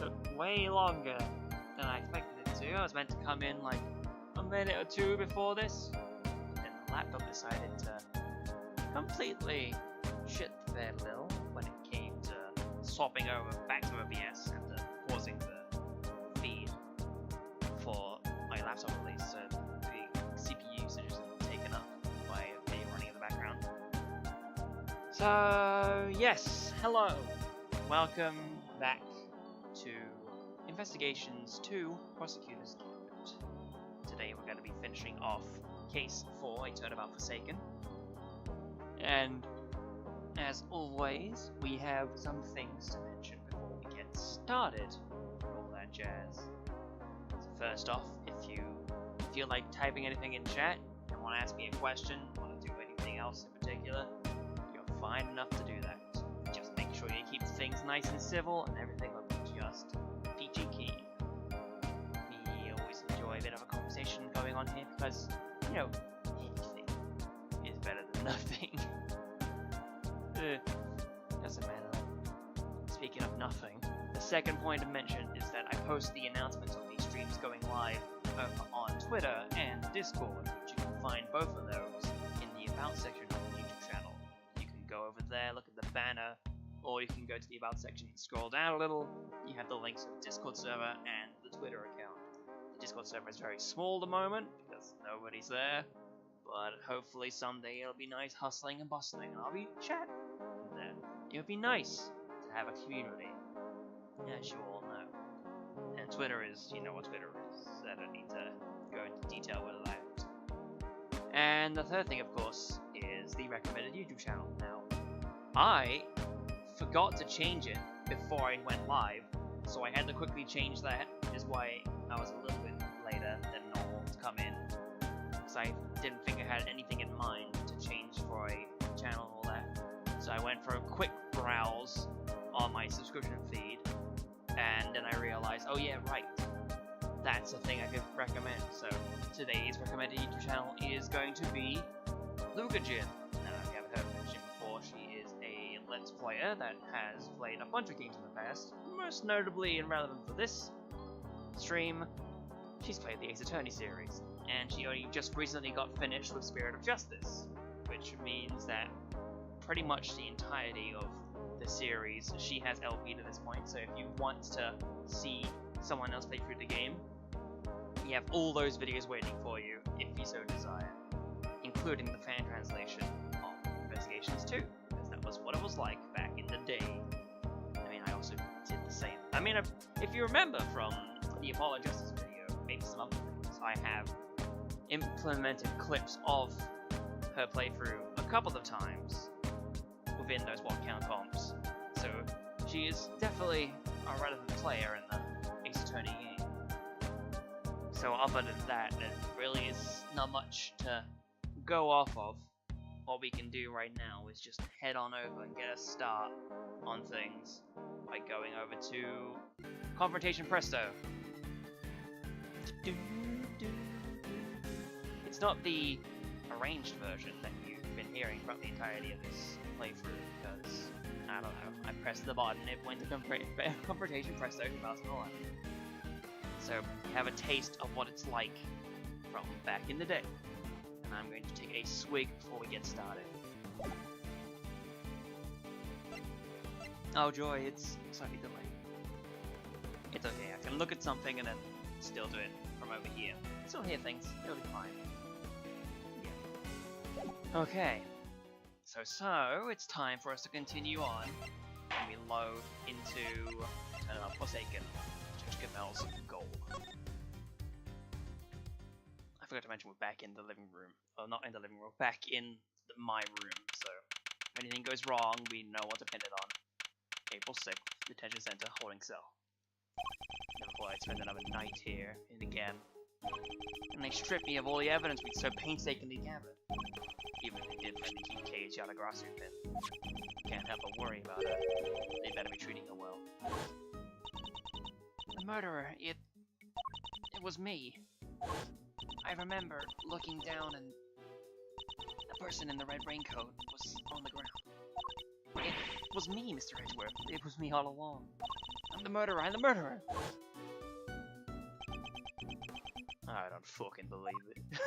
took way longer than I expected it to. I was meant to come in like a minute or two before this, and the laptop decided to completely shit the bed a little when it came to swapping over back to OBS and pausing the feed for my laptop at least, so the CPU usage is taken up by me running in the background. So yes, hello, welcome back to Investigations 2 Prosecutor's Gambit. Today we're going to be finishing off Case 4, a Turnabout Forsaken. And as always, we have some things to mention before we get started and all that jazz. So first off, if you feel like typing anything in chat and want to ask me a question, want to do anything else in particular, you're fine enough to do that. Just make sure you keep things nice and civil and everything will be just peachy keen. We always enjoy a bit of a conversation going on here because, you know, anything is better than nothing. Doesn't matter. Speaking of nothing, the second point to mention is that I post the announcements of these streams going live over on Twitter and Discord, which you can find both of those in the About section of the YouTube channel. You can go over there, look at the banner, or you can go to the About section and scroll down a little. You have the links to the Discord server and the Twitter account. The Discord server is very small at the moment because nobody's there, but hopefully someday it'll be nice hustling and bustling and I'll be chatting there. It would be nice to have a community, as you all know. And Twitter is, you know what Twitter is. I don't need to go into detail with that. And the third thing, of course, is the recommended YouTube channel. Now, I forgot to change it before I went live, so I had to quickly change that, which is why I was a little bit later than normal to come in, because I didn't think I had anything in mind to change for a channel and all that. So I went for a quick browse on my subscription feed, and then I realized, oh yeah, right, that's a thing I could recommend. So today's recommended YouTube channel is going to be Lugajin. Now, if you haven't heard of Jin before, she is a Let's Player that has played a bunch of games in the past, most notably and relevant for this stream, she's played the Ace Attorney series, and she only just recently got finished with Spirit of Justice, which means that pretty much the entirety of the series she has LP'd at this point. So if you want to see someone else play through the game, you have all those videos waiting for you if you so desire, including the fan translation of Investigations 2, because that was what it was like back in the day. I mean, I also did the same. I mean, if you remember from the Apollo Justice video, maybe some other things, I have implemented clips of her playthrough a couple of times within those what count comps. So she is definitely a relevant player in the Ace Attorney game. So other than that, there really is not much to go off of. What we can do right now is just head on over and get a start on things by going over to Confrontation Presto. It's not the arranged version that you've been hearing from the entirety of this playthrough, because, I don't know, I pressed the button, it went to Confrontation Presto 2011. So, have a taste of what it's like from back in the day. And I'm going to take a swig before we get started. Oh joy, it's slightly delayed. It's okay, I can look at something and then still do it from over here. Still hear things, it'll be fine. Yeah. Okay. So, it's time for us to continue on, and we load into Forsaken, Judge Gamel's goal. I forgot to mention we're back in the living room. Well, not in the living room, back in my room, so if anything goes wrong, we know what to pin it on. April 6th, Detention Center, holding cell. Never thought I'd spend another night here, and again. And they stripped me of all the evidence we'd so painstakingly gathered. Even if they did let me keep Kei's Yatagrasu pin. Can't help but worry about her. They better be treating her well. The murderer, it was me. I remember looking down and the person in the red raincoat was on the ground. It was me, Mr. Edgeworth. It was me all along. I'm the murderer, I'm the murderer! I don't fucking believe it.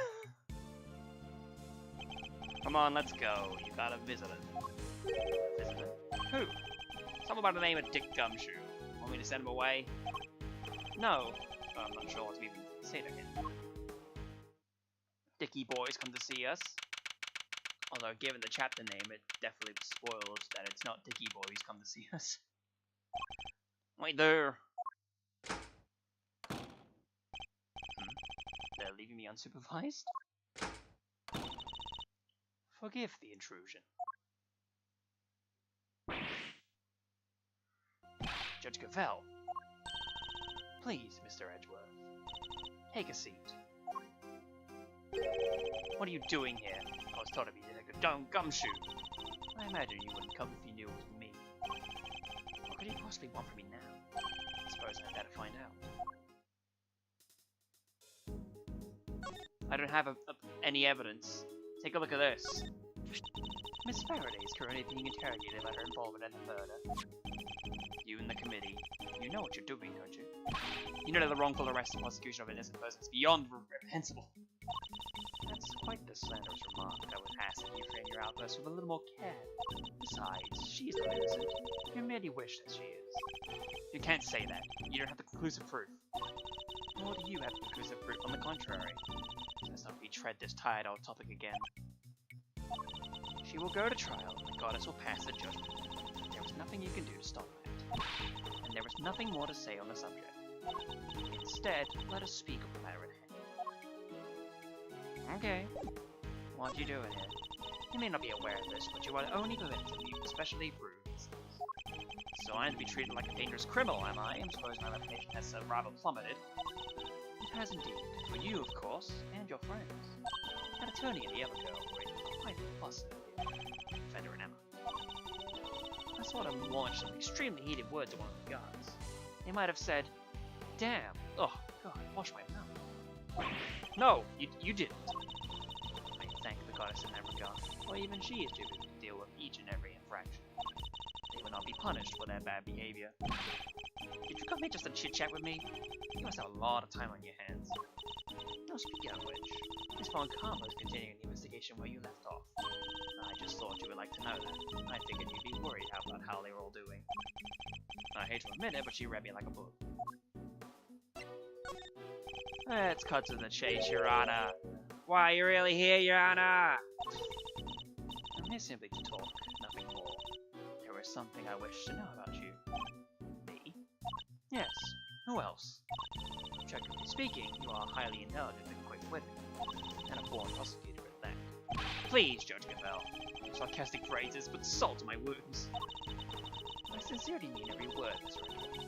Come on, let's go. You got a visitor. Visitor? Who? Someone by the name of Dick Gumshoe. Want me to send him away? No. I'm not sure what to even say to him. Dicky boys come to see us. Although, given the chapter name, it definitely spoils that it's not Dicky boys come to see us. Wait there. They're leaving me unsupervised? Forgive the intrusion. Judge Cavell. Please, Mr. Edgeworth. Take a seat. What are you doing here? I was told to be Detective Gumshoe. I imagine you wouldn't come if you knew it was me. What could you possibly want from me now? I suppose I'd better find out. I don't have any evidence. Take a look at this. Miss Faraday is currently being interrogated about her involvement in the murder. You and the committee, you know what you're doing, don't you? You know that the wrongful arrest and prosecution of an innocent person is beyond reprehensible. That's quite the slanderous remark. I would ask that you frame your outburst with a little more care. Besides, she is not innocent. You merely wish that she is. You can't say that. You don't have the conclusive proof. Nor do you have the conclusive proof on the contrary. Let's not retread this tired old topic again. She will go to trial, and the goddess will pass the judgment. There is nothing you can do to stop that. And there is nothing more to say on the subject. Instead, let us speak of the matter at hand. Okay. What are you doing here? You may not be aware of this, but you are only permitted to leave especially bruised. So I am to be treated like a dangerous criminal, am I? I suppose my reputation has rather plummeted. It has indeed. For you, of course, and your friends. That attorney and the other girl were in quite a fuss earlier. Fender and Emma. I saw them launch some extremely heated words at one of the guards. They might have said, "Damn, oh god, wash my mouth." No, you didn't. I thank the goddess in that regard, for even she is due to deal with each and every infraction. They will not be punished for their bad behavior. Did you come here just to chit-chat with me? You must have a lot of time on your hands. Now speaking of which, Miss Von Karma is continuing the investigation where you left off. I just thought you would like to know that. I figured you'd be worried about how they were all doing. I hate to admit it, but she read me like a book. Let's cut to the chase, Your Honor. Why are you really here, Your Honor? I'm here simply to talk, nothing more. There is something I wish to know about you. Me? Yes. Who else? Objectively speaking, you are highly intelligent and quick-witted, and a born prosecutor at that. Please, Judge Cavell. Sarcastic phrases put salt to my wounds. I sincerely mean every word, Miss Redwood,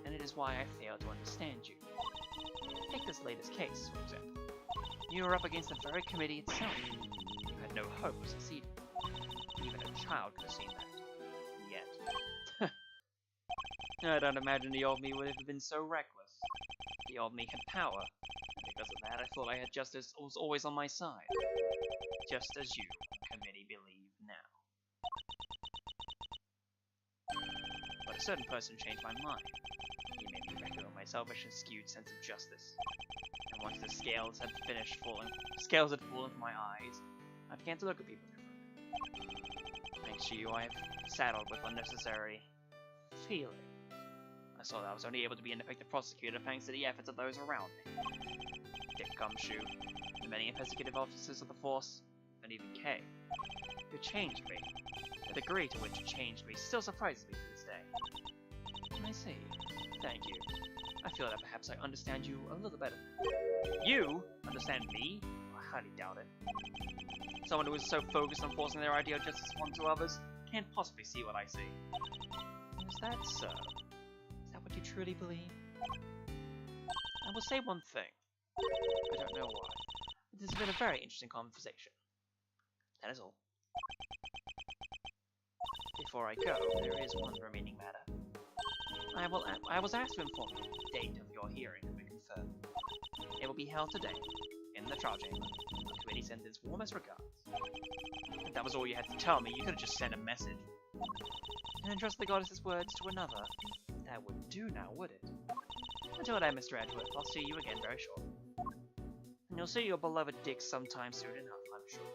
and it is why I fail to understand you. Take this latest case, for example. You were up against the very committee itself. You had no hope of succeeding. Even a child could have seen that. Yet. I don't imagine the old me would have been so reckless. The old me had power, and because of that I thought I had justice was always on my side. Just as you, committee, believe now. But a certain person changed my mind. He made me reckon on my selfish and skewed sense of justice. And once the scales had fallen from my eyes, I began to look at people differently. Thanks to you, I have saddled with unnecessary feeling. I saw that I was only able to be an effective prosecutor thanks to the efforts of those around me. Dick Gumshoe, the many investigative officers of the force, and even Kay. You changed me. The degree to which you changed me still surprises me to this day. I see. Thank you. I feel that perhaps I understand you a little better. You? Understand me? I highly doubt it. Someone who is so focused on forcing their idea of justice onto others can't possibly see what I see. Is that so? Is that what you truly believe? I will say one thing. I don't know why. This has been a very interesting conversation. That is all. Before I go, there is one remaining matter. I was asked to inform you the date of your hearing has been confirmed. It will be held today, in the trial chamber. The committee sends its warmest regards. If that was all you had to tell me, you could have just sent a message. And entrust the goddess's words to another. that would do now, would it? Until then, Mr. Edgeworth, I'll see you again very shortly. And you'll see your beloved Dick sometime soon enough, I'm sure.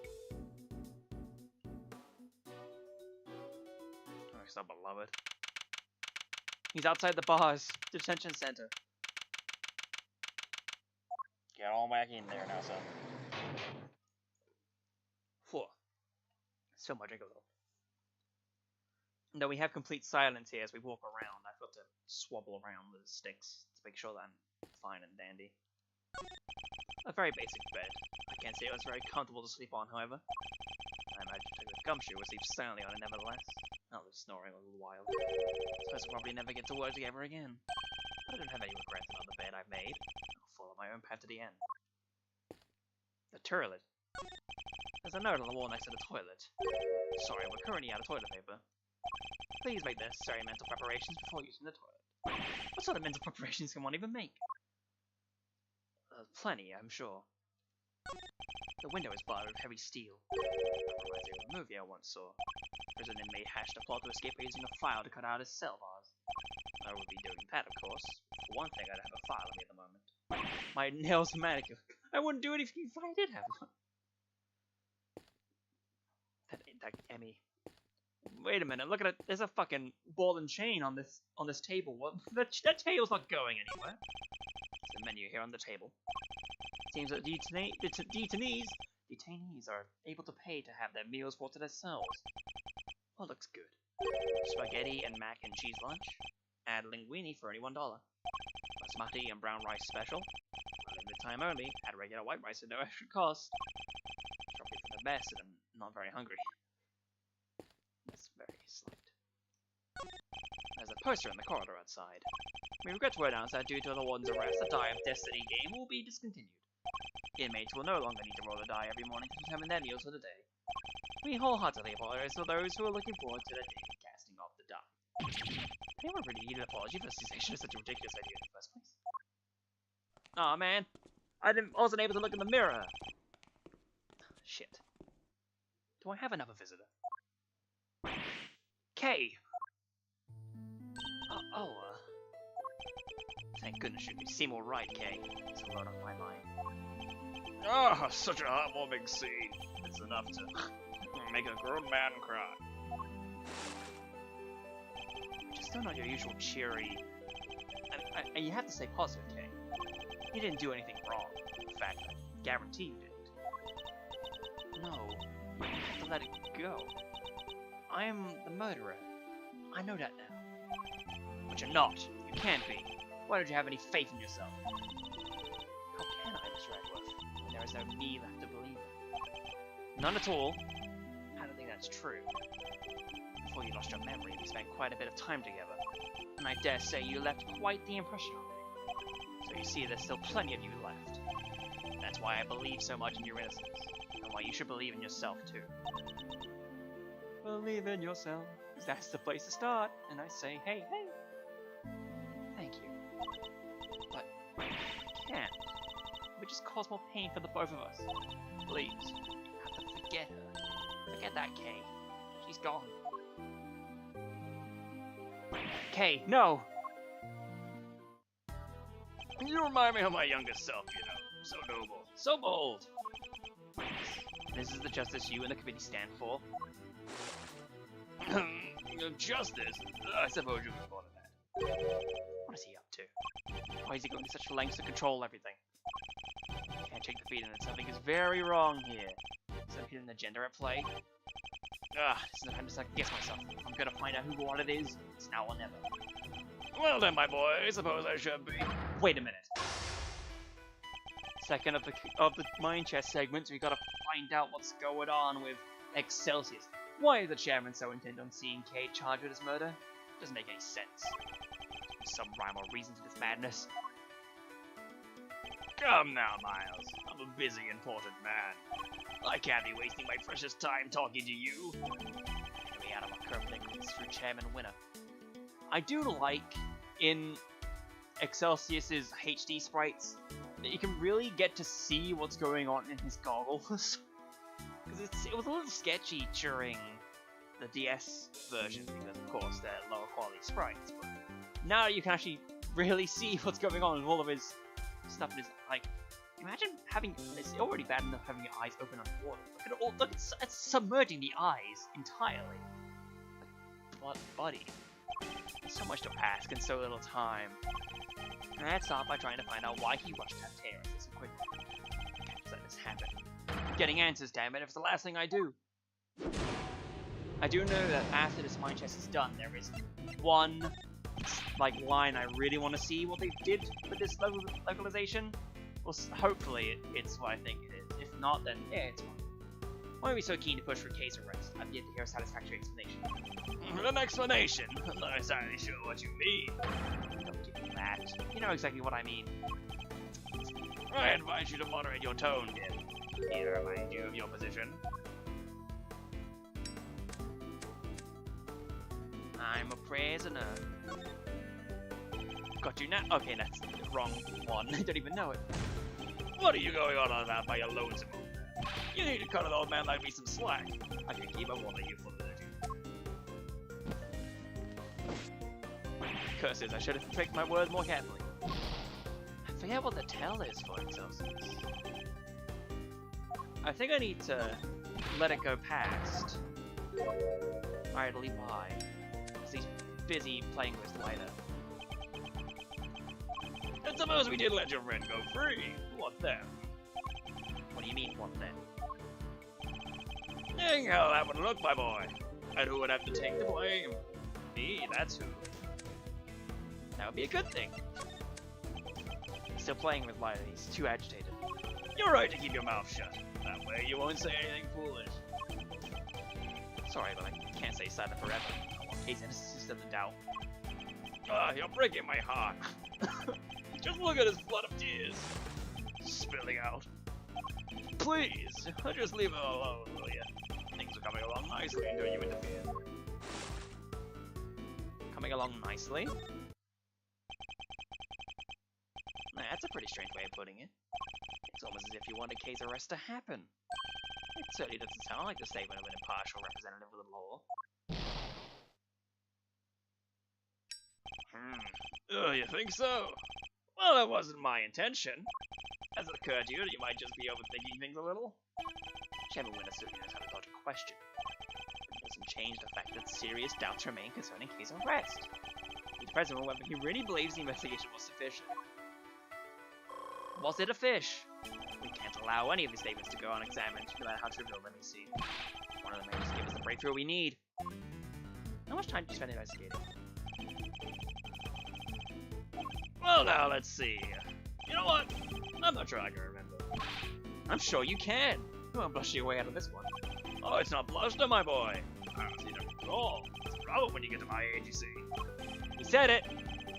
Oh, he's not beloved. He's outside the bars, detention center. Get on back in there now, son. Whew. So much I go though. No, we have complete silence here as we walk around. I've got to swabble around with sticks to make sure that I'm fine and dandy. A very basic bed. I can't say it was very comfortable to sleep on, however. I imagine the gumshoe would sleep silently on it nevertheless. I was snoring a little while. Suppose we'll probably never get to work together again. But I don't have any regrets about the bed I've made. I'll follow my own path to the end. The toilet. There's a note on the wall next to the toilet. Sorry, we're currently out of toilet paper. Please make the necessary mental preparations before using the toilet. What sort of mental preparations can one even make? Plenty, I'm sure. The window is barred with heavy steel. That reminds me of a movie I once saw. Prison inmate hatched a plot to escape by using a file to cut out his cell bars. I would be doing that, of course. For one thing, I'd have a file on me at the moment. My nails are manicured. I wouldn't do it if I did have one. That Emmy. Wait a minute, look at it. There's a fucking ball and chain on this table. What? That table's not going anywhere. There's a menu here on the table. Seems that detainees are able to pay to have their meals brought to their cells. Well, looks good. Spaghetti and mac and cheese lunch. Add linguine for only $1. Basmati and brown rice special. For limited time only. Add regular white rice at no extra cost. Probably for the best, and I'm not very hungry. That's very slight. There's a poster in the corridor outside. We regret to announce that due to the warden's arrest, the Die of Destiny game will be discontinued. Inmates will no longer need to roll a die every morning to determine their meals for the day. We wholeheartedly apologize for those who are looking forward to the day of casting off the die. Anyone really need an apology for the cessation of such a ridiculous idea in the first place? Aw, man. I wasn't able to look in the mirror. Shit. Do I have another visitor? Kay! Thank goodness you seem alright, Kay. It's a load on my mind. Ah, such a heartwarming scene. It's enough to make a grown man cry. Just still not your usual cheery... you have to stay positive, Kay. You didn't do anything wrong. In fact, I guarantee you didn't. No, you have to let it go. I am the murderer. I know that now. But you're not. You can't be. Why don't you have any faith in yourself? How can I, Mr. Edgeworth, when there is no me left to believe in? None at all. I don't think that's true. Before you lost your memory, we spent quite a bit of time together. And I dare say you left quite the impression on me. So you see, there's still plenty of you left. That's why I believe so much in your innocence. And why you should believe in yourself, too. Believe in yourself. That's the place to start. And I say, hey, hey. Thank you. But I can't. It would just cause more pain for the both of us. Please. You have to forget her. Forget that, Kay. She's gone. Kay, no! You remind me of my younger self, you know. So noble. So bold. This is the justice you and the committee stand for. Justice? I suppose you can call it that. What is he up to? Why is he going to such lengths to control everything? Can't shake the feeling that something is very wrong here. Some hidden agenda at play. This is the time to second guess myself. I'm gonna find out who what it is. It's now or never. Well then, my boy, I suppose I should be. Wait a minute. Second of the mind chess segments, we gotta find out what's going on with Excelsius. Why is the chairman so intent on seeing Kay charged with this murder? Doesn't make any sense. There's some rhyme or reason to this madness. Come now, Miles. I'm a busy, important man. I can't be wasting my precious time talking to you. Get me out of my curve things through Chairman Winner. I do like in Excelsius's HD sprites that you can really get to see what's going on in his goggles. Because it was a little sketchy during the DS version, because of course they're lower quality sprites, but now you can actually really see what's going on with all of his stuff. Is like, imagine having, it's already bad enough having your eyes open underwater. Look, it's submerging the eyes entirely. But buddy, so much to ask in so little time. Let's start by trying to find out why he rushed to have Terra so quickly. Can't just let this happen. I'm getting answers, damn it, if it's the last thing I do. I do know that after this mine chest is done, there is one line I really want to see what they did with this localization. Well, hopefully it's what I think it is. If not, then yeah, it's fine. Why are we so keen to push for case arrest? I've yet to hear a satisfactory explanation. An explanation? I'm not exactly sure what you mean. Don't give me that. You know exactly what I mean. I advise you to moderate your tone, Dim. Need to remind you of your position. I'm a prisoner. Got you now? Okay, that's the wrong one. I don't even know it. What are you going on about by your lonesome old man? You need to cut an old man like me some slack. I can keep up with you for the Curses, I should have picked my words more carefully. I forget what the tell is for exhaustions. I think I need to let it go past. Idly by. Because he's busy playing with later. And suppose we did let your friend go free. What then? What do you mean, what then? Dang how that would look, my boy. And who would have to take the blame? Me, that's who. That would be a good thing. Still playing with Lila, he's too agitated. You're right to keep your mouth shut. That way you won't say anything foolish. Sorry, but I can't stay silent forever. I want case innocence of the doubt. You're breaking my heart. Just look at his flood of tears. Spilling out. Please, just leave him alone, will ya? Things are coming along nicely until you interfere. Coming along nicely? That's a pretty strange way of putting it. It's almost as if you want a case arrest to happen. It certainly doesn't sound like the statement of an impartial representative of the law. You think so? Well, that wasn't my intention. Has it occurred to you that you might just be overthinking things a little? Whichever winner certainly knows how to dodge a question. It doesn't change the fact that serious doubts remain concerning case arrest. He's present whether he really believes the investigation was sufficient. Was it a fish? We can't allow any of his statements to go unexamined, no matter how trivial they may seem. One of them may just give us the breakthrough we need. How much time do you spend investigating? Well, now, let's see. You know what? I'm not sure I can remember. I'm sure you can. You won't blush your way out of this one. Oh, it's not bluster, my boy. I honestly don't recall. It's a problem when you get to my age, you see. You said it.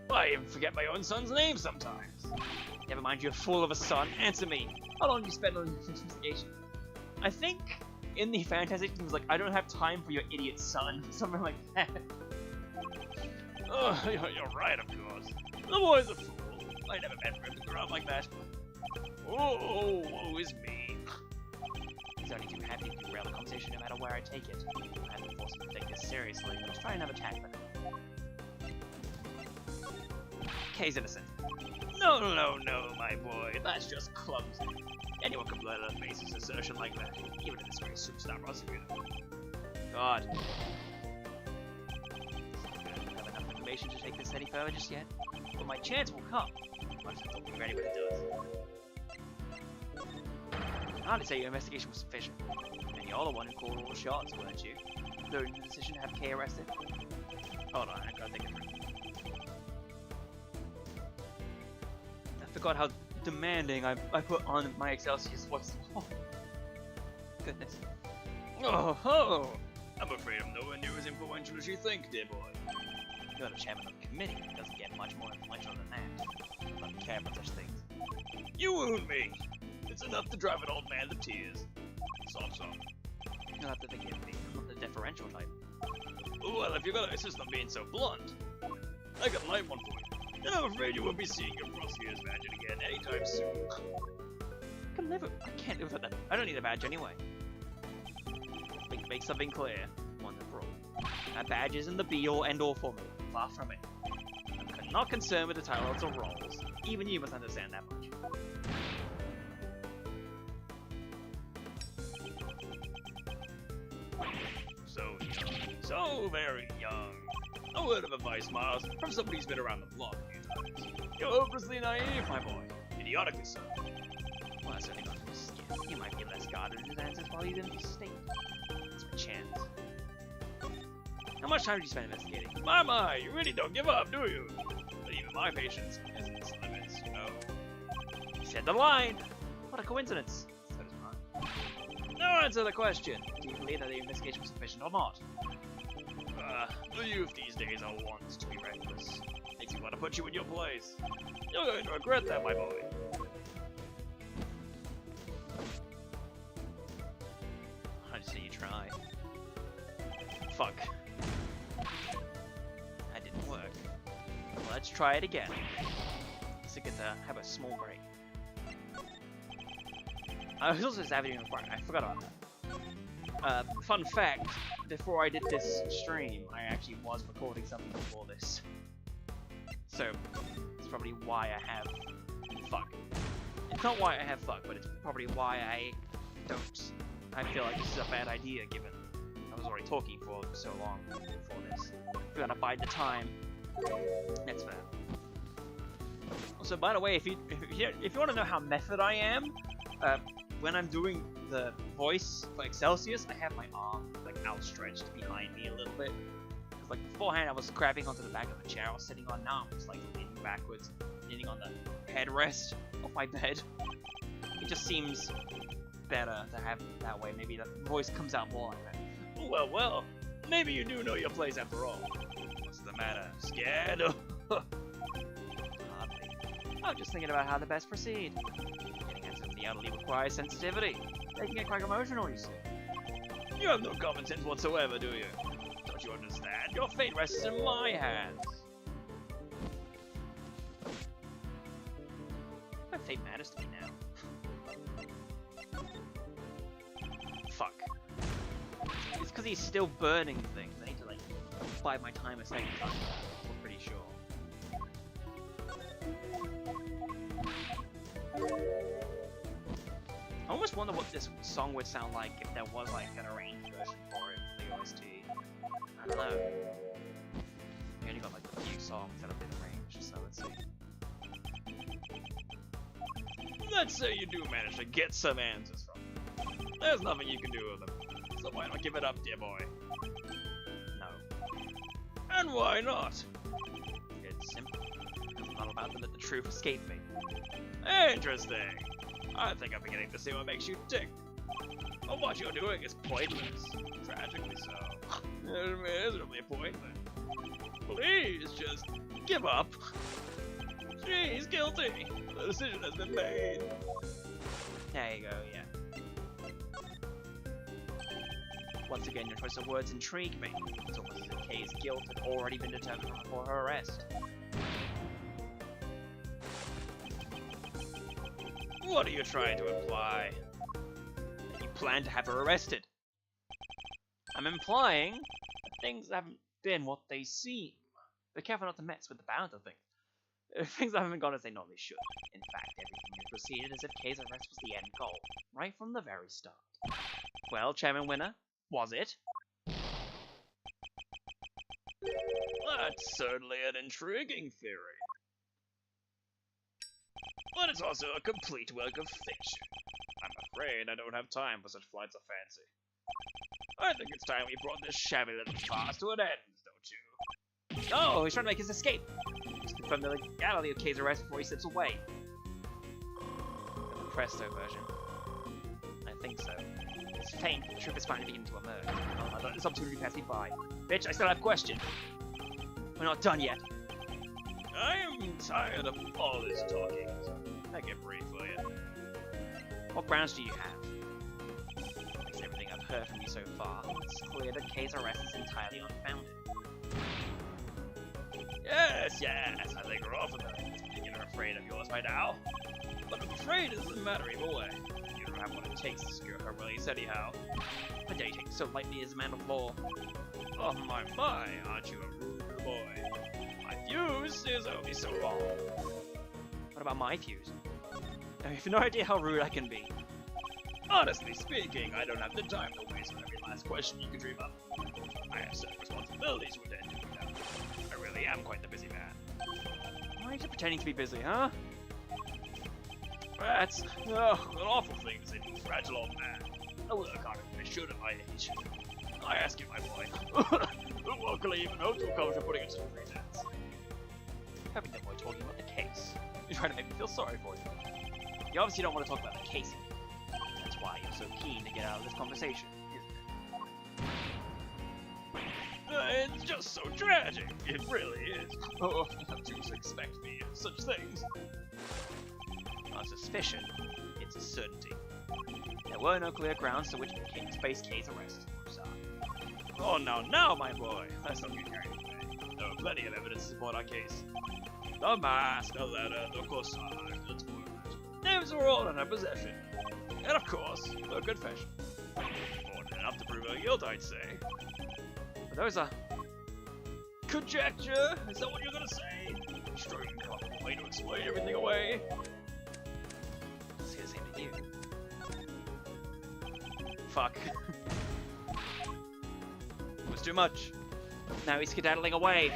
Well, I even forget my own son's name sometimes. Never mind, you're a fool of a son. Answer me. How long did you spend on this investigation? I think in the Fantastic it was like, I don't have time for your idiot son. Something like that. Oh, you're right, of course. The boy's a fool. I never meant for him to grow up like that. Oh, woe is me. He's only too happy to derail the conversation no matter where I take it. I haven't forced him to take this seriously. Let's try another tack with him. Kay's innocent. No, my boy. That's just clumsy. Anyone can blurt out a baseless assertion like that, even if it's a very superstar prosecutor. God. I don't have enough information to take this any further just yet, but my chance will come. I just don't be ready when it does. I hardly say your investigation was sufficient, and you're the one who called all the shots, weren't you? Including the decision to have Kay arrested. Hold on, I gotta think it through. I forgot how demanding I put on my Excelsius voice. Oh, goodness. Oh ho! I'm afraid I'm nowhere near as influential as you think, dear boy. You're the chairman of the committee. It doesn't get much more influential than that. I don't care about such things. You wound me! It's enough to drive an old man to tears. Sob. You'll have to forgive me. I'm not the deferential type. Well, if you're gonna insist on being so blunt, I got light one for you. And I'm afraid you won't be seeing your prosecutor's badge again anytime soon. I can't live with that. I don't need a badge anyway. Make something clear, once and for all. That badge isn't the be-all, end-all for me. Far from it. I'm Not concerned with the titles or roles. Even you must understand that much. So young. So very young. A word of advice, Miles, from somebody who's been around the block a few times. You're hopelessly naive, my boy. Idiotically so. Well, that's certainly not his skin. He might be less guarded in his answers while he's in the state. That's my chance. How much time did you spend investigating? My, you really don't give up, do you? But even my patience has its limits, you know. He said the line! What a coincidence. So does mine. Now answer the question. Do you believe that the investigation was sufficient or not? The youth these days are wont to be reckless. Makes me want to put you in your place. You're going to regret that, my boy. I just say you try. Fuck. That didn't work. Let's try it again. Let's get to have a small break. I was also savaging required. I forgot about that. Fun fact, before I did this stream, I actually was recording something before this. So, it's probably why I have fuck. It's not why I have fuck, but it's probably why I don't. I feel like this is a bad idea given I was already talking for so long before this. If we're gonna bide the time, that's fair. Also, by the way, if you want to know how method I am, when I'm doing the voice for Excelsius, I have my arm like outstretched behind me a little bit. Because like beforehand, I was grabbing onto the back of a chair I was sitting on. Now I'm just like leaning backwards, leaning on the headrest of my bed. It just seems better to have it that way. Maybe the voice comes out more like that. Well, well, maybe you do know your place after all. What's the matter? Scared? Hardly. I'm just thinking about how to best proceed. Getting into the elderly requires sensitivity. They can get quite emotional, you see. You have no common sense whatsoever, do you? Don't you understand? Your fate rests in my hands. My fate matters to me now. Fuck. It's because he's still burning things. I need to like bide my time a second time. I'm pretty sure. I almost wonder what this song would sound like if there was like an arranged version for it for the OST. I don't know. We only got like a few songs that have been arranged, so let's see. Let's say you do manage to get some answers from them. There's nothing you can do with them. So why not give it up, dear boy? No. And why not? It's simple. I'm not about to let the truth escape me. Interesting. I think I'm beginning to see what makes you tick. But what you're doing is pointless. Tragically so. Miserably pointless. Please just give up. She's guilty. The decision has been made. There you go, yeah. Once again, your choice of words intrigue me. It's almost as if Kay's guilt had already been determined before her arrest. What are you trying to imply? You plan to have her arrested. I'm implying that things haven't been what they seem. Be careful not to mess with the balance of things. Things haven't gone as they normally should. In fact, everything has proceeded as if Kay's arrest was the end goal, right from the very start. Well, Chairman Winner, was it? That's certainly an intriguing theory. But it's also a complete work of fiction. I'm afraid I don't have time for such flights of fancy. I think it's time we brought this shabby little farce to an end, don't you? Oh, he's trying to make his escape. Just confirm the legality of Kay's arrest before he slips away. The Presto version. I think so. It's faint, the truth is finally beginning to emerge. Oh, I let this opportunity pass me by. Bitch, I still have questions. We're not done yet. I am tired of all this talking. I get brief for you. What grounds do you have? Based on everything I've heard from you so far, it's clear that Kay's arrest is entirely unfounded. Yes, I think we're off of that. You're afraid of yours by now. But I'm afraid it doesn't matter either way. You don't have what it takes to secure her release anyhow. But don't you take so lightly as a man of law? Oh my, aren't you a rude boy? My fuse is only so long. What about my fuse? I have no idea how rude I can be. Honestly speaking, I don't have the time to waste on every last question you could dream up. I have certain responsibilities to attend to, you know. I really am quite the busy man. Why are you pretending to be busy, huh? That's an awful thing to say to a fragile old man. I work harder than I should at my age. I ask you, my boy. What can I even hope to accomplish by putting it to the pretense? Having no boy talking about the case. You're trying to make me feel sorry for you. You obviously don't want to talk about the case anymore. That's why you're so keen to get out of this conversation, isn't it? It's just so tragic. It really is. Oh, how to expect me of such things. Not a suspicion, it's a certainty. There were no clear grounds to which space case arrest. Oh, now, my boy. Let's not get carried away. There are plenty of evidence to support our case. The mask, the letter, the corsage, the toilet. Names were all in our possession. And of course, the confession. More than enough to prove her guilt, I'd say. But those are... Conjecture? Is that what you're gonna say? Sure, you can come up with a way to explain everything away. Let's hear the same to you. Fuck. It was too much. Now he's skedaddling away.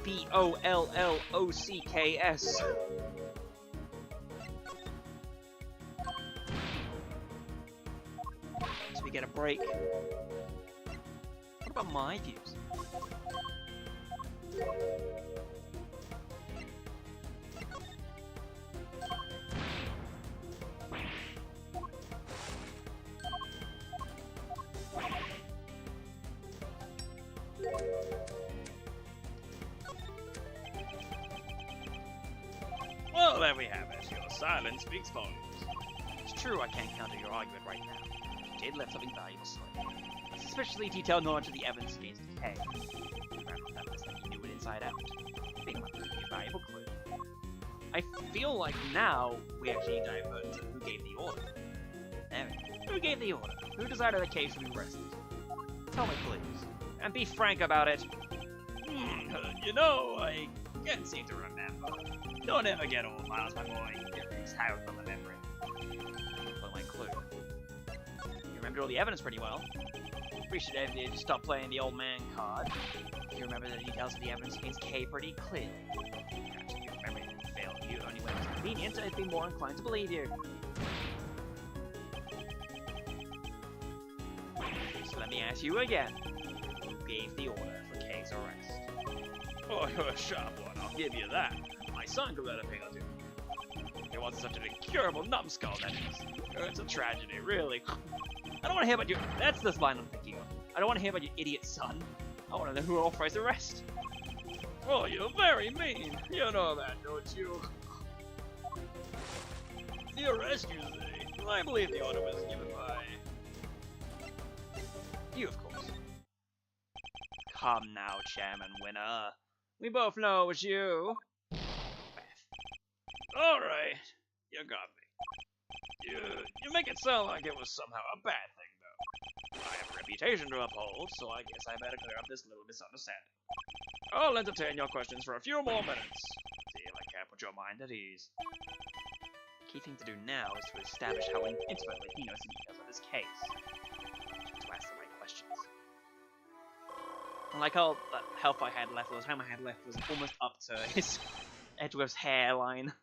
B-O-L-L-O-C-K-S. So we get a break. What about my views? Well, there we have it. Your silence speaks volumes. It's true I can't counter your argument right now. You did left something valuable somewhere. A suspiciously detailed knowledge of the evidence against K. That was that you knew it inside out. Being a valuable clue. I feel like now we actually divert to who gave the order. There we go. Who gave the order? Who decided the case should be arrested? Tell me, please. And be frank about it. You know, I can't seem to remember. Don't ever get old, Miles, my boy. Get things out from the memory. Well, my clue. You remembered all the evidence pretty well. Appreciate if you just stop playing the old man card. You remember the details of the evidence against K pretty clearly. Perhaps if your memory didn't fail you only when it's convenient, I'd be more inclined to believe you. So let me ask you again. Who gave the order for K's arrest? Oh, you're a sharp one, I'll give you that. My son could let a penalty. It wasn't such an incurable numbskull, that is. It's a tragedy, really. I don't want to hear about your... That's the line I'm thinking of. I don't want to hear about your idiot son. I want to know who authorized the arrest. Oh, you're very mean. You know that, don't you? The arrest, you say? Well, I believe the order was given by... You, of course. Come now, Chairman Winner. We both know it was you. Alright, you got me. You make it sound like it was somehow a bad thing, though. I have a reputation to uphold, so I guess I better clear up this little misunderstanding. I'll entertain your questions for a few more minutes. See if I can't put your mind at ease. The key thing to do now is to establish how intimately he knows the details of this case. To ask the right questions. And like how the health I had left, or the time I had left, was almost up to his Edward's hairline.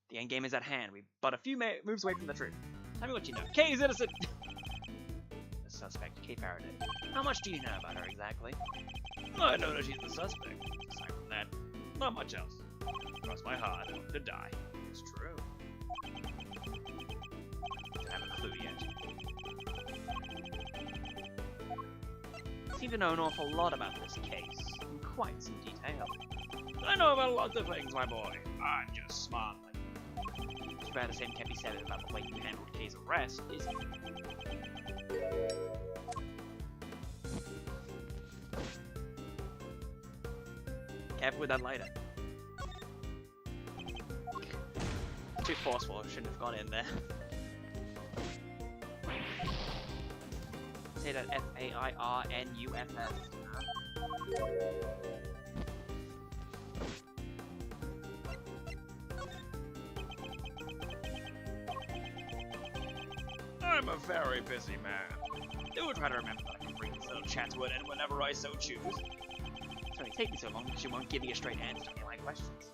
The end game is at hand. We're but a few moves away from the truth. Tell me what you know. K is innocent! The suspect, K Faraday. How much do you know about her exactly? I know that she's the suspect. Aside from that, not much else. Cross my heart, I hope to die. It's true. Don't have a clue yet. Seem to know an awful lot about this case, in quite some detail. I know about lots of things, my boy. I'm just smart. Too bad the same can't be said about the way you handled K's arrest, is it? Careful with that lighter. Too forceful, I shouldn't have gone in there. Say that F-A-I-R-N-U-F-F. I'm a very busy man. Do try to remember that I can bring this little chat to an end whenever I so choose. It's only taking so long because you won't give me a straight answer to any of my questions.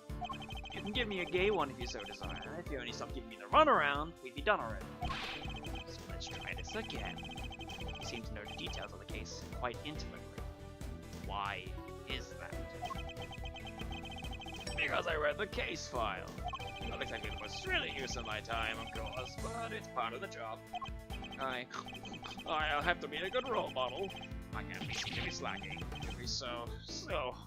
You can give me a gay one if you so desire. If you only stop giving me the runaround, we'd be done already. So let's try this again. You seem to know the details of the case quite intimately. Why is that? Because I read the case file. Not exactly the most thrilling use of my time, of course, but it's part of the job. I'll have to be a good role model. I can't be seen to be slacking. It'd be so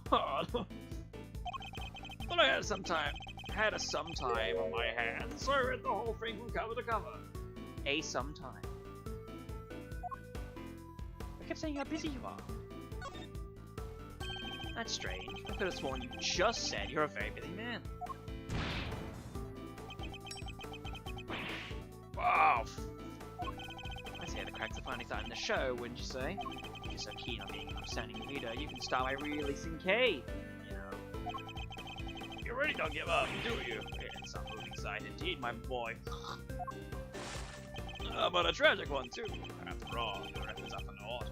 hard. But I had some time on my hands, so I read the whole thing from cover to cover. Some time. I kept saying how busy you are. That's strange. I could have sworn you just said you're a very busy man. Wow. I say the cracks are finally starting to show, wouldn't you say? If you're so keen on being an outstanding leader, you can start by releasing K. You know. You really don't give up, do you? It's a moving sight indeed, my boy. But a tragic one too. After all, your efforts are for naught.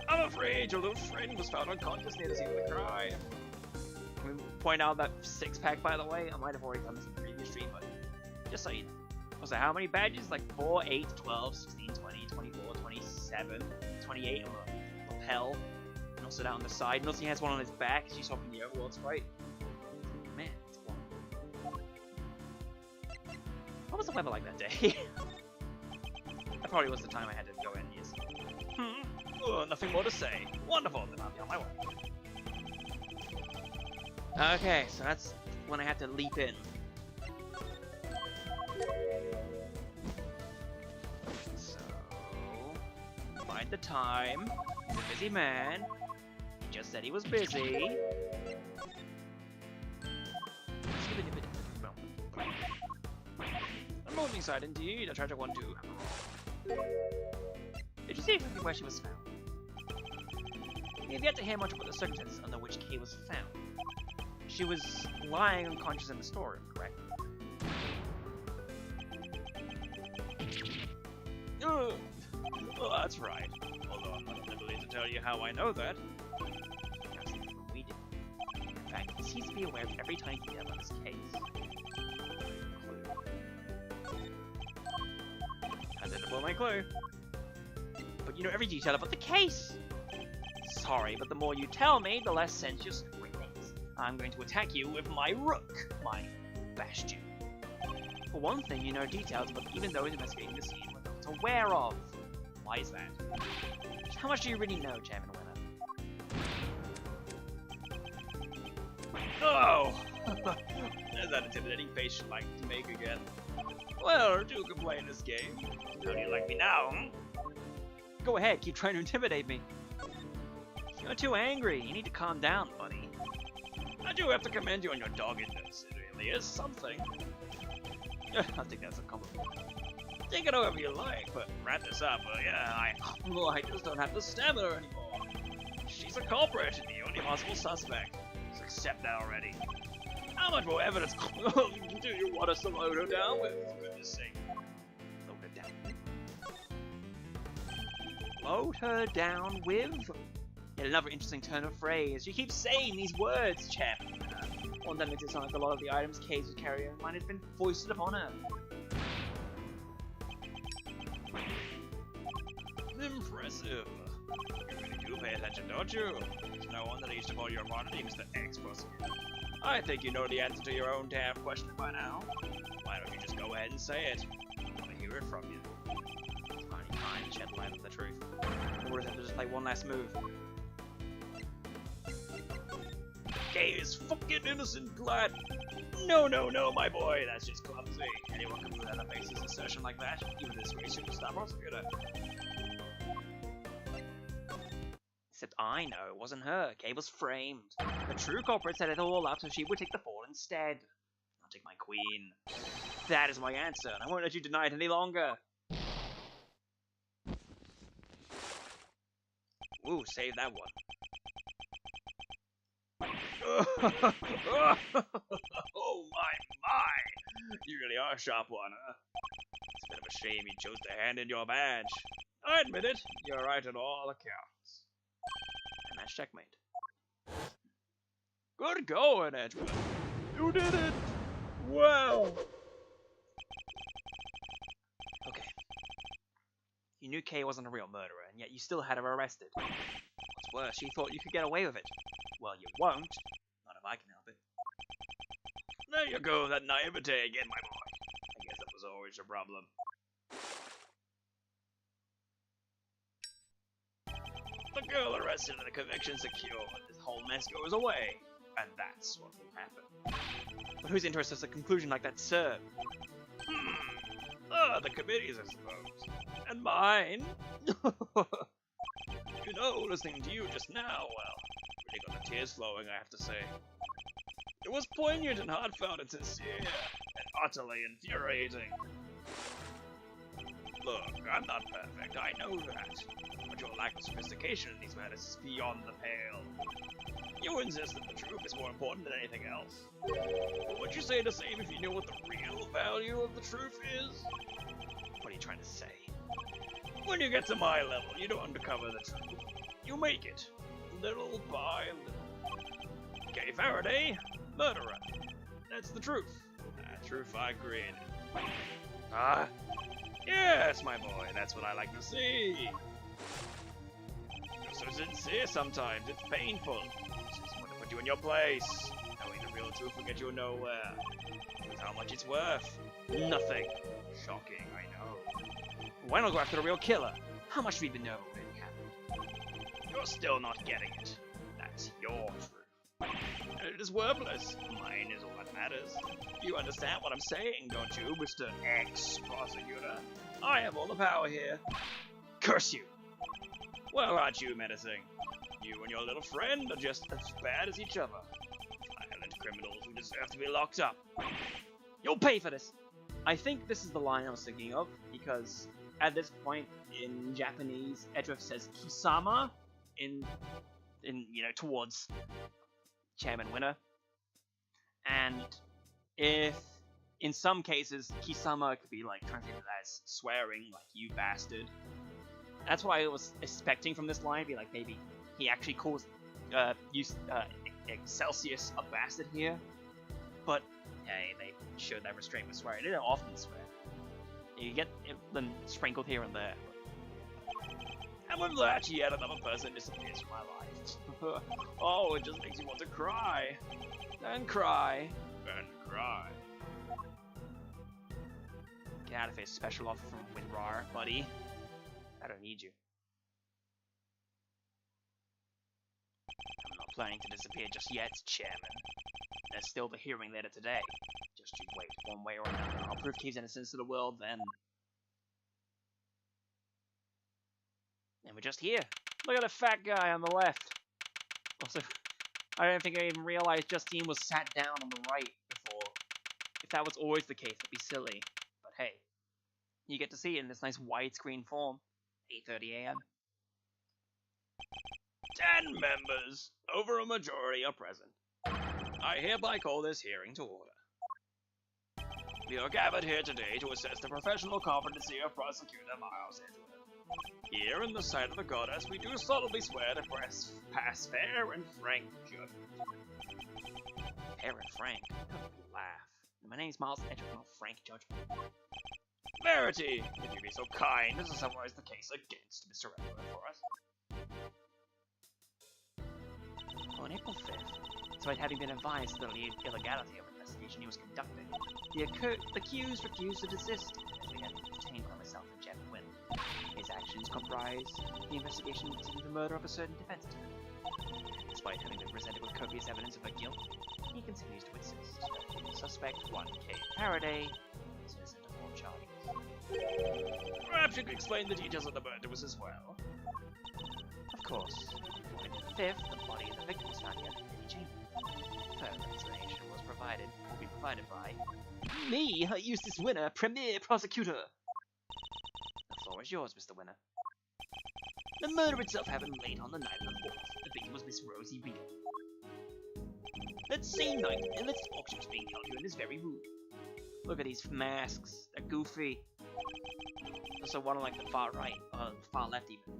I'm afraid your little friend was found unconscious near the scene of the crime. Can we point out that six-pack, by the way? I might have already done this in the previous stream, but just so you know. Was there how many badges? Like 4, 8, 12, 16, 20, 24, 27, 28 on the lapel. And also down on the side. And also he has one on his back as you saw from the overworld sprite. Man, it's a lot. What was the weather like that day? That probably was the time I had to go in, yes. Oh, nothing more to say. Wonderful, then I'll be on my way. Okay, so that's when I had to leap in. So, find the time. He's a busy man. He just said he was busy. A moving sight indeed. A tragic one too. Did you see exactly where she was found? We have yet to hear much about the circumstances under which Kay was found. She was lying unconscious in the storeroom, correct? Well, that's right. Although I'm not at liberty to tell you how I know that. We did. In fact, he seems to be aware of every tiny detail about this case. I didn't pull my clue. But you know every detail about the case! Sorry, but the more you tell me, the less sense your story makes. I'm going to attack you with my rook, my bastion. For one thing, you know details about even those investigating the scene were not aware of. Why is that? How much do you really know, Chairman Winner? Oh! There's that intimidating face you'd like to make again. Well, do complain this game. How do you like me now, Go ahead, keep trying to intimidate me. You're too angry. You need to calm down, buddy. I do have to commend you on your doggedness. It really is something. I think that's a compliment. Take it however you like, but wrap this up. I just don't have the stamina anymore. She's a culprit and the only possible suspect. Just accept that already. How much more evidence do you want us to load her down with? For goodness sake. Load her down with? Load her down with? Yet another interesting turn of phrase. You keep saying these words, chap. One that makes it sound like a lot of the items Kay's was carrying might have been foisted upon her. Impressive. You really do pay attention, don't you? There's no one that used to call your quantity Mr. X Prosecutor. I think you know the answer to your own damn question by now. Why don't you just go ahead and say it? I want to hear it from you. Tiny time to shed light on the truth. Or is it to just play one last move? Kay is fucking innocent, glad. No, my boy, that's just clumsy. Anyone can put out a basis assertion like that, even this great superstar prosecutor. Except I know it wasn't her. Kay was framed. The true culprit set it all up so she would take the fall instead. I'll take my queen. That is my answer, and I won't let you deny it any longer. Ooh, save that one. Oh my! You really are a sharp one, huh? It's a bit of a shame you chose to hand in your badge. I admit it, you're right on all accounts. And that's checkmate. Good going, Edgewood. You did it! Wow! Okay. You knew Kay wasn't a real murderer, and yet you still had her arrested. What's worse, you thought you could get away with it. Well, you won't. Not if I can help it. There you go, that naivete again, my boy. I guess that was always your problem. The girl arrested and the conviction secured. This whole mess goes away. And that's what will happen. But whose interest does a conclusion like that serve? The committee's, I suppose. And mine. You know, listening to you just now, well, really got the tears flowing, I have to say. It was poignant and heartfelt and sincere, and utterly infuriating. Look, I'm not perfect, I know that. But your lack of sophistication in these matters is beyond the pale. You insist that the truth is more important than anything else. But would you say the same if you knew what the real value of the truth is? What are you trying to say? When you get to my level, you don't uncover the truth. You make it, little by little. Kay Faraday, murderer. That's the truth. That truth I created. Ah, yes, my boy, that's what I like to see. You're so sincere sometimes, it's painful. Just want to put you in your place. Knowing the real truth will get you nowhere. That's how much it's worth. Nothing. Shocking, I know. Why not go after the real killer? How much do we even know really happened? You're still not getting it. That's your truth. And it is worthless. Mine is all that matters. You understand what I'm saying, don't you, Mr. Prosecutor? I have all the power here. Curse you! Well, aren't you menacing? You and your little friend are just as bad as each other. Violent criminals who deserve to be locked up. You'll pay for this! I think this is the line I was thinking of, because at this point in Japanese, Edgeworth says Kisama in towards Chairman Winner. And if in some cases Kisama could be like translated as swearing, like you bastard. That's what I was expecting from this line, be like maybe he actually calls Excelsius a bastard here. But hey, they showed that restraint with swearing. They don't often swear. You get them sprinkled here and there. And with that, yet another person disappears from my life. Oh, it just makes you want to cry. And cry. And cry. Get out of here, special offer from WinRAR, buddy. I don't need you. I'm not planning to disappear just yet, Chairman. There's still the hearing later today. Just you wait, one way or another. I'll prove Cave's innocence to the world, then... And we're just here. Look at the fat guy on the left. Also, I don't think I even realized Justine was sat down on the right before. If that was always the case, it'd be silly. But hey, you get to see it in this nice widescreen form. 8:30 a.m. 10 members, over a majority, are present. I hereby call this hearing to order. We are gathered here today to assess the professional competency of Prosecutor Miles Edgeworth. Here, in the sight of the goddess, we do solemnly swear to pass fair and frank judgment. Fair and frank? Don't laugh. My name's Miles Edgeworth, not Frank Judgment. Verity, if you be so kind as to summarize the case against Mr. Edgeworth for us. On April 5th, despite having been advised of the illegality of the investigation he was conducting, the accused refused to desist, as we had been detained by myself and Jeff Wynn. His actions comprised the investigation into the murder of a certain defense attorney. Despite having been presented with copious evidence of her guilt, he continues to insist that the suspect, one Kay Faraday, is innocent of all charges. Perhaps you could explain the details of the murders as well. Of course. On April 5th, the body of the victim was found in the chamber. Further explanation will be provided by me, Eustace Winner, Premier Prosecutor. The floor is yours, Mr. Winner. The murder itself happened late on the night of the 4th. The victim was Miss Rosie Beale. Let's say night, and let's auctions being held here in this very room. Look at these masks. They're goofy. Also one on like the far right, far left even.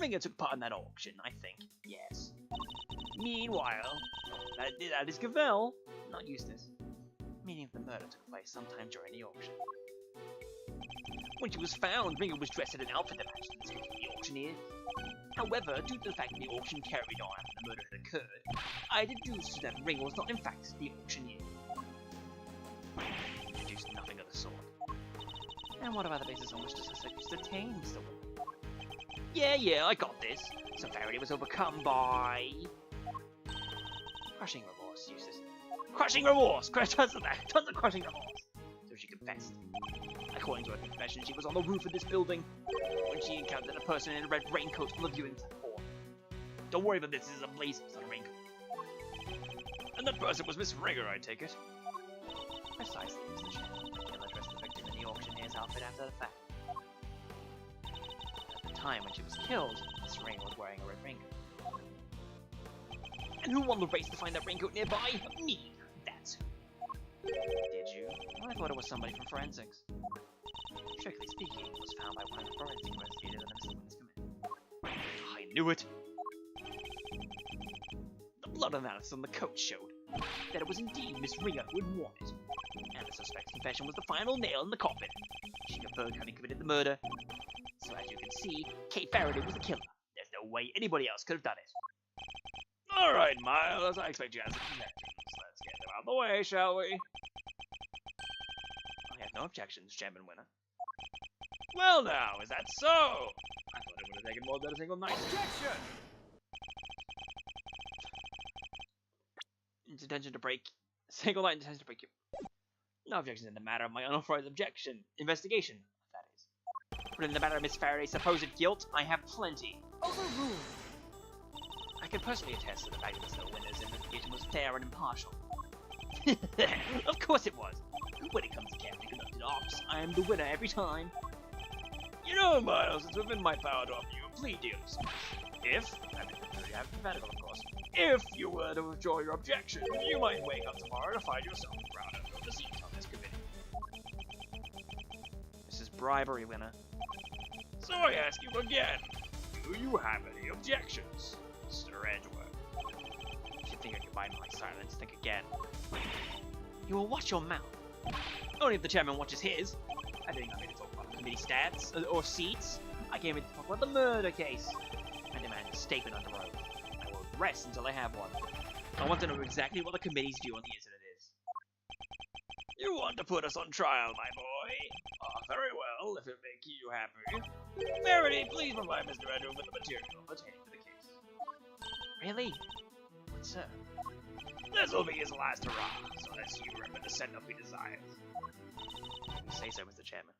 Ringer took part in that auction, I think. Yes. Meanwhile, that is Gavel, not Eustace. Meaning the murder took place sometime during the auction. When she was found, Ringer was dressed in an outfit that matched the description of the auctioneer. However, due to the fact that the auction carried on after the murder had occurred, I deduced that Ringer was not in fact the auctioneer. Deduced nothing of the sort. And what about the basis on which the suspect was detained, Mr. Wood? Yeah, I got this. So Faraday was overcome by... crushing remorse, Eustace. Crushing remorse! Tons of that! Tons of crushing remorse! So she confessed. According to her confession, she was on the roof of this building when she encountered a person in a red raincoat from the viewing platform. Don't worry about this, this is a blazer, it's not a raincoat. And that person was Miss Ringer, I take it? Precisely, Mr. Chairman. The killer dressed the victim in the auctioneer's outfit after the fact. At the time when she was killed, Miss Ringer was wearing a red raincoat. And who won the race to find that raincoat nearby? Me! That's who. Did you? I thought it was somebody from forensics. Strictly speaking, it was found by one of the forensic investigators on the Missing Committee. I knew it! The blood analysis on the coat showed that it was indeed Miss Ringer who had worn it. And the suspect's confession was the final nail in the coffin. She confirmed having committed the murder. So as you can see, Kate Faraday was the killer. There's no way anybody else could have done it. Alright, Miles, I expect you have some objections. Let's get them out of the way, shall we? I have no objections, Chairman Winner. Well now, is that so? I thought it would have taken more than a single night. Objection! Intention to break. Single night intention to break you. No objections in the matter of my unauthorized investigation, that is. But in the matter of Miss Faraday's supposed guilt, I have plenty. Overruled! I can personally attest to the fact that Mr. Winner's investigation was fair and impartial. Of course it was. When it comes to carefully conducted ops, I am the winner every time. You know, Miles, it's within my power to offer you a plea deal. If, hypothetical of course, if you were to withdraw your objection, you might wake up tomorrow to find yourself proud of the seat on this committee. This is bribery, Winner. So I ask you again, do you have any objections, Mr. Edgeworth? If you think I can buy my silence, think again. You will watch your mouth. Only if the chairman watches his. I didn't come here to talk about committee stats or seats. I came here to talk about the murder case. I demand a statement under oath. I won't rest until I have one. I want to know exactly what the committee's view on the incident is. You want to put us on trial, my boy? Very well, if it makes you happy. Faraday, please provide Mr. Edgeworth with the material pertaining to the case. Really? What, sir? This'll be his last hurrah, so let's see remember to send up he desires. You say so, Mr. Chairman.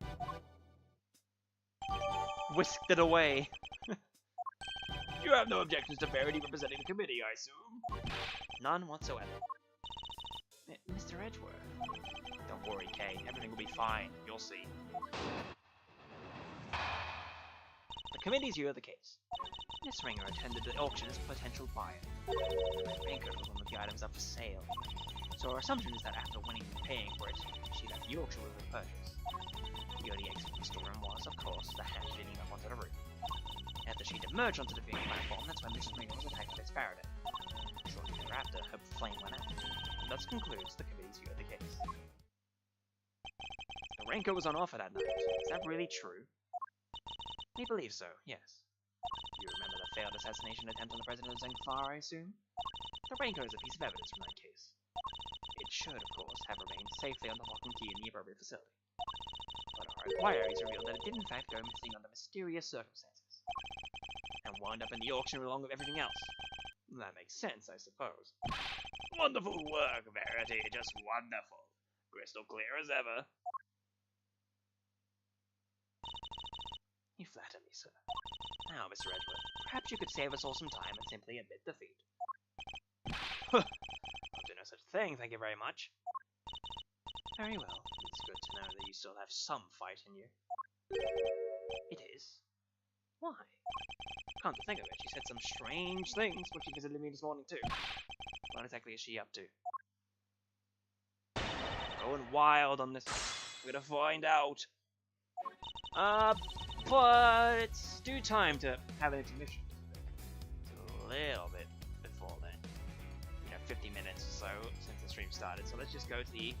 Whisked it away. You have no objections to Faraday representing the committee, I assume? None whatsoever. Mr. Edgeworth. Don't worry, Kay. Everything will be fine. You'll see. The committee's view of the case. Miss Ringer attended the auction as a potential buyer. Ringer was one of the items up for sale. So our assumption is that after winning and paying for it, she left the auction with her purchase. The only exit from the storeroom was, of course, the hatch leading up onto the roof. After she'd emerged onto the viewing platform, that's when Mrs. Ringer was attacked by Miss Faraday. Shortly thereafter, her flame went out. And thus concludes the committee's view of the case. The raincoat was on offer that night. Is that really true? We believe so, yes. You remember the failed assassination attempt on the president of Zengfar, I assume? The raincoat is a piece of evidence from that case. It should, of course, have remained safely on the lock and key in the appropriate facility. But our inquiries revealed that it did in fact go missing under mysterious circumstances, and wound up in the auction along with everything else. That makes sense, I suppose. Wonderful work, Verity, just wonderful. Crystal clear as ever. You flatter me, sir. Now, Mr. Edgeworth, perhaps you could save us all some time and simply admit defeat. I'll do no such thing, thank you very much. Very well. It's good to know that you still have some fight in you. It is. Why? Come to think of it, she said some strange things when she visited me this morning too. What exactly is she up to? Going wild on this. We're gonna find out. But it's due time to have an intermission. It's a little bit before then. 50 minutes or so since the stream started. So let's just go to the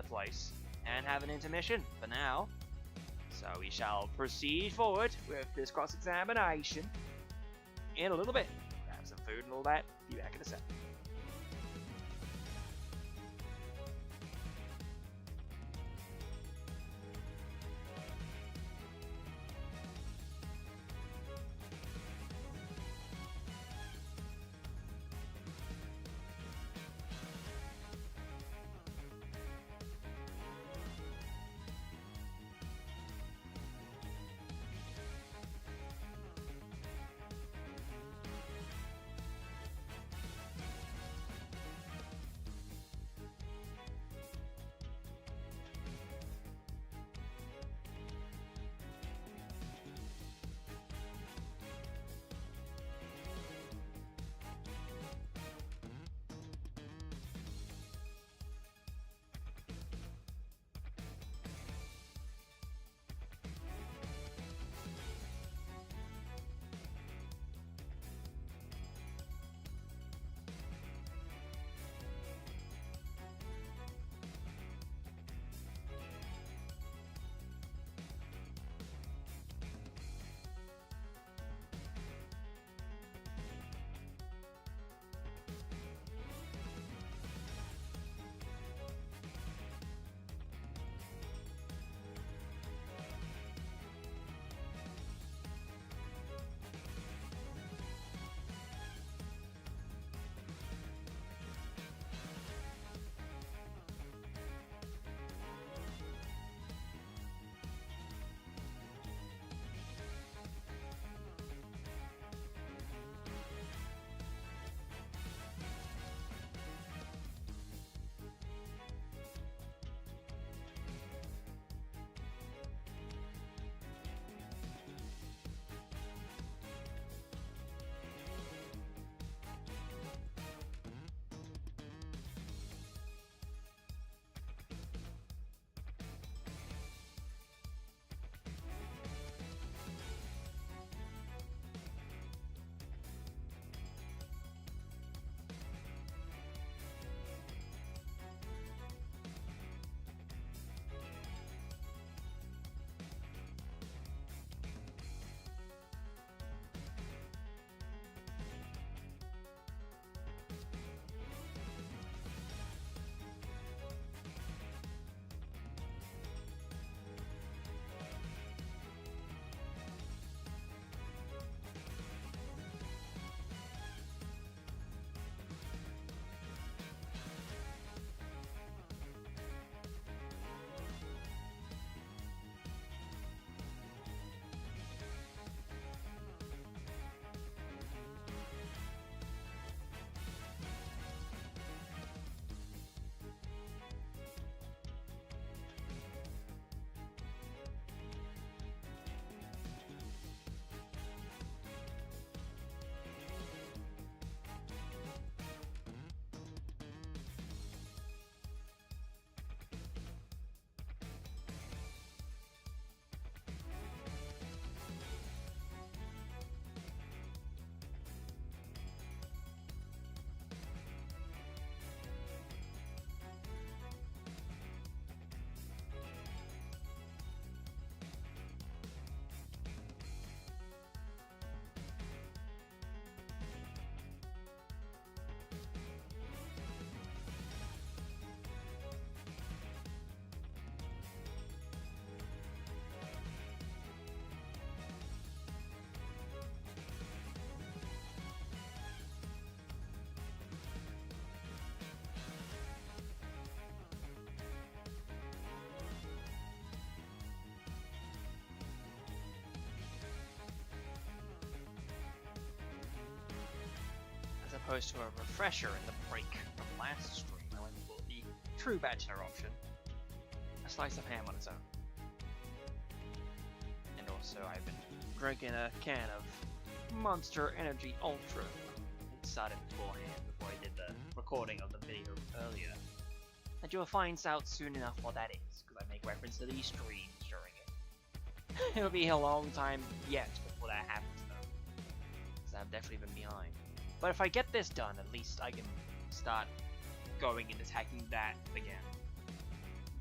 place and have an intermission for now. So we shall proceed forward with this cross-examination in a little bit. Grab some food and all that. Be back in a sec. Opposed to a refresher in the break from last stream, I went for the true bachelor option. A slice of ham on its own. And also I've been drinking a can of Monster Energy Ultra. It started beforehand before I did the recording of the video earlier. And you'll find out soon enough what that is, because I make reference to these streams during it. It'll be a long time yet before that happens though, because I've definitely been behind. But if I get this done, at least I can start going and attacking that again.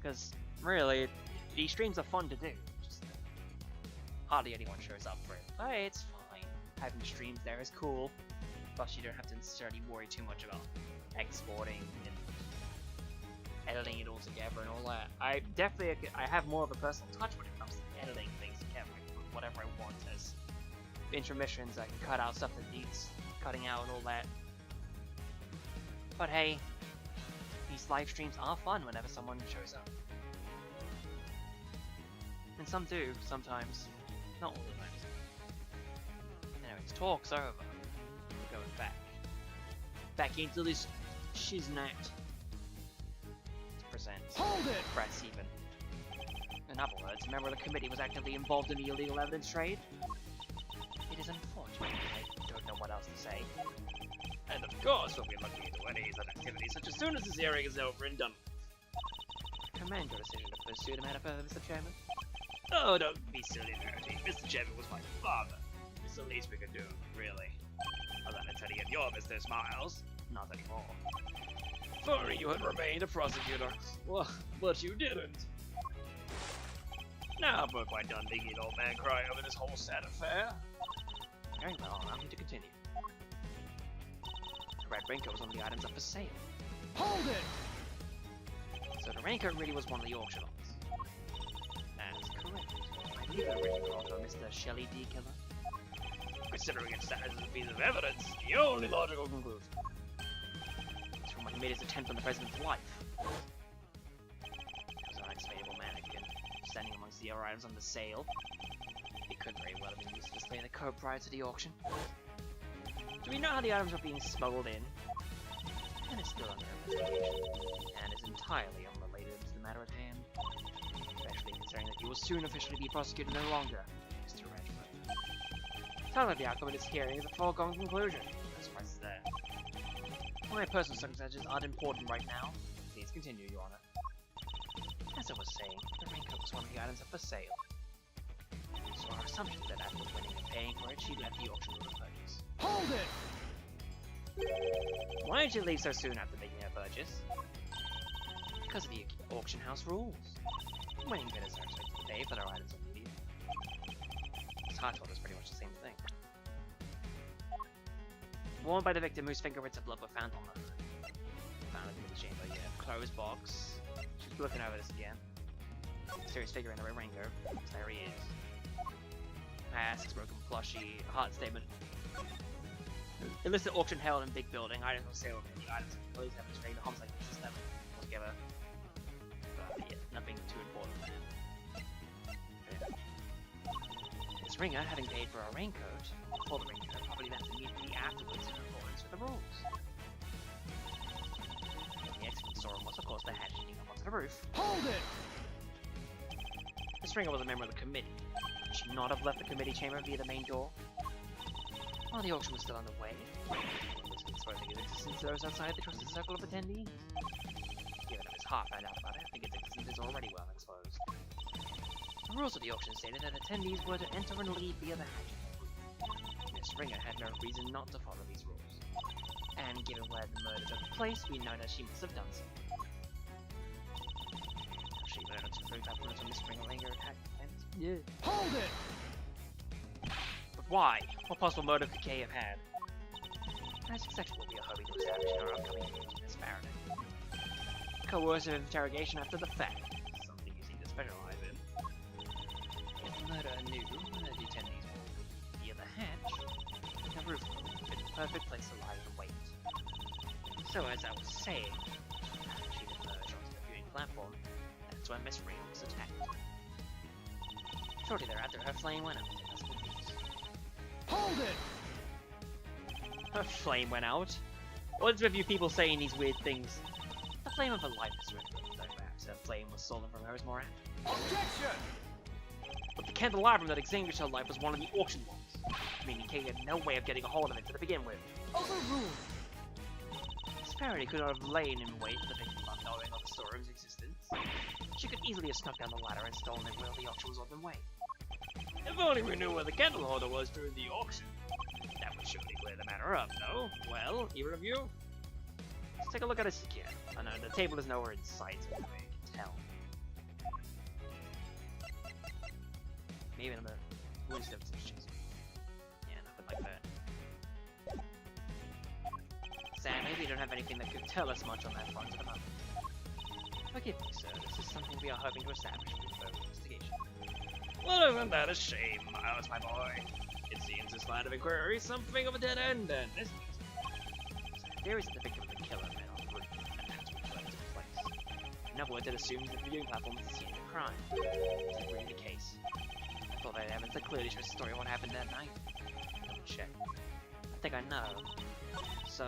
Because really, these streams are fun to do, just hardly anyone shows up for it. But it's fine, having streams there is cool. Plus you don't have to necessarily worry too much about exporting and editing it all together and all that. I have more of a personal touch when it comes to editing things together. I can put whatever I want as intermissions, I can cut out stuff that needs cutting out and all that. But hey, these live streams are fun whenever someone shows up. And some do, sometimes. Not all the time. Anyways, talk's over. We're going back into this shiznat. Presents. Hold it! Press even. In other words, a member of the committee was actively involved in the illegal evidence trade. It is unfortunate. I don't know what else to say. And of course, we'll be looking into any such activities such as soon as this hearing is over and done. Commend your decision to pursue the matter further, Mr. Chairman. Oh, don't be silly, Verity. Mr. Chairman was my father. It's the least we could do, really. Other than try to get your business, Miles. Not anymore. If only you had remained a prosecutor. Well, but you didn't. Now we're quite done making an old man cry over this whole sad affair. Very well, allow me to continue. The red raincoat was one of the items up for sale. Hold it! So the raincoat really was one of the auction lots. That's correct. I believe the raincoat for Mr. Shelley D. Killer. Considering its status as a piece of evidence, the only logical conclusion. It's from when he made his attempt on the president's life. It was an unexplainable mannequin, standing amongst the other items on the sale. It could very well have been used to display the code prior to the auction. Do we know how the items were being smuggled in? And it's still under investigation, and is entirely unrelated to the matter at hand. Especially considering that you will soon officially be prosecuted no longer, Mr. Redford. Sounds like the outcome of this hearing is a foregone conclusion. No surprises there. My personal circumstances aren't important right now. Please continue, Your Honor. As I was saying, the raincoat was one of the items up for sale. So our assumption is that after winning and paying for it, she left the auction room to purchase. Hold it! Why did you leave so soon after making her purchase? Because of the auction house rules. Winning bidders are expected to pay for their items immediately. This hardcore is pretty much the same thing. Worn by the victim whose fingerprints of blood were found on her. Found in the chamber, yeah. Closed box. She's looking over this again. Mysterious figure in the raincoat. There he is. Masks, broken plushie, heart statement. Illicit auction held in big building. Items on sale. Many items. Police have restrained the homicide cases level altogether. But yeah, nothing too important there. This ringer, having paid for a raincoat, for the raincoat, probably left immediately afterwards in accordance with the rules. The exit store was, of course, the hatch leading up onto the roof. Hold it! This ringer was a member of the committee. Could she not have left the committee chamber via the main door? While the auction was still underway, exposing its existence to those outside the trusted circle of attendees. Given that Miss Hart found out about it, I think its existence is already well exposed. The rules of the auction stated that attendees were to enter and leave via the hatch. Miss Ringer had no reason not to follow these rules. And given where the murder took place, we know that she must have done so. She learned to prove that when Miss Ringer attacked defense. Yeah. Hold it! But why? What possible motive could Kay have had? That's exactly what we are hoping to establish in our upcoming meeting with Miss Faraday. Coercive interrogation after the fact. Something you seem to specialize in. If the murderer knew that the attendees were via the hatch, then the roof would have been the perfect place to lie and wait. So as I was saying, after she emerged onto the viewing platform, that's when Miss Ring was attacked. Shortly thereafter, her flame went out. That's good news. Hold it! Her flame went out? What's with you people saying these weird things? The flame of her life is written, though perhaps her flame was stolen from her is more apt. Objection! But the candelabrum that extinguished her life was one of the auction ones, meaning Kay had no way of getting a hold of it to begin with. Overruled! Miss Apparently could not have lain in wait for the victim unknowing of the storeroom's existence. She could easily have snuck down the ladder and stolen it while the auction was on the way. If only we knew where the candle holder was during the auction. That would surely clear the matter up, no? Well, either of you? Let's take a look at this again. I know the table is nowhere in sight, so I can tell. Maybe in the window positions. Yeah, nothing like that. Sadly, we don't have anything that could tell us much on that front at the moment. Forgive me, sir. This is something we are hoping to establish with further investigation. Well, isn't that a shame, Miles, my boy? It seems this line of inquiry is something of a dead end, then, isn't it? There is the victim of the killer man on the roof, and that's what led to the place. In other words, it assumes that the viewing platform is the scene of the crime. Is that really the case? I thought that evidence that clearly shows the story of what happened that night. Double check. I think I know. So...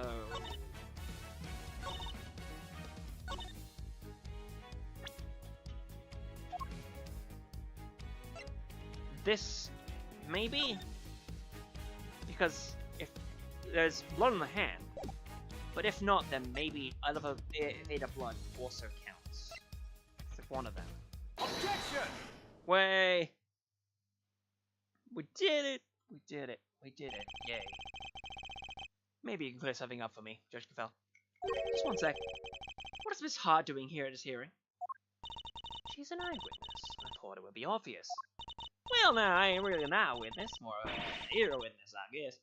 this... maybe? Because if there's blood on the hand, but if not, then maybe either of Veda blood also counts. It's like one of them. Objection! Way! We did it! We did it! We did it! Yay! Maybe you can clear something up for me, Judge Cavell. Just one sec. What is Miss Hart doing here at this hearing? She's an eyewitness. I thought it would be obvious. Well, now, I ain't really an eyewitness, more of an ear witness, I guess.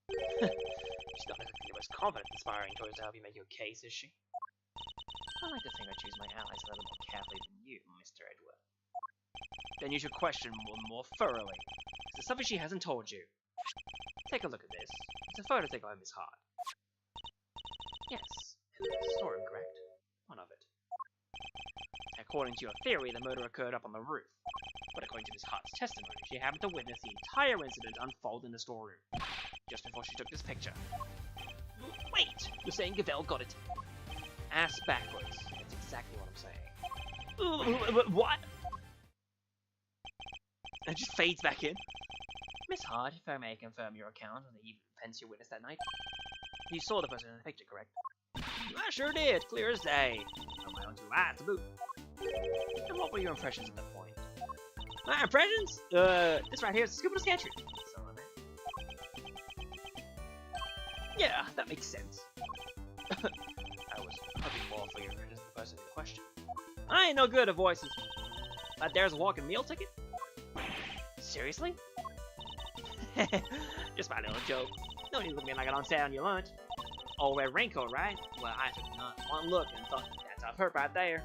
She's not exactly the most confident, inspiring choice to help you make your case, is she? I like to think I choose my allies a little more carefully than you, Mr. Edward. Then you should question more thoroughly. Is there something she hasn't told you? Take a look at this. It's a photo taken by Miss Hart. Yes, it's a story, correct? One of it. According to your theory, the murder occurred up on the roof. But according to Miss Hart's testimony, she happened to witness the entire incident unfold in the storeroom, just before she took this picture. Wait! You're saying Gavell got it ass backwards. That's exactly what I'm saying. What? And it just fades back in. Miss Hart, if I may confirm your account of the events you witnessed that night. You saw the person in the picture, correct? I sure did, clear as day. On my own two eyes to boot. And what were your impressions at that point? My impressions? This right here is a scoop of sketches. Yeah, that makes sense. I was hoping more for your impressions of the person in question. I ain't no good at voices. There's a walking meal ticket? Seriously? Just my little joke. No need to look at me like I don't say on your lunch. Oh, red raincoat, right? Well, I took one look and thought, that's a perp right there.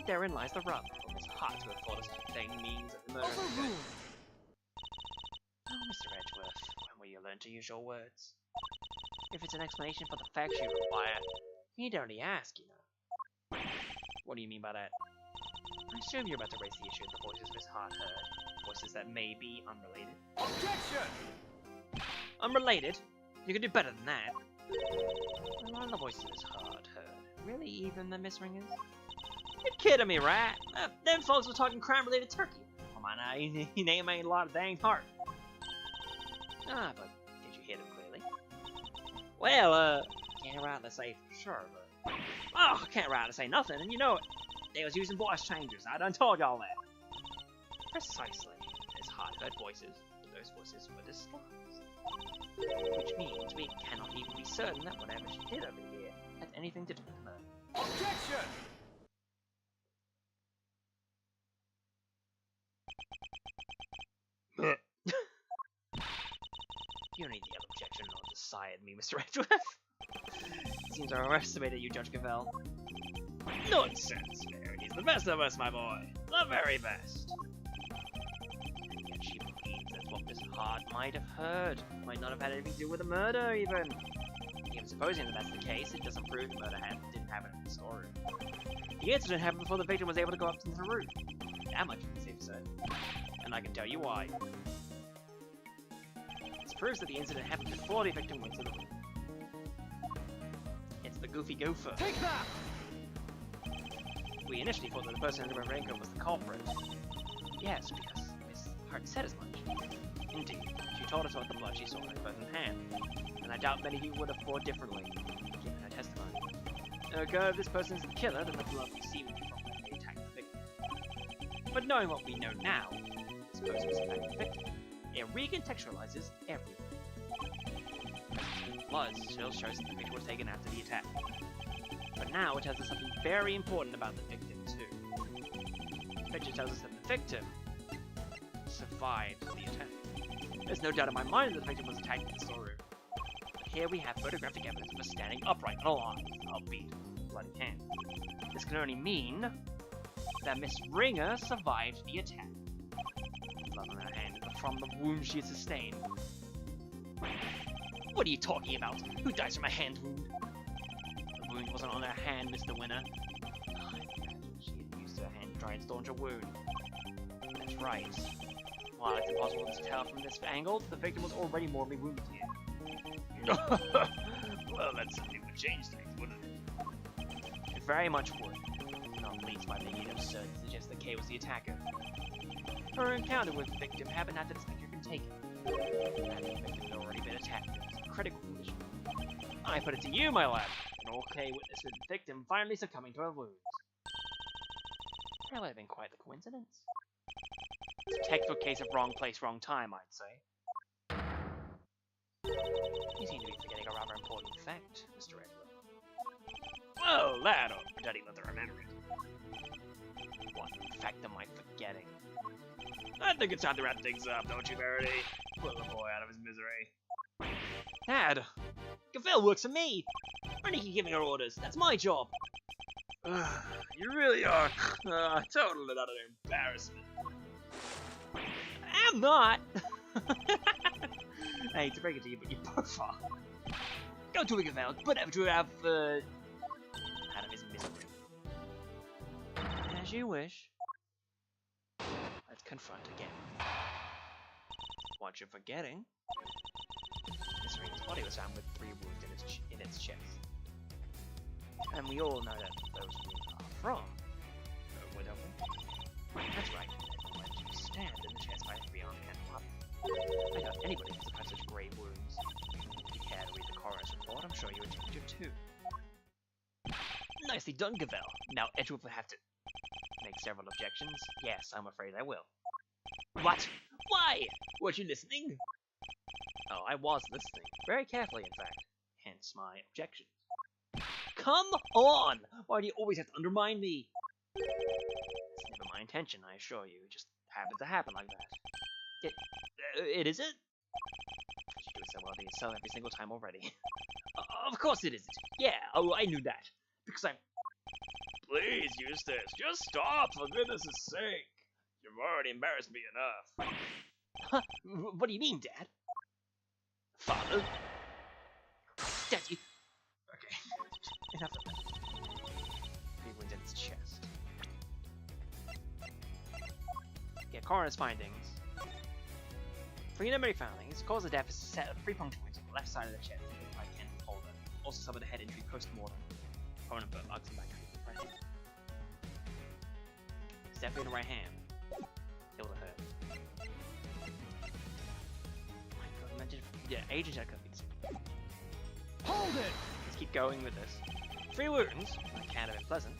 Therein lies the rub. It's hard to have thought of such a thing means that the murder occurred. Oh, Mr. Edgeworth, when will you learn to use your words? If it's an explanation for the facts you require, you need only ask, you know. What do you mean by that? I assume you're about to raise the issue of the voices Miss Hart heard. Voices that may be unrelated. Objection! Unrelated? You can do better than that. A lot of the voices Miss Hart heard. Really even the misringers? You're kidding me, right? Them folks were talking crime-related turkey. Come on now, he name ain't a lot of dang heart. Ah, but did you hear them clearly? Well, can't rightly say for sure, but... Oh, can't rightly say nothing, and you know it. They was using voice changers, I done told y'all that. Precisely. Miss Hart heard voices, but those voices were disguised. Which means we cannot even be certain that whatever she did over here had anything to do with the murder. Objection! You don't need the other objection on the side of me, Mr. Edgeworth. Seems I overestimated you, Judge Cavell. Nonsense, Mary. He's the best of us, my boy. The very best. And yet she believes that's what Miss Hart might have heard. Might not have had anything to do with the murder, even. Even supposing that that's the case, it doesn't prove the murder didn't happen in the storeroom. The incident happened before the victim was able to go up into the roof. That much we can say for certain. And I can tell you why. This proves that the incident happened before the victim went to the room. It's the goofy gopher. Take that! We initially thought that the person in the red raincoat was the culprit. Yes, because Miss Hart said as much. Indeed, she told us about the blood she saw in her person's hand, and I doubt many people would have thought differently, given her testimony. Ergo, if this person is the killer, then the blood was seen from when they attacked the victim. But knowing what we know now, this person was in fact the victim. It recontextualizes everything. The blood still shows that the victim was taken after the attack. But now it tells us something very important about the victim too. The picture tells us that the victim survived the attack. There's no doubt in my mind that the victim was attacked in the storeroom. But here we have photographic evidence of her standing upright and alive, albeit bloody hand. This can only mean that Miss Ringer survived the attack. Blood on her hand from the wound she had sustained. What are you talking about? Who dies from a hand wound? The wound wasn't on her hand, Mr. Winner. She had used her hand to try and staunch a wound. That's right. While it's impossible to tell from this angle, the victim was already mortally wounded here. Well, that certainly would change things, wouldn't it? It very much would. Not least by making it absurd to suggest that Kay was the attacker. Her encounter with the victim happened after this picture had been taken. And the victim had already been attacked in a critical condition. I put it to you, my lad, an all Kay witnessed the victim finally succumbing to her wounds. That would have been quite the coincidence. It's a textbook case of wrong place, wrong time, I'd say. You seem to be forgetting a rather important fact, Mr. Edward. Well, that or pretending not to remember it. What fact am I forgetting? I think it's time to wrap things up, don't you, Verity? Pull the boy out of his misery. Dad! Gavel works for me! I need to keep giving her orders. That's my job! You really are total and utter embarrassment. I'm not! I hate to break it to you, but you both are. Go to Gavel, but ever to have, out of his misery. As you wish. Let's confront again. What you're forgetting? Miss Ring's body was found with 3 wounds in its chest. And we all know that those wounds are from a widow. That's right. When you stand in the chest by 3 armed hand. I doubt anybody has had such grave wounds. If you care to read the coroner's report, I'm sure you would change it too. Nicely done, Gavel. Now Edgeworth will have to make several objections. Yes, I'm afraid I will. What? Why? Weren't you listening? Oh, I was listening. Very carefully, in fact. Hence my objections. Come on! Why do you always have to undermine me? It's never my intention, I assure you. It just happens to happen like that. It isn't? You do it so well to yourself every single time already. Of course it isn't. Yeah, oh, I knew that. Because I'm... Please, Eustace, just stop, for goodness' sake. You've already embarrassed me enough. Huh? What do you mean, Dad? Father? Daddy? Okay. Enough of that. 3 wounds in its chest. Yeah, coroner's findings. Preliminary findings. Cause of death is a set of 3 puncture wounds on the left side of the chest inflicted by Ken Holder. Also suffered a head injury post-mortem. Opponent burn marks and back treatment right hand. It's definitely in the right hand. Killed a hurt. My god, imagine if... Yeah, Agent Jack could be this. Hold it! Let's keep going with this. 3 wounds. That can't have been pleasant.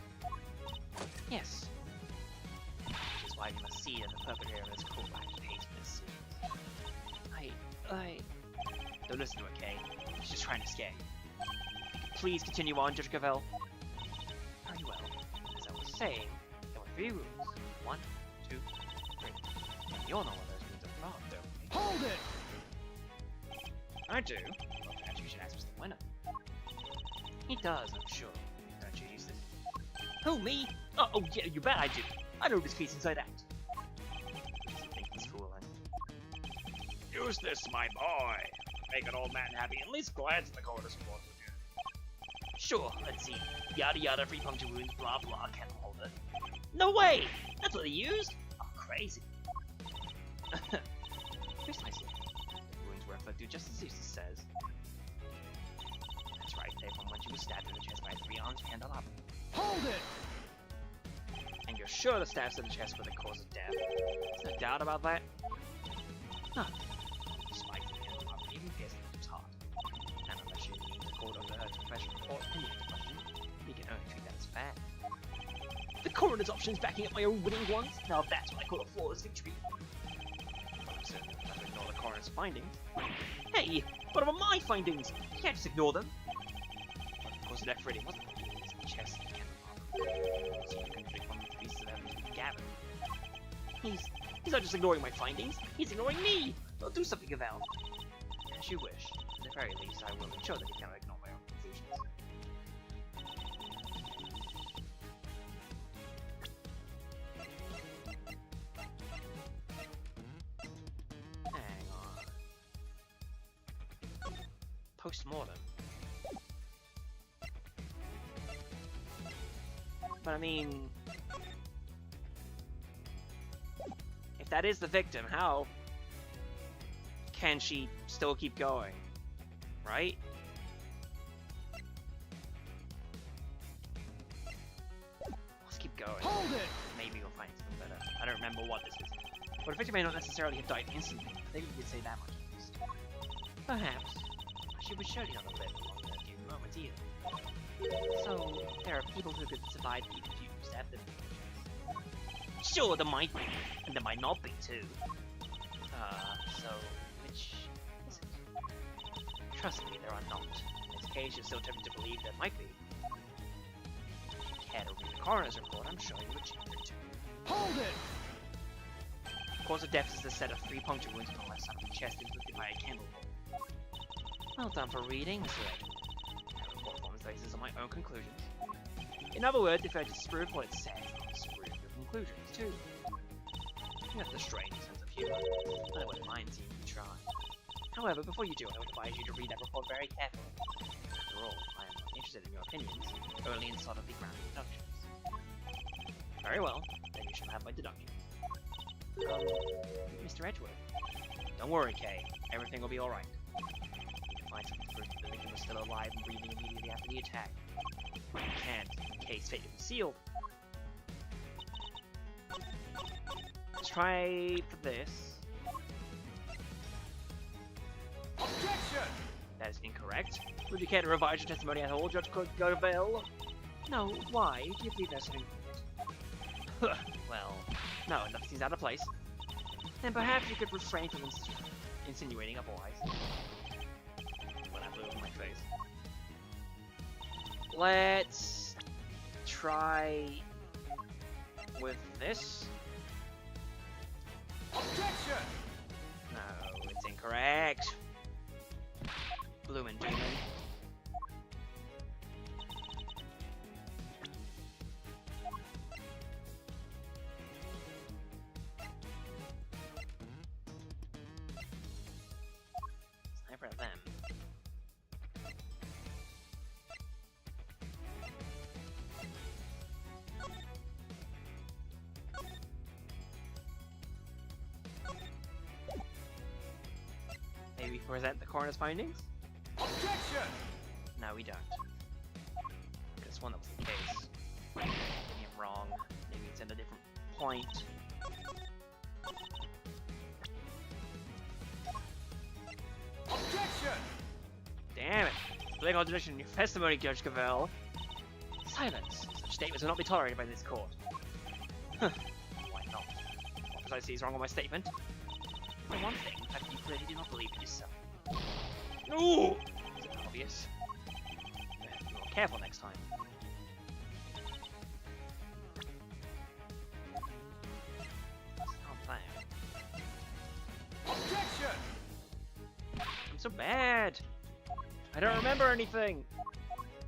Yes. Which is why you must see that the perpetrator of this cruel act hates this. Don't listen to her, Kay. She's just trying to scare you. Please continue on, Judge Gavel. Very well. As I was saying, there were 3 wounds. 1, 2, 3. And you all know what those wounds are from, don't we? Hold it! I do. Well, perhaps you should ask Mr. Winner. He does, I'm sure. Don't you, Eustace? Who, me? Oh, yeah, you bet I do. I know this case inside out. Think he's fooling. Eustace, my boy. Make an old man happy, at least glance at the coroner's report with you. Sure, let's see. Yada yada, 3 puncture wounds, blah blah, can't hold it. No way! That's what they used? Oh, crazy. Precisely. The wounds were inflicted just as Eustace says. That's right, they're from when she was stabbed in the chest by 3 armed candelabra. Hold it! And you're sure the stabs to the chest were the cause of death? There's no doubt about that? Huh. Despite opponent's options backing up my own winning ones. Now that's what I call a flawless victory. I'm certain you have to ignore the coroner's findings. Hey, what about my findings? You can't just ignore them. Of course, that Freddy wasn't looking at his chest again. So you can pick one of the pieces of evidence with Gambit. He's not just ignoring my findings, he's ignoring me! I'll do something about it. As you wish. At the very least, I will ensure that you cannot ignore my own conclusions. Hang on. Post-mortem. But I mean... if that is the victim, how can she still keep going? Right? Let's keep going. Hold it! Maybe we'll find something better. I don't remember what this is. But the victim may not necessarily have died instantly. I think we could say that much at least. Perhaps. She was surely not alive for longer than a few moments either. So, there are people who could survive the confused after the Sure, there might be, and there might not be too. So, which is it? Trust me, there are not. In this case, you're still tempted to believe there might be. Care to read the coroner's report? I'm sure you would choose it too. Hold it! Cause of death is a set of 3 puncture wounds on the left side of the chest inflicted by a candle bolt. Well done for reading, Mr. Edward. My report forms the basis of my own conclusions. In other words, if I disprove what it says, I'll disprove your conclusions too. You have the strange sense of humor, but I wouldn't mind seeing you try. However, before you do, I would advise you to read that report very carefully. After all, I am not interested in your opinions, only in solidly grounded deductions. Very well, then you shall have my deductions. Mr. Edgeworth. Don't worry, Kay. Everything will be alright. You can find some proof that the victim was still alive and breathing immediately after the attack. But you can't, Kay's fate is sealed. Let's try for this. Objection! That is incorrect. Would you care to revise your testimony at all, Judge Govell? No, why? Do you believe there's something... well, no, nothing seems out of place. Then perhaps you could refrain from insinuating otherwise. Well, that blew over my face. Let's try with this. Objection! No, it's incorrect. Bloomin' Demon. Time for them. Maybe present the coroner's findings? Objection! No, we don't. I could have sworn that was the case. Maybe I'm wrong. Maybe it's at a different point. Objection! Damn it! Big contradiction in your testimony, Judge Cavell. Silence! Such statements will not be tolerated by this court. Huh. Why not? What precisely is wrong with my statement? For one thing, the fact that you clearly do not believe it yourself. Ooh! Is it obvious? Be more careful next time. It's not that. Objection! I'm so bad! I don't remember anything!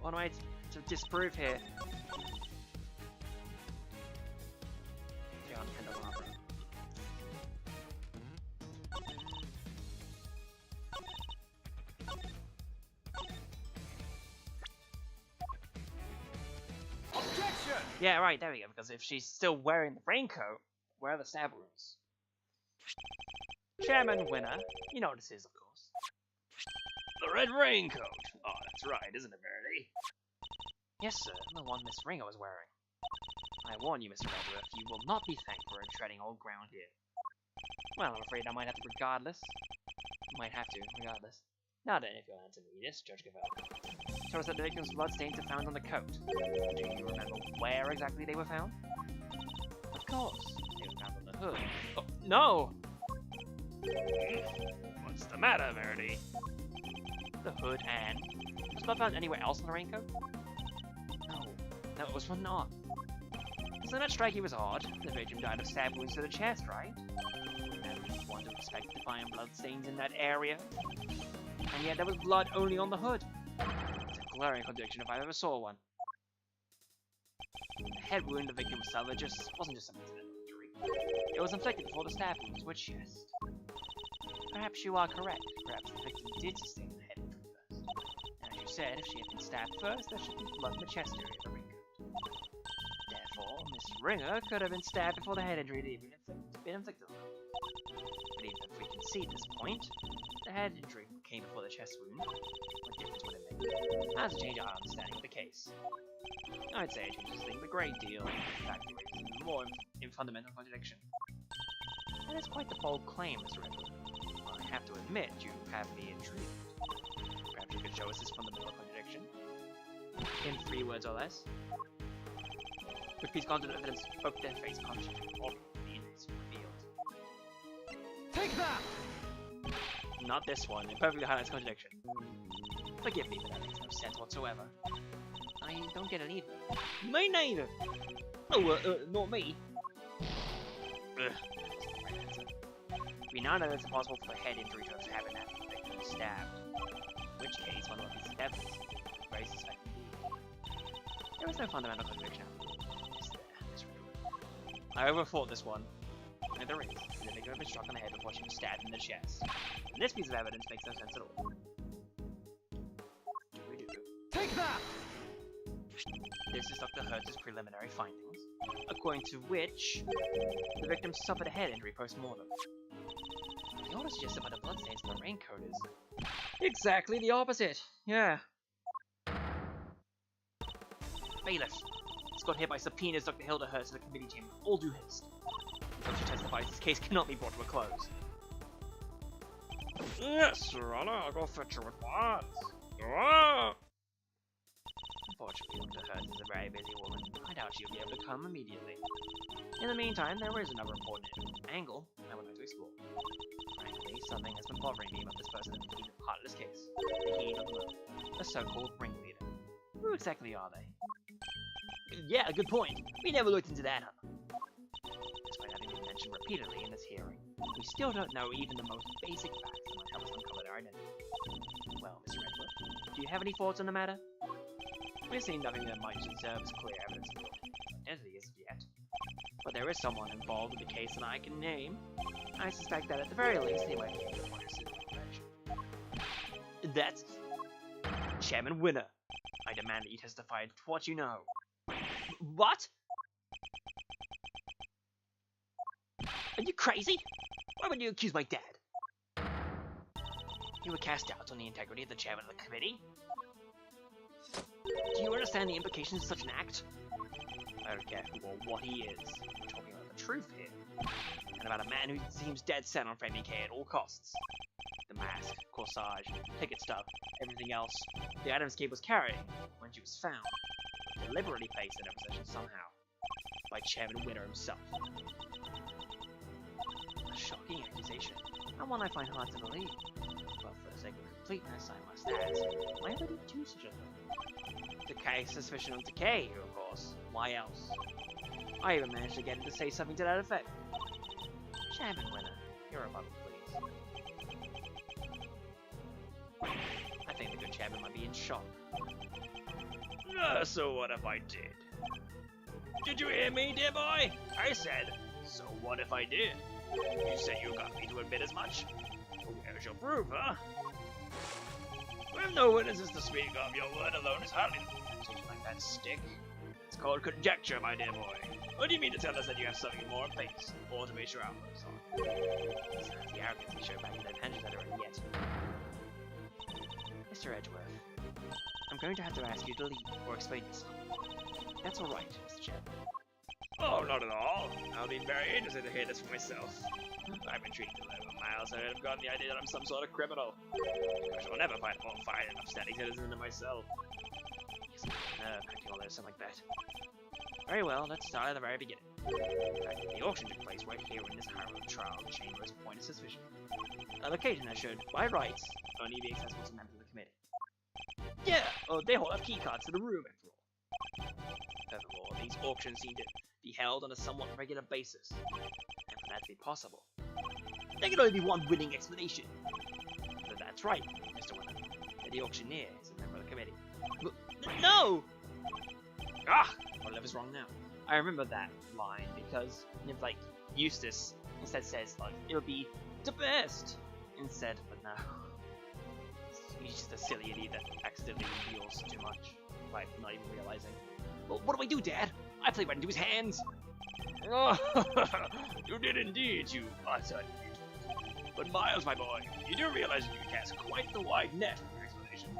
What am I to disprove here? John Candelabra. Objection! Yeah, right, there we go, because if she's still wearing the raincoat, where are the stab wounds? Chairman winner. You know what this is, of course. The red raincoat. Oh, that's right, isn't it, Verity? Yes, sir, the one Miss Ringer was wearing. I warn you, Mr. Edgeworth, you will not be thanked for treading old ground here. Well, I'm afraid I might have to regardless. Might have to, regardless. Now then, if you'll answer me this, Judge Cavell. Show us that the victim's bloodstains are found on the coat. Do you remember where exactly they were found? course. They were found on the hood. Oh, no! What's the matter, Verity? The hood and... Was blood found anywhere else on the raincoat? No, it was not. So that strike was odd. The victim died of stab wounds to the chest, right? And one to expect to find blood stains in that area. And yet there was blood only on the hood. It's a glaring contradiction if I ever saw one. The head wound the victim suffered wasn't just some incidental injury. It was inflicted before the stab wounds were chest. Perhaps you are correct. Perhaps the victim did sustain the head injury first. As you said, if she had been stabbed first, there should be blood in the chest area of the raincoat. Therefore, Miss Ringer could have been stabbed before the head injury had even been inflicted on her. But even if we can see this point, the head injury came before the chest wound. What difference would it make? How does it change our understanding of the case? I'd say it changes things a great deal. In fact, it raises even more in fundamental contradiction. That is quite the bold claim, Mr. Ringer. I have to admit, you have me intrigued. Perhaps you could show us this fundamental contradiction? In 3 words or less? Which piece of content evidence both death face contradiction or the injuries revealed? Take that! Not this one. It perfectly highlights contradiction. Forgive me, but that makes no sense whatsoever. I don't get it either. Me neither! Oh, not me. Ugh. We now know that it's impossible for the head injury to have happened after the victim was stabbed. In which case, one of the pieces of evidence is very suspect indeed. There is no fundamental contradiction. I overthought this one. And there is. The victim had been struck on the head before she was stabbed in the chest. And this piece of evidence makes no sense at all. Take that! This is Dr. Hertz's preliminary findings, according to which the victim suffered a head injury post-mortem. The order suggested by the bloodstains in the raincoat is exactly the opposite. Yeah. Bailiff, Scott hereby subpoenas Dr. Hilda Hertz to the committee chamber with all due haste. Until she testifies, this case cannot be brought to a close. Yes, Your Honor, I'll go fetch her at once. Ah! Unfortunately, Dr. Hertz is a very busy woman. I doubt she'll be able to come immediately. In the meantime, there is another important angle I would like to explore. Frankly, something has been bothering me about this person at the heart of this case. The heat of the moment. The so-called ringleader. Who exactly are they? Yeah, good point. We never looked into that, huh? Despite having been mentioned repeatedly in this hearing, we still don't know even the most basic facts that might help us uncover their identity. Well, Mr. Redwood, do you have any thoughts on the matter? We've seen nothing that might serve as clear evidence of identity as of yet. But there is someone involved in the case that I can name. I suspect that at the very least they might be able to point us in the direction. That's Chairman Winner. I demand that you testify to what you know. What? Are you crazy? Why would you accuse my dad? You would cast doubt on the integrity of the chairman of the committee? Do you understand the implications of such an act? I don't care who or what he is. We're talking about the truth here. And about a man who seems dead set on Framing K at all costs. The mask, corsage, ticket stub, everything else the Adams Cape was carrying when she was found, deliberately placed in her possession somehow, by Chairman Winner himself. A shocking accusation, and one I find hard to believe. But for the sake of completeness, I must ask, why would he do such a thing? To cast suspicion on Decay, of course. Why else? I even managed to get him to say something to that effect. Chairman Winner, you're above, please. I think the good chairman might be in shock. So what if I did? Did you hear me, dear boy? I said, so what if I did? You said you got me to admit as much? Where's your proof, huh? With no witnesses to speak of, your word alone is hardly something like that stick. It's called conjecture, my dear boy. What do you mean to tell us that you have something more in place, or to base your outlook on? Besides the arrogance he showed back in the pensions that are in yet. Mr. Edgeworth, I'm going to have to ask you to leave or explain yourself. That's alright, Mr. Chairman. Oh, not at all. I'll be very interested to hear this for myself. I've been treated to live a mile, so I've gotten the idea that I'm some sort of criminal. I shall never find a more fine and upstanding citizen than myself. Yes, nerve acting all this and like that. Very well, let's start at the very beginning. The auction took place right here in this Harrow trial chamber as a point of suspicion. A location that should, by rights, only be accessible to members of the committee. Yeah, they all have keycards to the room after all. Furthermore, these auctions seem to be held on a somewhat regular basis. And for that to be possible, there can only be one winning explanation. But that's right, Mr. Winner. The auctioneer is a member of the committee. No! Ah! Whatever's wrong now. I remember that line because it's like Eustace instead says like it'll be the best instead, but no. He's just a silly idiot that accidentally reveals too much, like not even realizing. Well, what do I do, Dad? I played right into his hands. Oh, you did indeed, you utter. But Miles, my boy, you do realize that you cast quite the wide net for your explanation.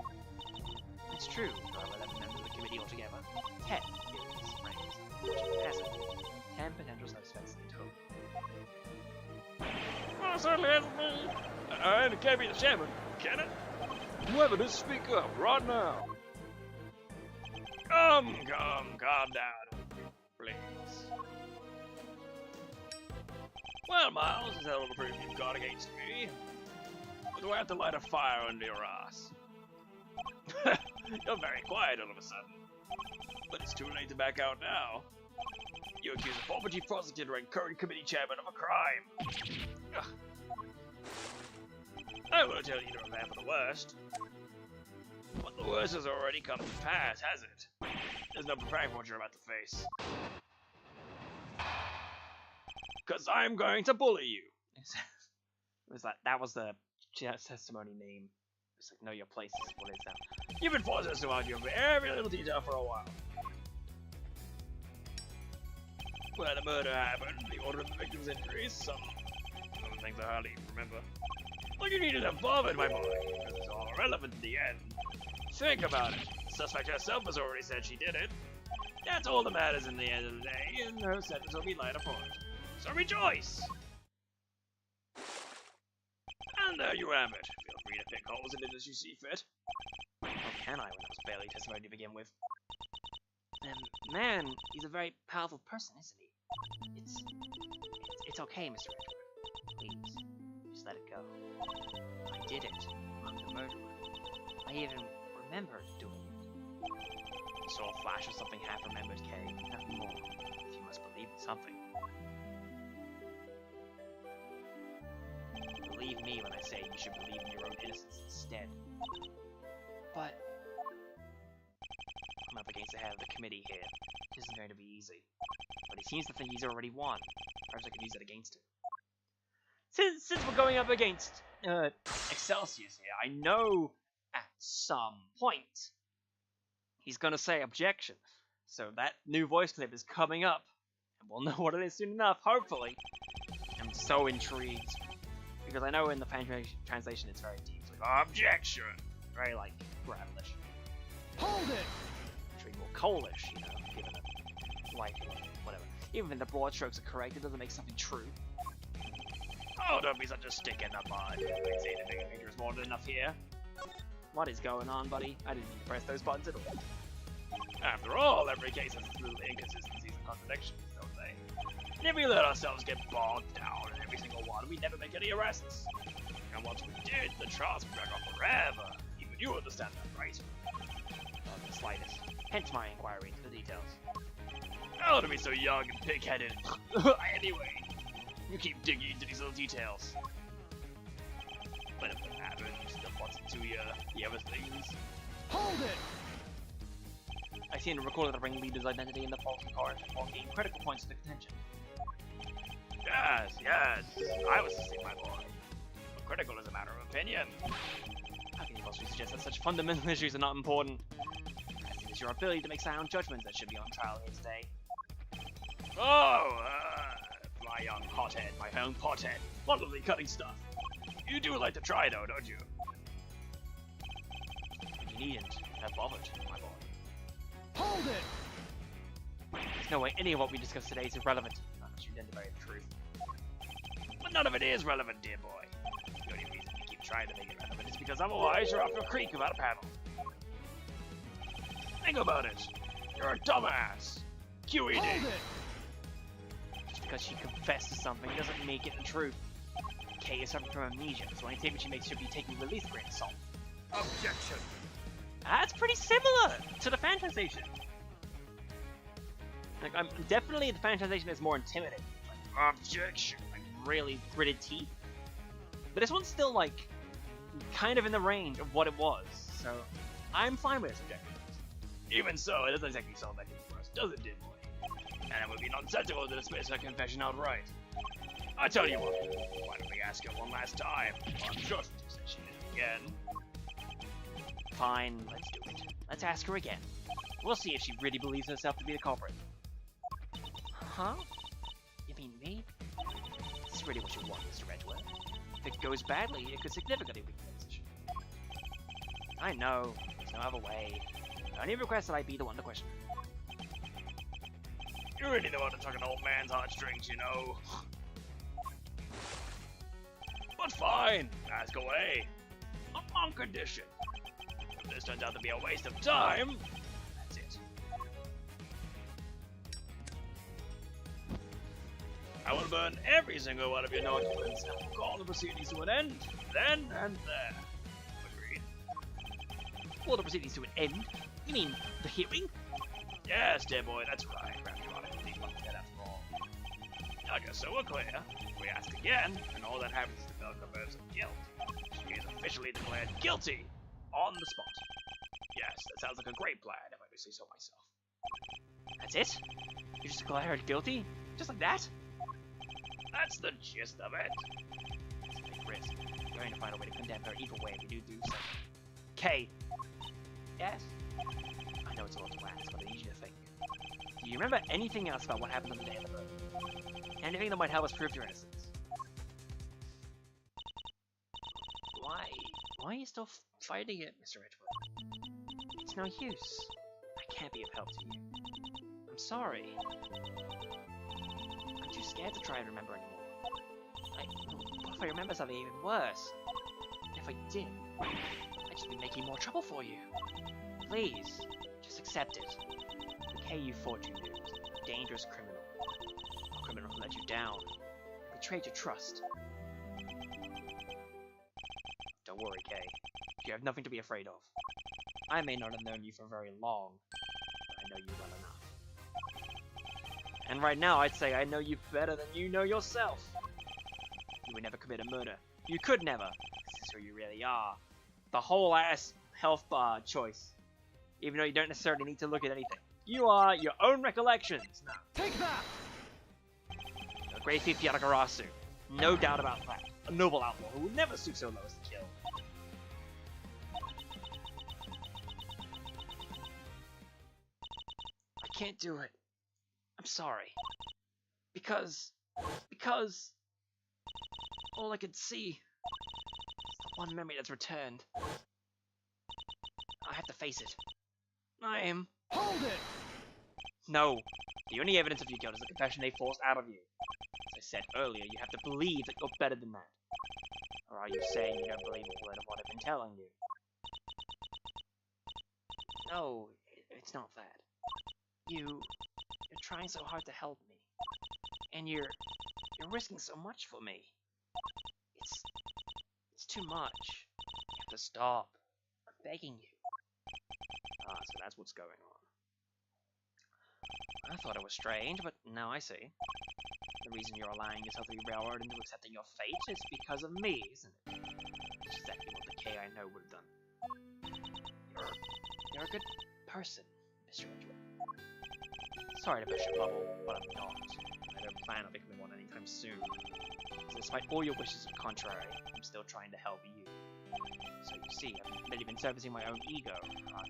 It's true. There are 11 members of the committee altogether. 10 if this ranks, which it hasn't. 10 potential suspects in total. Well, certainly hasn't been. And it can't be the chairman, can it? Whoever does speak up right now. Calm down, please. Well, Miles, is that all the proof you've got against me? Or do I have to light a fire under your ass? You're very quiet all of a sudden. But it's too late to back out now. You accuse a former chief prosecutor and current committee chairman of a crime. Ugh. I will tell you to prepare for the worst. But the worst has already come to pass, has it? There's no preparing for what you're about to face. Cause I'm going to bully you. It was like that was the testimony name. It's like know your place. What is that? You've been forced to argue every little detail for a while. Where the murder happened, the order of the victim's injuries, some things I hardly remember. Well, you needn't have bothered, my boy, because it's all irrelevant in the end. Think about it. The suspect herself has already said she did it. That's all that matters in the end of the day, and her sentence will be light upon it. So rejoice! And there you have it. Feel free to pick holes in it as you see fit. How can I when I was barely testimony to begin with? Man, he's a very powerful person, isn't he? It's okay, Mr. Edward. Please, just let it go. I did it. I'm the murderer. I even remembered doing it. You saw a flash of something half-remembered, Kay. Nothing more. If you must believe in something. Believe me when I say you should believe in your own innocence instead. But I'm up against the head of the committee here. This isn't going to be easy. But he seems to think he's already won. Perhaps I could use it against him. Since we're going up against Excelsius here, I know at some point he's gonna say objection. So that new voice clip is coming up. And we'll know what it is soon enough, hopefully. I'm so intrigued. Because I know in the fan translation it's very deep. It's like, objection! Very, like, gravelish. Hold it! Actually more coalish, you know, given it, like, whatever. Even if the broad strokes are correct, it doesn't make something true. Oh, don't be such a stick in the mud. I'd say the bigger picture is more than enough here. What is going on, buddy? I didn't even press those buttons at all. After all, every case has its little inconsistencies and contradictions, don't they? And if we let ourselves get bogged down in every single one, we never make any arrests. And once we did, the trials would drag on forever. Even you understand that, right? Not the slightest. Hence my inquiry into the details. Oh, to be so young and pig-headed. Anyway, you keep digging into these little details. When it happens, then what's it to you? The other things. Hold it! I seem to recall that the ringleader's identity in the faulty card while gaining critical points of contention. Yes, I was thinking, my boy. But critical is a matter of opinion. How can you possibly suggest that such fundamental issues are not important? It is your ability to make sound judgments that should be on trial here today. Oh, my young pothead, my young pothead. Lovely cutting stuff. You do like to try, though, don't you? You needn't have bothered, my boy. Hold it! There's no way any of what we discussed today is irrelevant, unless you intend to bury the truth. But none of it is relevant, dear boy. The only reason you keep trying to make it relevant is because otherwise you're off to a creek without a paddle. Think about it. You're a dumbass. QED. Hold it! Just because she confessed to something doesn't make it the truth. Kay is suffering from amnesia, so any statement she makes should be taken with at least a grain of salt. Objection. That's pretty similar to the fantasization. Like, I'm definitely the fantasization is more intimidating. Objection. Like really gritted teeth. But this one's still like kind of in the range of what it was, so I'm fine with this objection. Even so, it doesn't exactly solve anything for us, does it, dear boy? And it would be nonsensical to dismiss her confession outright. I tell you what, why don't we ask her one last time? Well, I'm sure she'll say she did it again. Fine, let's do it. Let's ask her again. We'll see if she really believes herself to be the culprit. Huh? You mean me? This is really what you want, Mr. Edgeworth. If it goes badly, it could significantly weaken the position. I know, there's no other way. I only request that I be the one to question. You really know how to tug an old man's heartstrings, you know. But fine, ask away. On one condition. If this turns out to be a waste of time, that's it. I will burn every single one of your documents and call the proceedings to an end, then and there. Agreed? Or the proceedings to an end? You mean the hearing? Yes, dear boy, that's right. Perhaps you ought to think about that after all. I guess so we're clear. We ask again, and all that happens is the girl confirms of guilt. She is officially declared guilty on the spot. Yes, that sounds like a great plan, if I do say so myself. That's it? You just declare her guilty? Just like that? That's the gist of it. It's a big risk. We're going to find a way to condemn her either way we do so. Kay. Yes? I know it's a lot to ask, but I need you to think. Do you remember anything else about what happened on the day of the murder? Anything that might help us prove your innocence? Why are you still fighting it, Mr. Edgeworth? It's no use. I can't be of help to you. I'm sorry. I'm too scared to try and remember anymore. What if I remember something even worse? And if I did, I'd just be making more trouble for you. Please, just accept it. The Kay you thought you knew was a dangerous criminal. A criminal who let you down, betrayed your trust. Don't worry, Kay. You have nothing to be afraid of. I may not have known you for very long, but I know you well enough. And right now, I'd say I know you better than you know yourself. You would never commit a murder. You could never. This is who you really are. The whole ass health bar choice. Even though you don't necessarily need to look at anything. You are your own recollections. No. Take that! A great thief Yatagarasu. No doubt about that. A noble outlaw who would never stoop so low as to kill. I can't do it. I'm sorry. Because all I could see is the one memory that's returned. I have to face it. I am. Hold it! No. The only evidence of your guilt is the confession they forced out of you. As I said earlier, you have to believe that you're better than that. Or are you saying you don't believe a word of what I've been telling you? No, it's not that. You're trying so hard to help me. And you're risking so much for me. It's too much. You have to stop. I'm begging you. Ah, so that's what's going on. I thought it was strange, but now I see. The reason you're allowing yourself to be railroaded into accepting your fate is because of me, isn't it? Which is exactly what the K I know would have done. You're a good person, Mr. Edgeworth. Sorry to push your bubble, but I'm not. I don't plan on becoming one anytime soon. Despite all your wishes to the contrary, I'm still trying to help you. So you see, I've really been servicing my own ego,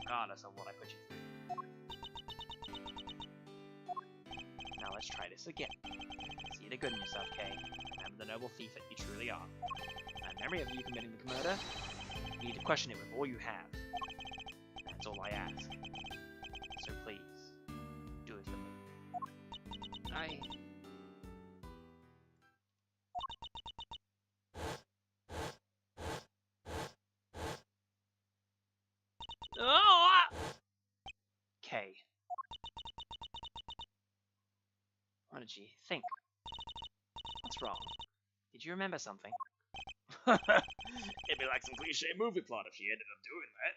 regardless of what I put you through. Now let's try this again. See the good in yourself, Kay. Remember the noble thief that you truly are. And in memory of you committing the murder, you need to question it with all you have. That's all I ask. So please, do it for me. Kay. did she think? What's wrong? Did you remember something? It'd be like some cliche movie plot if she ended up doing that.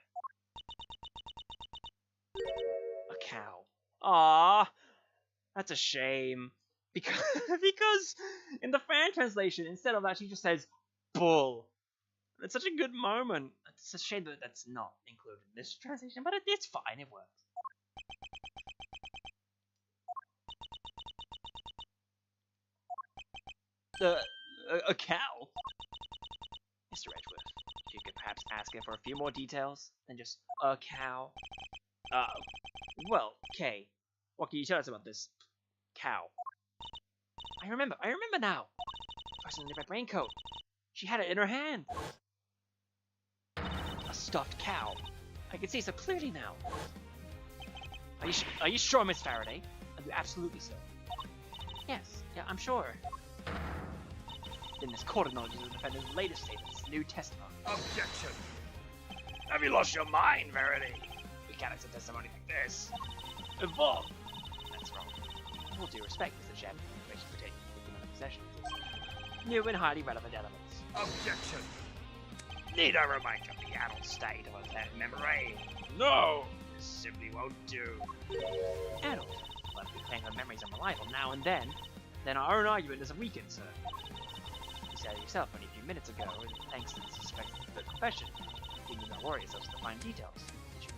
A cow. Ah, that's a shame. Because because in the fan translation, instead of that, she just says bull. It's such a good moment. It's a shame that that's not included in this translation, but it's fine. It works. A cow? Mr. Edgeworth, if you could perhaps ask her for a few more details than just a cow. Well, Kay, what can you tell us about this cow? I remember now. The person in the red raincoat. She had it in her hand. A stuffed cow. I can see so clearly now. Are you sure, Miss Faraday? Are you absolutely so? Yes, yeah, I'm sure. Then this court acknowledges the defendant's latest statements, new testimony. Objection! Have you lost your mind, Verity? We can't accept testimony like this. Evolve! That's wrong. With all due respect, Mr. Chairman, the information pertaining to the criminal possession is new and highly relevant elements. Objection! Need I remind you of the adult state of that memory? No! This simply won't do. Adult? But if we claim her memories unreliable now and then our own argument is weakened, sir. You said it yourself only a few minutes ago, and thanks to the suspected confession, you need not worry yourselves with the fine details, did you?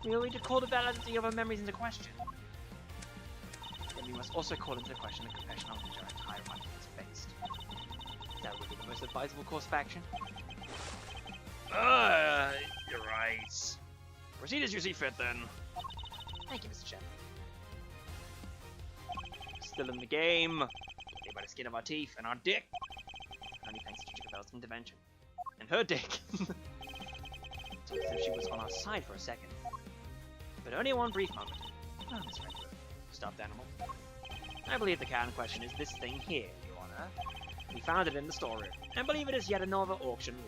We are going to call the validity of her memories into question. Then we must also call into question the confession on which our entire argument is based. That would be the most advisable course of action. You're right. Proceed as you see fit, then. Thank you, Mr. Chairman. Still in the game. Play by the skin of our teeth and our dick. Only thanks to Jacobelle's intervention. And her dick. So as if she was on our side for a second. But only one brief moment. Oh, Miss Redwood. Stuffed animal. I believe the cow in question is this thing here, Your Honor. We found it in the storeroom, and believe it is yet another auction room.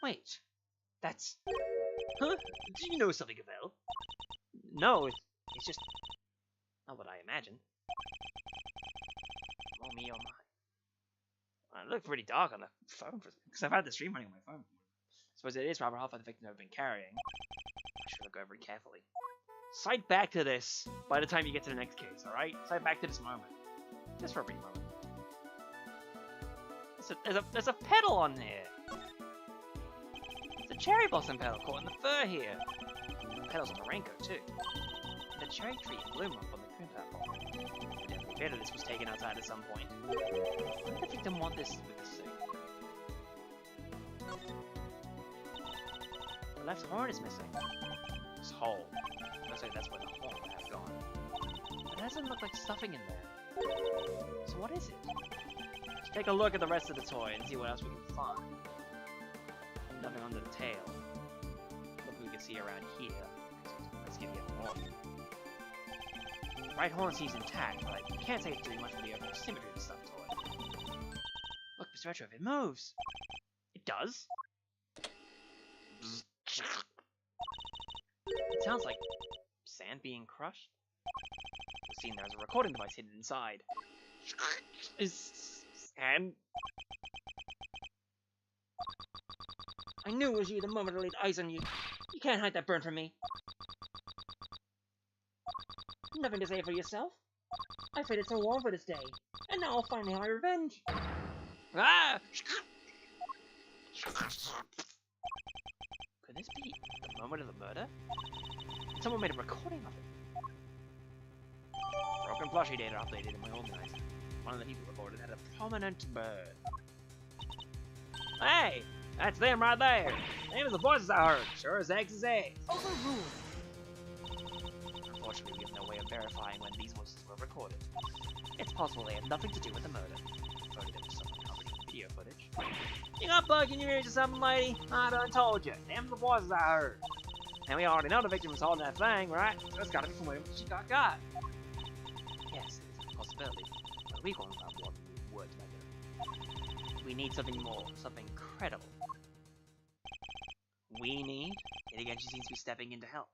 Wait. That's... Huh? Do you know something, Gavelle? No, it's just... not what I imagined. Oh me, oh my. It looked pretty dark on the phone, because I've had the stream running on my phone. I suppose it is rather hard for the victim to have been carrying. I should look over it carefully. Sight back to this by the time you get to the next case, alright? Sight back to this moment. Just for a brief moment. There's a petal on here! It's a cherry blossom petal caught in the fur here. The petals on the raincoat too. And the cherry tree in bloom up on the cream platform. I definitely fear that this was taken outside at some point. Why did the victim want this with this thing? The left horn is missing. This hole. Looks like that's where the horn would have gone. But it doesn't look like stuffing in there. So what is it? Let's take a look at the rest of the toy and see what else we can find. Nothing under the tail. Nothing we can see around here. Let's give you a horn. The right horn seems intact, but I can't say it's doing much for the overall symmetry of the stuffed toy. Look, Mr. Retrov, it moves! It does? It sounds like sand being crushed. It seems there's a recording device hidden inside. Is sand? I knew it was you the moment I laid eyes on you. You can't hide that burn from me. Nothing to say for yourself. I waited so long for this day, and now I'll finally have my revenge. Ah! Could this be the moment of the murder? Someone made a recording of it. Broken plushie data updated in my organizer. One of the people reported had a prominent bird. Hey! That's them right there! Name of the voices I heard. Sure as eggs is eggs. Overruled. Unfortunately, we have no way of verifying when these voices were recorded. It's possible they have nothing to do with the murder. Only there was someone covered in video footage. You got bugged in your ears or something, lady? I done told you. Them the voices I heard. And we already know the victim was holding that thing, right? So it's gotta be from where she got. Yes, it's a possibility. But we won't have one word together. We need something more, something credible. We need? Yet again, she seems to be stepping in to help.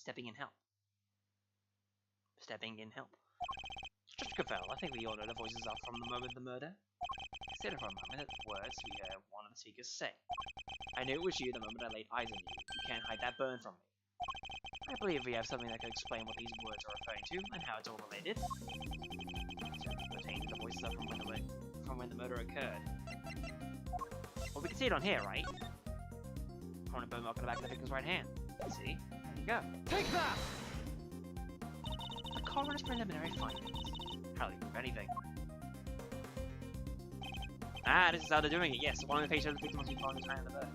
Stepping in help. Stepping in help. Just Gavel, I think we all know the voices are from the moment of the murder. Consider for a moment the words we heard one of the speakers say. I knew it was you the moment I laid eyes on you. You can't hide that burn from me. I believe we have something that can explain what these words are referring to and how it's all related. Pertaining to the voices are from when the murder occurred. Well, we can see it on here, right? Prominent burn mark on the back of the victim's right hand. See? There you go. Take that! The coroner's preliminary findings. Hardly prove anything. Ah, this is how they're doing it. Yes, one of the faces of the victim was found behind the burn.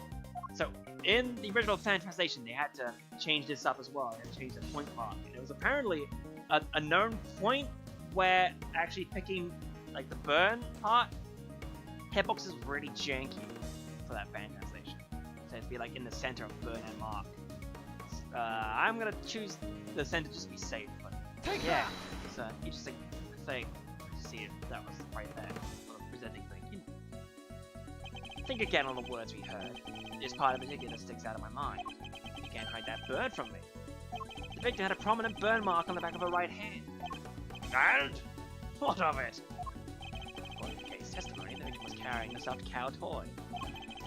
So, in the original fan translation, they had to change this up as well. They had to change the point mark. And it was apparently a known point where actually picking like the burn part, hitboxes was really janky for that fan translation. So it'd be like in the center of burn and mark. I'm gonna choose the center just to be safe, but Take yeah, that! it's an interesting thing to see it. That was right there, sort of presenting thing. You know. Think again on the words we heard. This part in particular sticks out of my mind. You can't hide that burn from me. The victim had a prominent burn mark on the back of her right hand. And? What of it? According to the case testimony, the victim was carrying a stuffed cow toy.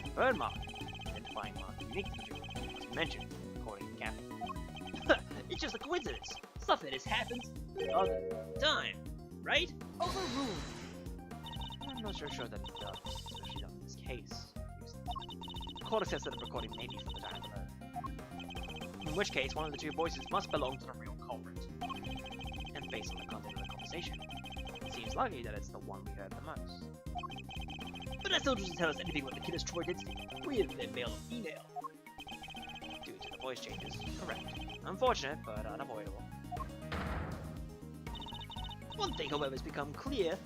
The burn mark, identifying mark unique to the victim, was mentioned, according to Gambit. It's just a coincidence. Stuff like this happens all the time, right? Overruled! I'm not so sure that it does, especially not in this case. The court accepts that the recording may be from the time of the murder. In which case, one of the two voices must belong to the real culprit. And based on the content of the conversation, it seems likely that it's the one we heard the most. But that still doesn't tell us anything about the killer's true identity, whether they're male or female. Due to the voice changes, correct. Unfortunate, but unavoidable. One thing, however, has become clear.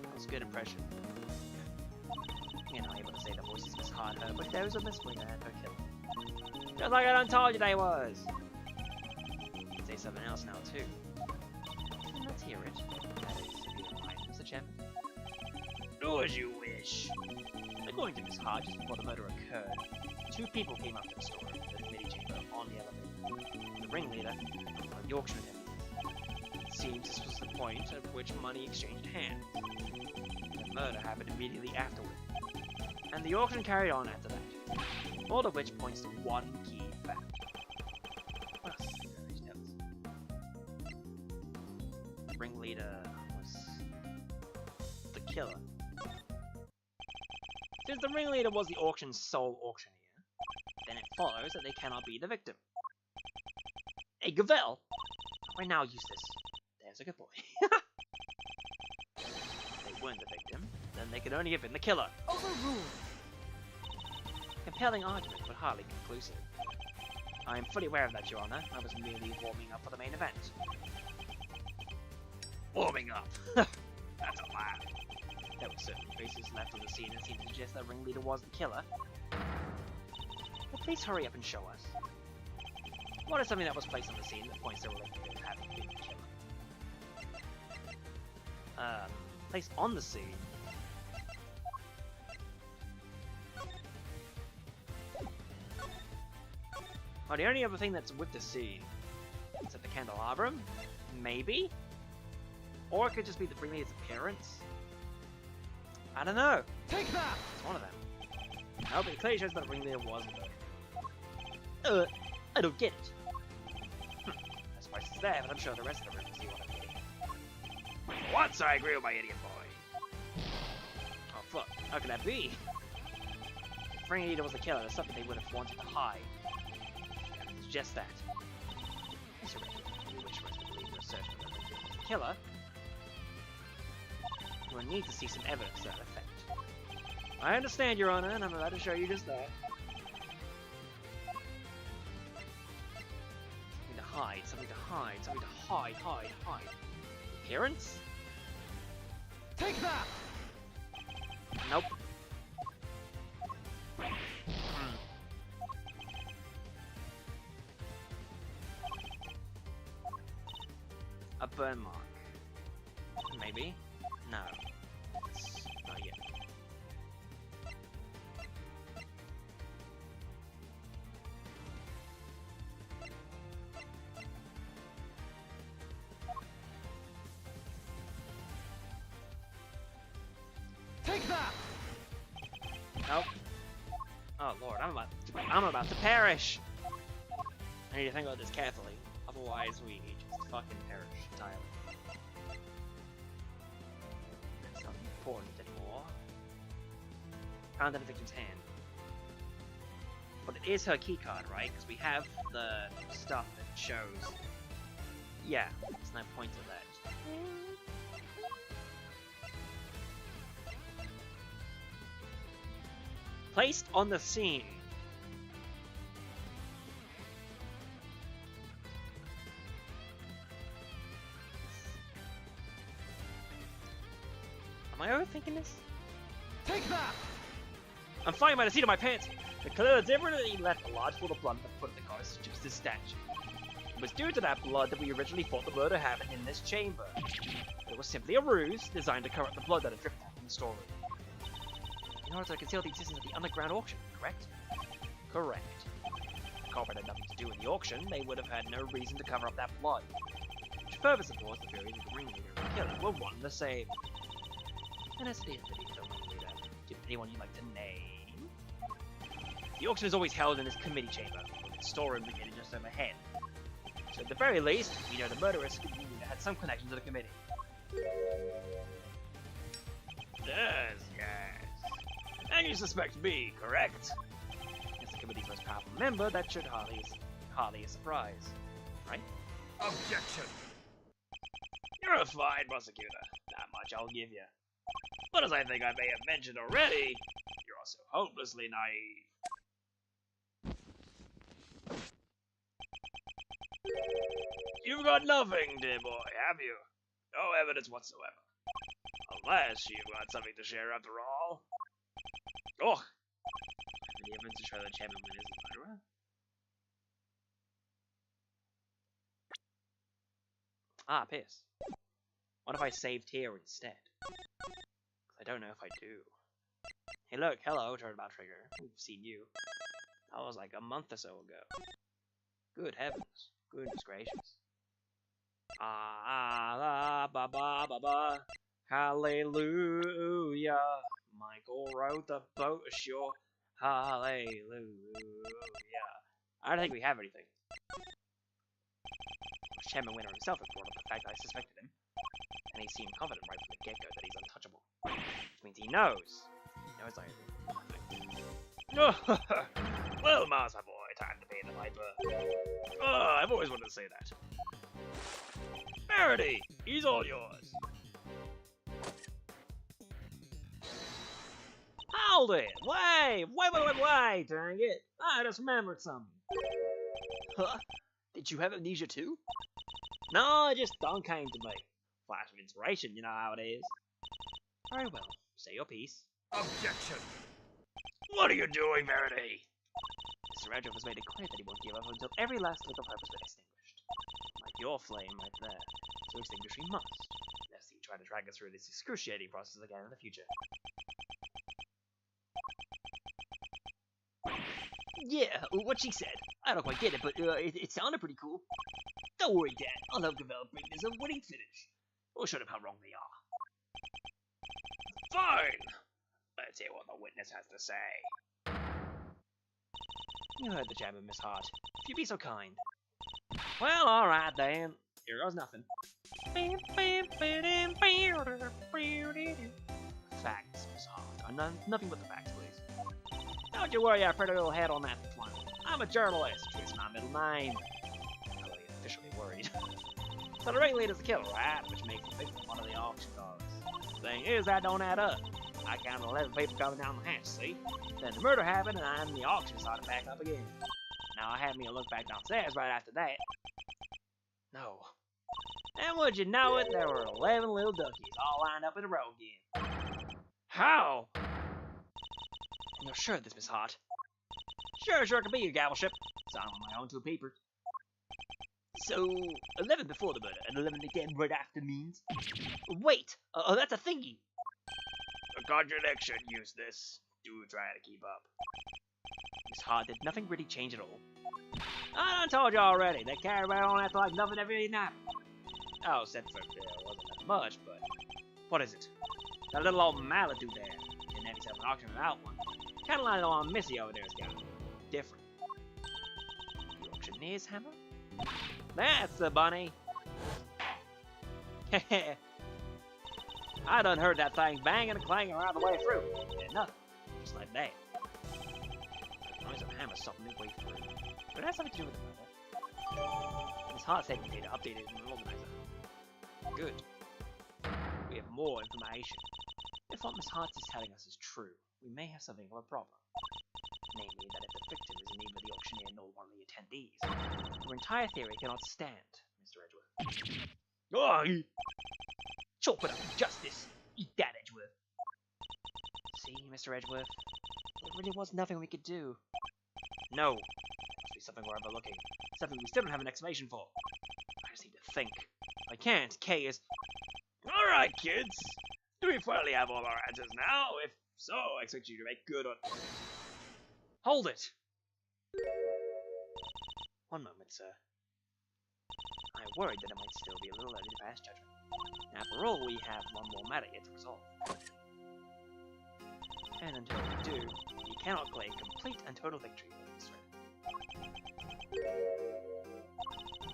That was a good impression. You're not able to say the voices misheard her, but those of Miss Winger and her killer. Just like I done told you they was! You can say something else now, too. Let's hear it. That is, if you don't mind, Mr. Chairman. Do as you wish. According to Miss Hart, just before the murder occurred, two people came up to the store, the committee chamber, on the elevator. The ringleader, and the auction attendant. It seems this was the point at which money exchanged hands. The murder happened immediately afterward, and the auction carried on after that. All of which points to one key fact. What else? The ringleader was the killer. Since the ringleader was the auction's sole auctioneer, then it follows that they cannot be the victim. Hey, Gavel! Why now use this? There's a good boy. If they weren't the victim, then they could only have been the killer. Overruled! Compelling argument, but hardly conclusive. I am fully aware of that, Your Honor. I was merely warming up for the main event. Warming up. That's a lie. There were certain traces left on the scene that seemed to suggest that ringleader was the killer. But please hurry up and show us. What is something that was placed on the scene that points to ringleader having been the killer? Placed on the scene? Oh, the only other thing that's with the scene is that the candelabrum? Maybe? Or it could just be the ringleader's appearance? I don't know. Take that! It's one of them. No, but it clearly shows that the ringleader was though. I don't get it. I suppose it's there, but I'm sure the rest of the room can see what I'm getting. Once I agree with my idiot boy. Oh fuck, how could that be? If ringleader was the killer, there's something they would have wanted to hide. It's just that. So, which was to believe the assertion that the ringleader was the killer, you will need to see some evidence to that effect. I understand, Your Honor, and I'm about to show you just that. Something to hide, something to hide, something to hide. Appearance? Take that! Nope. A burn mark. Maybe? No. It's not yet. Oh. Oh lord, I'm about to perish! I need to think about this carefully, otherwise we just fucking perish entirely. That's not important anymore. Found in the victim's hand. But it is her keycard, right? Because we have the stuff that shows. Yeah, there's no point to that. Placed on the scene. Am I overthinking this? Take that! I'm flying by the seat of my pants. The killer deliberately left a large pool of blood at the foot of the ghost Justice's statue. It was due to that blood that we originally thought the murder happened in this chamber. It was simply a ruse designed to cover up the blood that had dripped out from the storeroom. In order to conceal the existence of the underground auction, correct? Correct. If the culprit had nothing to do with the auction, they would have had no reason to cover up that blood. Which further supports the theory that the ringleader and the killer were one and the same. And as it is the ringleader, do anyone you'd like to name? The auction is always held in this committee chamber, with its storeroom located just overhead. So at the very least, we know the murderous had some connection to the committee. Yes. And you suspect me, correct? As the committee's most powerful member, that should hardly a surprise, right? Objection! You're a fine prosecutor. That much I'll give you. But as I think I may have mentioned already, you're also hopelessly naive. You've got nothing, dear boy, have you? No evidence whatsoever. Unless you've got something to share after all. Oh! Any evidence to show that Chairman Wynn is the murderer? Ah, piss. What if I saved here instead? Because I don't know if I do. Hey look, hello, Turnabout Trigger. We've seen you. That was like a month or so ago. Good heavens. Goodness gracious. Ba. Hallelujah. Michael rode the boat ashore. Hallelujah. I don't think we have anything. Chairman Winner himself had brought up the fact that I suspected him. And he seemed confident right from the get-go that he's untouchable. Which means he knows. He knows I nothing. Well, Mars, my boy, time to pay the piper. Oh, I've always wanted to say that. Verity, he's all yours. Hold it! Wait, dang it! I just remembered something. Huh? Did you have amnesia too? No, it just dawned came to me. Flash of inspiration, you know how it is. Very well, say your piece. Objection! What are you doing, Verity? Mr. Redruff has made it clear that he won't give up until every last lick of hope has been extinguished. Like your flame right there. So extinguish we must, lest he try to drag us through this excruciating process again in the future. Yeah, what she said. I don't quite get it, but it sounded pretty cool. Don't worry, Dad. I'll help develop this a winning finish. We'll show them how wrong they are. Fine! Let's hear what the witness has to say. You heard the jabber, Miss Hart. If you'd be so kind. Well, alright then. Here goes nothing. Facts, Miss Hart. Nothing but the facts, please. Don't you worry your pretty little head on that one. I'm a journalist. It's my middle name. I'm really officially worried. So the ringleader's the killer, right? Which makes the victim one of the auction dogs. Thing is, that don't add up. I counted 11 people coming down the hatch, see? Then the murder happened, and the auction started back up again. Now I had me a look back downstairs right after that. No. And would you know it, there were 11 little duckies all lined up in a row again. How? You're sure of this, Miss Hart? Sure can be, you gabbleship. Sign on my own two papers. So, 11 before the murder, and 11 again right after means? Wait! That's a thingy! A contradiction, Eustace. Do try to keep up. Miss Hart, did nothing really change at all? I done told you already, they carry right on after like nothing every night. Oh, except for there wasn't that much, but... What is it? That little old mallet dude there. Didn't have himself an auction without one. Kinda like the one Missy over there's got. Different. The auctioneer's hammer? That's the bunny. Heh. I done heard that thing banging and clanging around the way through. And nothing. Just like that. The noise of a hammer stopped midway through. But it has something to do with the murder. Miss Hart said we need to update it in the organizer. Good. We have more information. If what Miss Hart is telling us is true, we may have something of a problem. Namely, that if the victim is neither the auctioneer nor one of the attendees, your entire theory cannot stand, Mr. Edgeworth. Oh, Chalk it up to justice! Eat that, Edgeworth! See, Mr. Edgeworth, there really was nothing we could do. no. Must be something we're overlooking. Something we still don't have an explanation for. I just need to think. If I can't, K is... Alright, kids. Do we finally have all our answers now? If so, I expect you to make good on... Hold it! One moment, sir. I worried that it might still be a little early to pass judgment. After all, we have one more matter yet to resolve. And until we do, you cannot claim complete and total victory over this threat.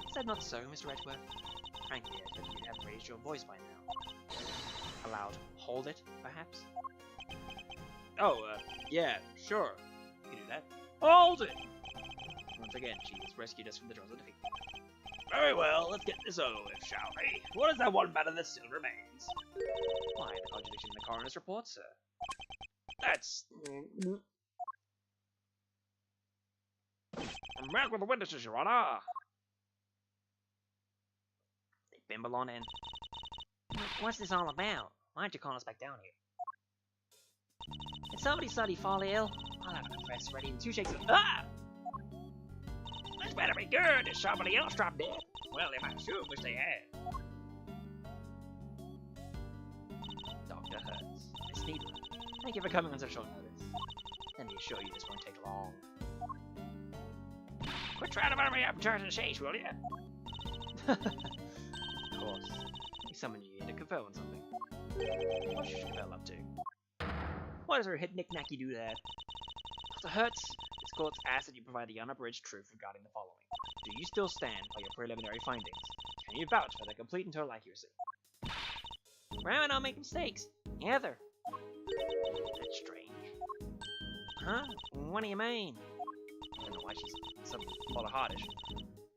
Is that not so, Mr. Edgeworth? Frankly, I thought you'd have raised your voice by now. A loud hold it, perhaps? Oh, yeah, sure. You can do that. Hold it! Once again, she has rescued us from the jaws of defeat. Very well, let's get this over with, shall we? What is that one matter that still remains? Why, the contradiction in the coroner's report, sir. That's... I'm back with the witnesses, Your Honor. They bimble on in. What's this all about? Why'd you call us back down here? Did somebody suddenly fall ill? I'll have a press ready in 2 shakes of... Ah! This better be good if somebody else dropped dead. Well, they might sure wish they had. Dr. Hertz, Miss Needler, thank you for coming on such short notice. Let me assure you this won't take long. Quit trying to burn me up and turn to shades, will ya? Of course. We summoned you here to confer on something. What's your Chappelle up to? What does her hit knick-knacky do there? Dr. Hertz, this court's asked that you provide the unabridged truth regarding the following. Do you still stand by your preliminary findings? Can you vouch for their complete and total accuracy? Grandma don't make mistakes. Neither. That's strange. Huh? What do you mean? I don't know why she's so hardish.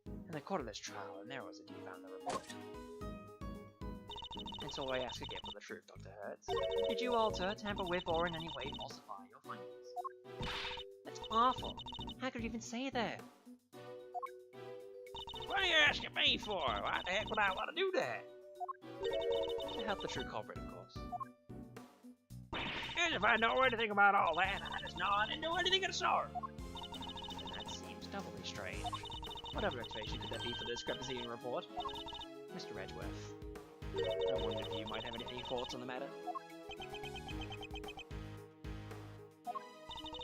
In the court of this trial, a narrow as you found the report. And so I ask again for the truth, Dr. Hertz. Did you alter, tamper with, or in any way falsify your findings? That's awful. How could you even say that? What are you asking me for? Why the heck would I want to do that? To help the true culprit, of course. And if I know anything about all that, I just know I didn't do anything of the sort. And that seems doubly strange. Whatever explanation could there be for the discrepancy in the report? Mr. Edgeworth, I wonder if you might have any thoughts on the matter?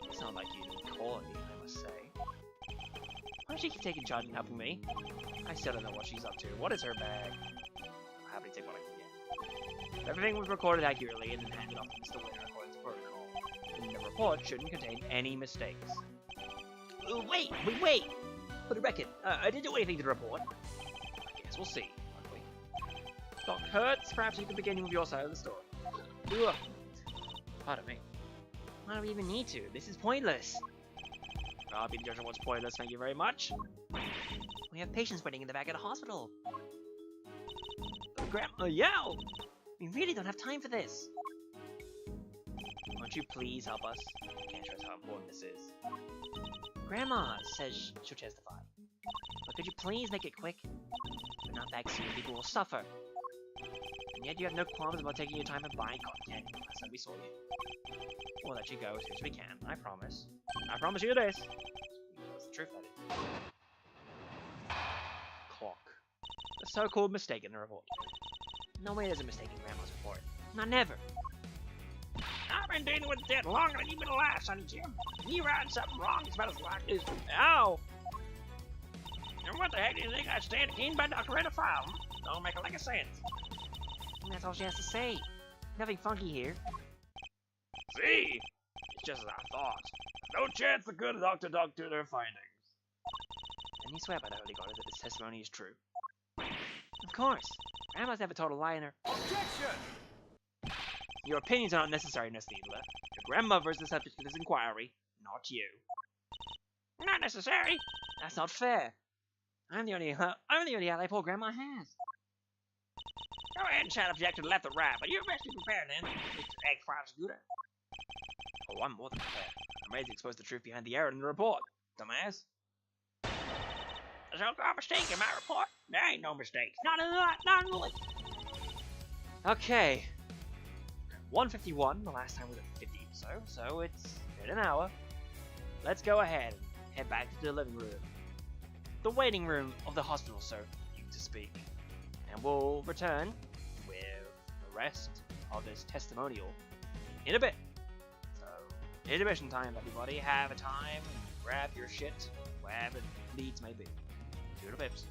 It's not like you didn't call me, I must say. Why don't she keep taking charge and helping me? I still don't know what she's up to. What is her bag? I'll happily take what I can get. Everything was recorded accurately and then handed off to Mr. Winter according to protocol. And the report shouldn't contain any mistakes. Wait! For the record, I didn't do anything to the report. I guess we'll see, won't we? Doc Hertz, perhaps you could begin with your side of the story. Ugh. Pardon me. Why do we even need to? This is pointless. I'll be the judge of what's pointless, thank you very much. We have patients waiting in the back of the hospital. Grandma, yo! We really don't have time for this. Won't you please help us? I can't stress how important this is. Grandma says she'll testify. But could you please make it quick? If we're not back soon, people will suffer. And yet you have no qualms about taking your time and buying content. I said we saw you. We'll let you go as soon as we can, I promise. I promise you this. That's the truth, that is. Clock. A so-called mistake in the report. No way there's a mistake in Grandma's report. Not never. I've been dealing with death longer than you've been alive, Sonny Jim. You writing something wrong, it's about as likely as... Ow! And what the heck do you think I stand in by Dr. Red file? Don't make a lick of sense. And that's all she has to say. Nothing funky here. See? just as I thought. No chance the good doctor doctored her findings. And you swear by the Holy Goddess that this testimony is true? Of course. Grandma's never told a lie in her. Objection! Your opinions are not necessary, Miss Needler. Your grandmother is the subject of this inquiry, not you. Not necessary. That's not fair. I'm the only ally poor Grandma has. Go ahead and shout objection left or right, but you best be prepared then, Mr. Ex-Prosecutor. Oh, I'm more than prepared. I'm ready to expose the truth behind the error in the report, dumbass. There's no mistake in my report. There ain't no mistakes. Not in the least. Okay. 151, the last time was at 50 or so it's been an hour. Let's go ahead and head back to the living room. The waiting room of the hospital, so to speak. And we'll return with the rest of this testimonial in a bit. So, intermission time, everybody. Have a time, grab your shit, wherever needs may be. Pips.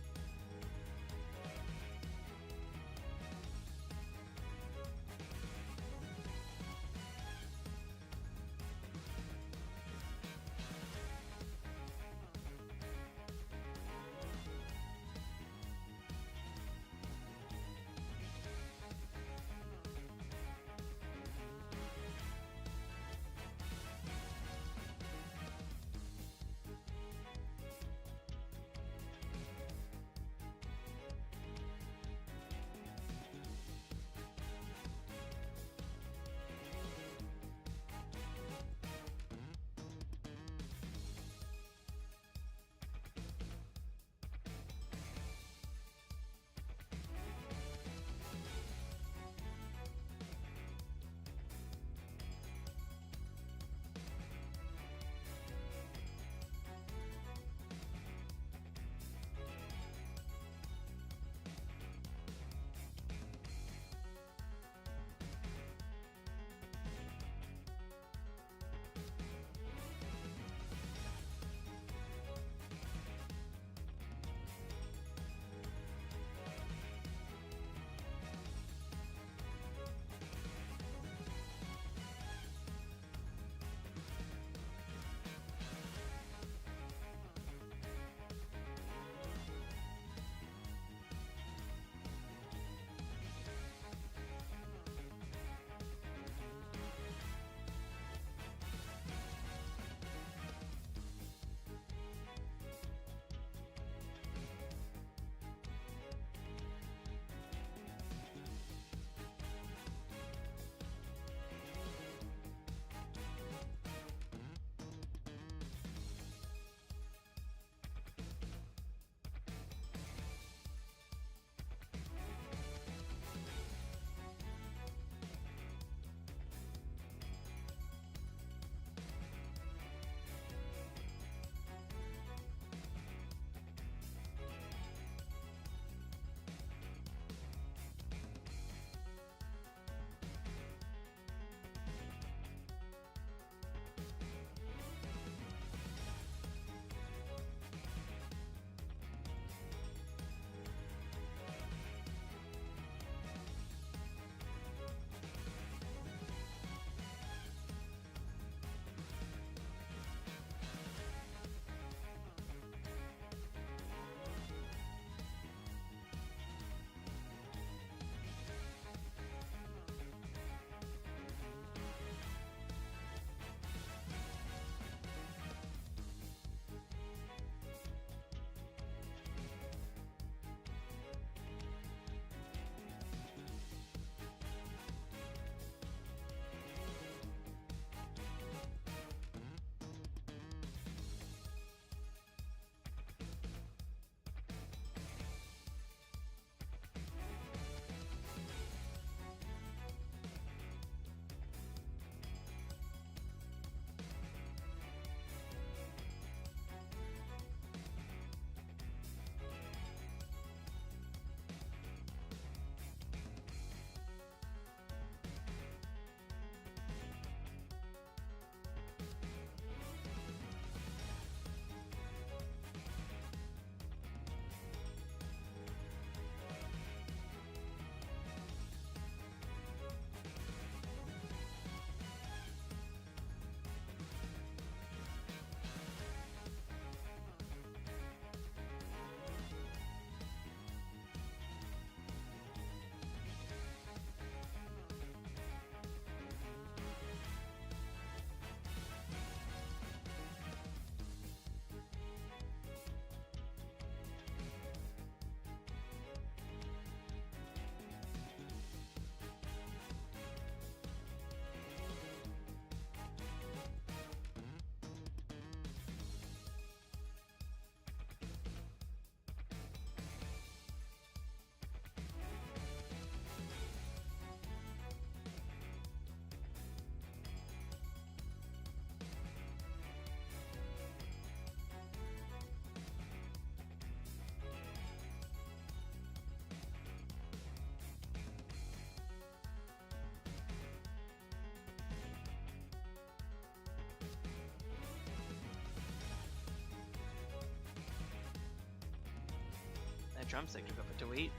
a drumstick took a bit to eat.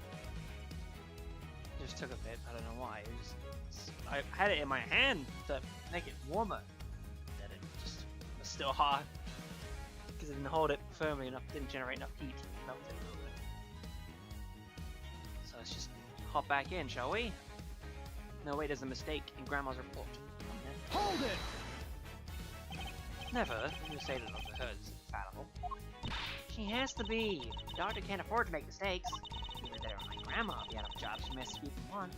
Just took a bit, I don't know why. I had it in my hand to make it warmer. Then it just was still hot. Because it didn't hold it firmly enough, didn't generate enough heat to melt it a little bit. So let's just hop back in, shall we? No, wait, there's a mistake in Grandma's report. Hold it! Never. You say that Dr. Hers is infallible. She has to be. The doctor can't afford to make mistakes. Even better than my grandma will be out of a job she messed with once.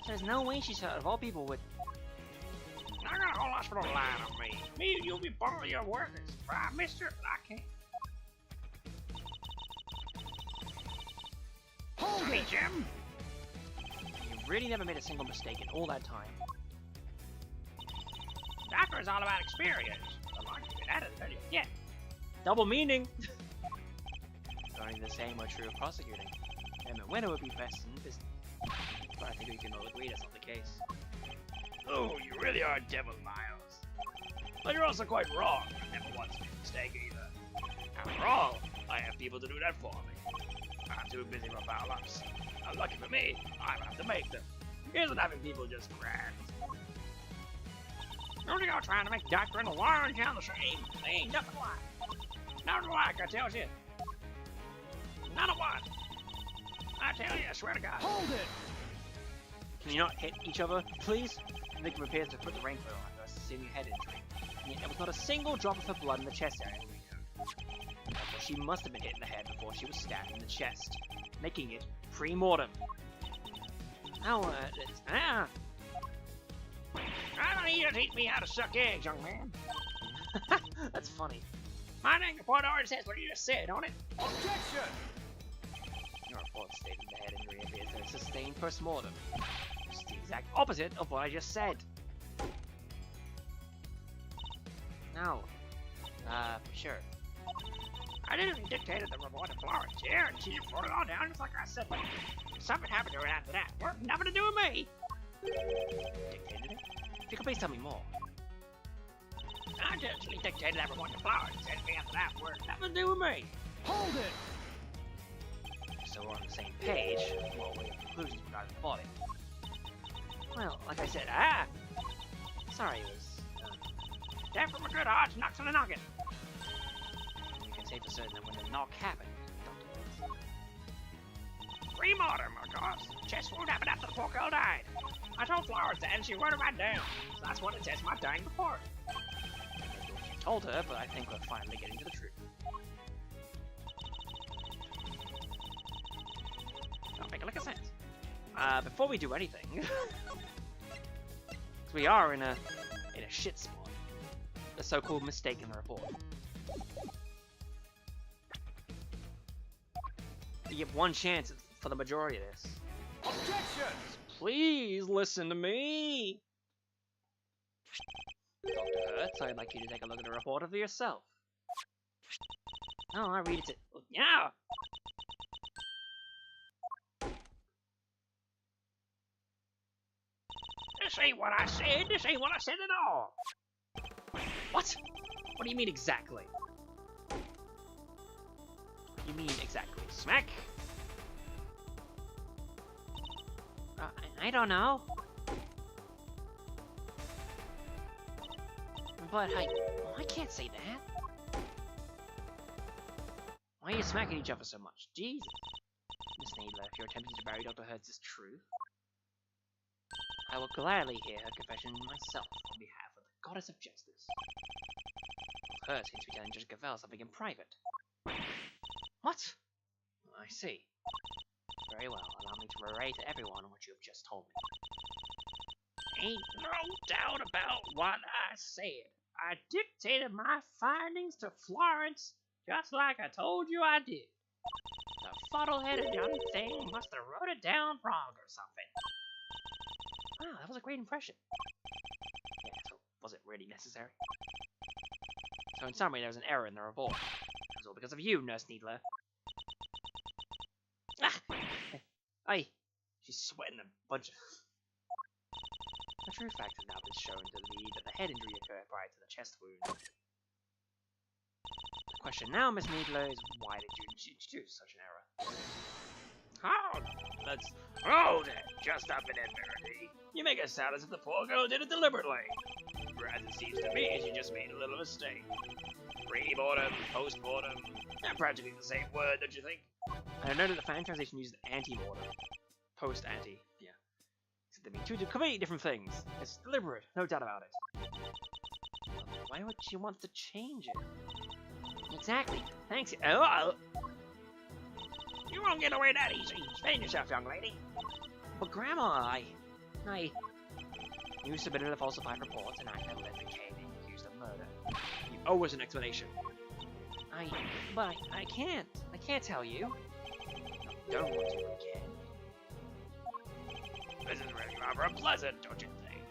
So there's no way she's of all people would. I got a whole hospital line on me. Me, you'll be borrowing your workers. Right, mister? I can't. Hold Hey, it! Jim. You really never made a single mistake in all that time. Doctor is all about experience. The longer you've been at it, the better you get. Double meaning! It's only the same were true of prosecuting. Him and Winner would be best in business. But I think we can all agree that's not the case. Oh, you really are Devil Miles. But you're also quite wrong. I never once made a mistake either. After all, I have people to do that for me. I'm too busy for foul-ups. Lucky for me, I don't have to make them. Here's what having people just grand. Don't you go trying to make Doctor and Warren down the same? They ain't nothing alike. Nothing alike, I tell you. None of what? I tell you, I swear to God. Hold it! Can you not hit each other, please? Nick prepares to put the raincoat on her, assuming head injury. And yet there was not a single drop of her blood in the chest area. Therefore, she must have been hit in the head before she was stabbed in the chest, making it pre-mortem. Now, I don't need you to teach me how to suck eggs, young man. that's funny. My dang report already says what you just said, don't it? Objection! Your report stated the head injury appears to have sustained post-mortem, which is the exact opposite of what I just said. Now, sure. I didn't dictate the report to Florence here, and she just wrote it all down just like I said. But something happened to her after that. Nothing to do with me. Dictated it? If you could please tell me more. I just dictated that report to Florence, and after that, nothing to do with me. Hold it! So we're on the same page. Well, we have conclusions regarding the body. Well, like I said, sorry, it was, Death from a good heart, knocks on the noggin. you can say for certain that when the knock happened, Pre-mortem, of course. Chest wound happened after the poor girl died. I told Florence that, and she wrote it right down. So that's what it says in my dying report. you told her, but I think we're finally getting to the truth. That'll make a lick of sense. Before we do anything, because we are in a shit spot. The so-called mistake in the report. You have one chance for the majority of this. Objection! Please listen to me! Dr. Hertz, I'd like you to take a look at the report of yourself. Oh, I read it. Yeah. This ain't what I said. This ain't what I said at all. What? What do you mean exactly? You mean exactly? Smack? I don't know. But I can't say that. Why are you smacking each other so much? Jesus. Miss Needler, if you're attempting to bury Dr. Hertz is true, I will gladly hear her confession myself on behalf of the Goddess of Justice. Dr. Hertz seems to be telling Judge Gavelle something in private. What? I see. Very well, allow me to relay to everyone what you have just told me. Ain't no doubt about what I said. I dictated my findings to Florence just like I told you I did. The fuddle-headed young thing must have wrote it down wrong or something. Wow, that was a great impression. Yeah, so was it really necessary? So in summary, there was an error in the report. It was all because of you, Nurse Needler. Ah! Aye, she's sweating a bunch of... The true fact has now been shown to be that the head injury occurred prior to the chest wound. The Question now, Miss Needler, is why did you choose such an error? How? Let's hold it. Just a minute, Verity. You make it sound as if the poor girl did it deliberately. Whereas it seems to me she just made a little mistake. Pre-mortem, post-mortem. They're practically the same word, don't you think? I know that the fan translation uses anti-mortem. Post-anti, yeah. So they mean two completely different things. It's deliberate, no doubt about it. Why would she want to change it? Exactly. Thanks. Oh, You won't get away that easy. Stand yourself, young lady. but Grandma, you submitted a falsified report, and I have let the K being accused of murder. You owe us an explanation. I can't. I can't tell you. I don't want to again. This is really rather unpleasant, don't you think?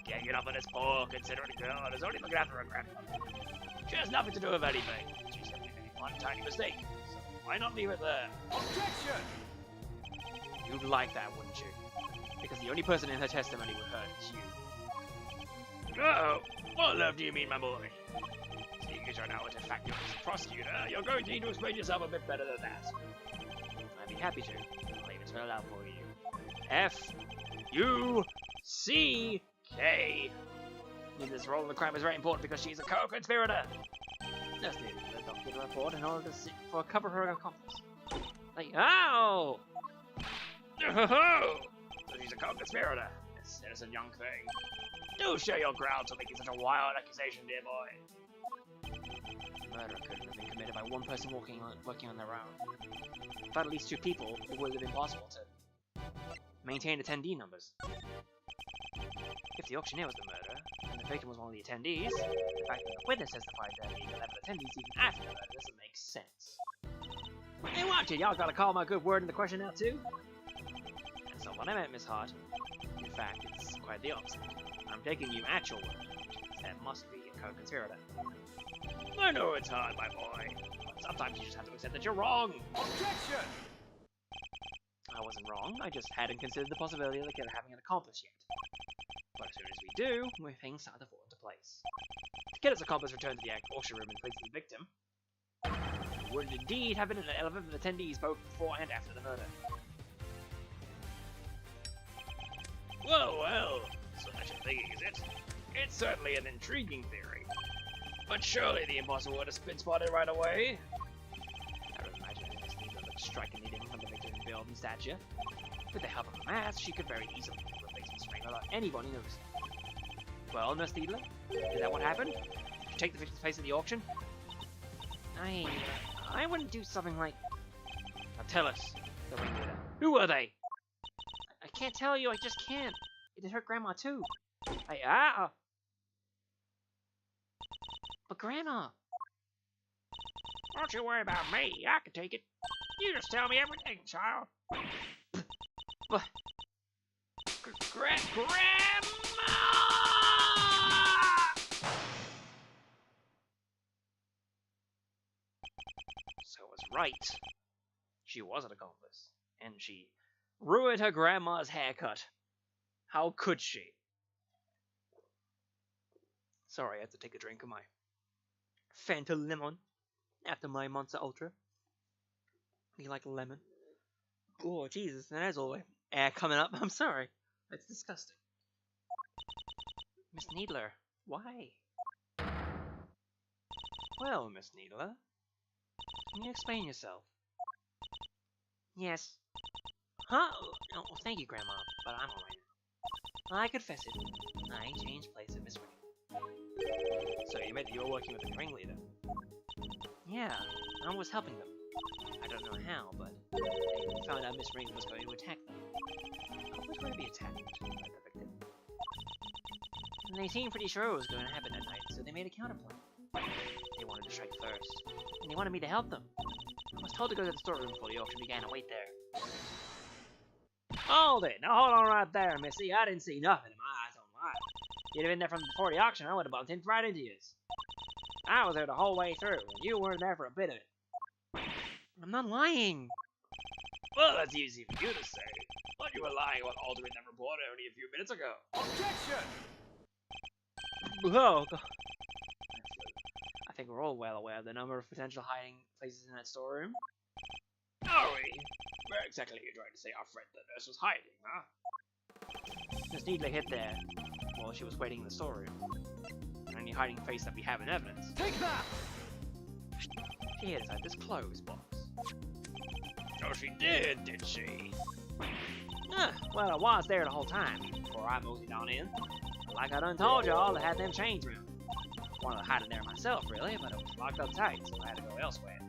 Getting it up on this poor, considerate girl who's only looking after her grandmother. She has nothing to do with anything. She's only made one tiny mistake. So why not leave it there? Objection! You'd like that, wouldn't you? Because the only person in her testimony would hurt is you. Oh, what love do you mean, my boy? Seeing as you're now a de facto prosecutor, you're going to need to explain yourself a bit better than that. I'd be happy to. I'll even spell it out for you. F-U-C-K. This role in the crime is very important because she's a co-conspirator. Just need the document report in order to cover her accomplice. Like, ow! Oh, so she's a co-conspirator. This innocent young thing. Do show your grounds for making such a wild accusation, dear boy. Murder couldn't have been committed by one person working on their own. Without at least two people, it would have been possible to maintain attendee numbers. If the auctioneer was the murderer, and the victim was one of the attendees, the fact that the witness testified there being 11 attendees even after the murder doesn't make sense. Hey, watch it! Y'all gotta call my good word in the question now, too? That's not what I meant, Miss Hart. In fact, it's quite the opposite. I'm taking you at your word. That must be a co-conspirator. I know it's hard, my boy. But sometimes you just have to accept that you're wrong. Objection! I wasn't wrong, I just hadn't considered the possibility of having an accomplice yet. But as soon as we do, things start to fall into place. To get its accomplice returned to the auction room in place of the victim, there would indeed have been an 11 attendees both before and after the murder. Well, so much of thinking, is it? It's certainly an intriguing theory. But surely the impossible would have been spotted right away. I would imagine Miss Needler looked strikingly different from the victim's build and stature. With the help of a mask, she could very easily replace Miss Ring without anyone noticing. Well, Miss Needler, is that what happened? Did you take the victim's place at the auction? I wouldn't do something like... Now tell us, the ringleader. Who were they? I can't tell you, I just can't. It hurt Grandma too. But Grandma... Don't you worry about me, I can take it. You just tell me everything, child. But... Grandma! So I was right. She was an accomplice. And she ruined her grandma's haircut. How could she? Sorry, I have to take a drink of my Fanta Lemon after my Monster Ultra. You like lemon? Oh, Jesus, there's all the air coming up. I'm sorry. That's disgusting. Miss Needler, why? Well, Miss Needler, can you explain yourself? Yes. Huh? Oh, thank you, Grandma, but I'm alright. I confess it. I changed places with Miss Ring. So you meant that you were working with the ringleader? Yeah, I was helping them. I don't know how, but they found out Miss Ring was going to attack them. I was going to be attacked by the victim. And they seemed pretty sure it was going to happen that night, so they made a counterplan. They wanted to strike first, and they wanted me to help them. I was told to go to the storeroom before the auction began and wait there. Hold it! Now hold on right there, Missy. I didn't see nothing in my eyes don't lie. If you'd have been there from before the auction, I would have bumped in right into you. I was there the whole way through, and you weren't there for a bit of it. I'm not lying. Well, that's easy for you to say. But you were lying about altering that report only a few minutes ago. Objection! Oh, God. I think we're all well aware of the number of potential hiding places in that storeroom. Are we? Where exactly are you trying to say our friend the nurse was hiding, huh? Miss Needler hid there while she was waiting in the storeroom. The only hiding place that we have in evidence. Take that! She hid inside this closed box. Oh, she did she? Well, I was there the whole time before I moved it on in. Like I done told y'all, I had them chains around. Wanted to hide it there myself, really, but it was locked up tight, so I had to go elsewhere.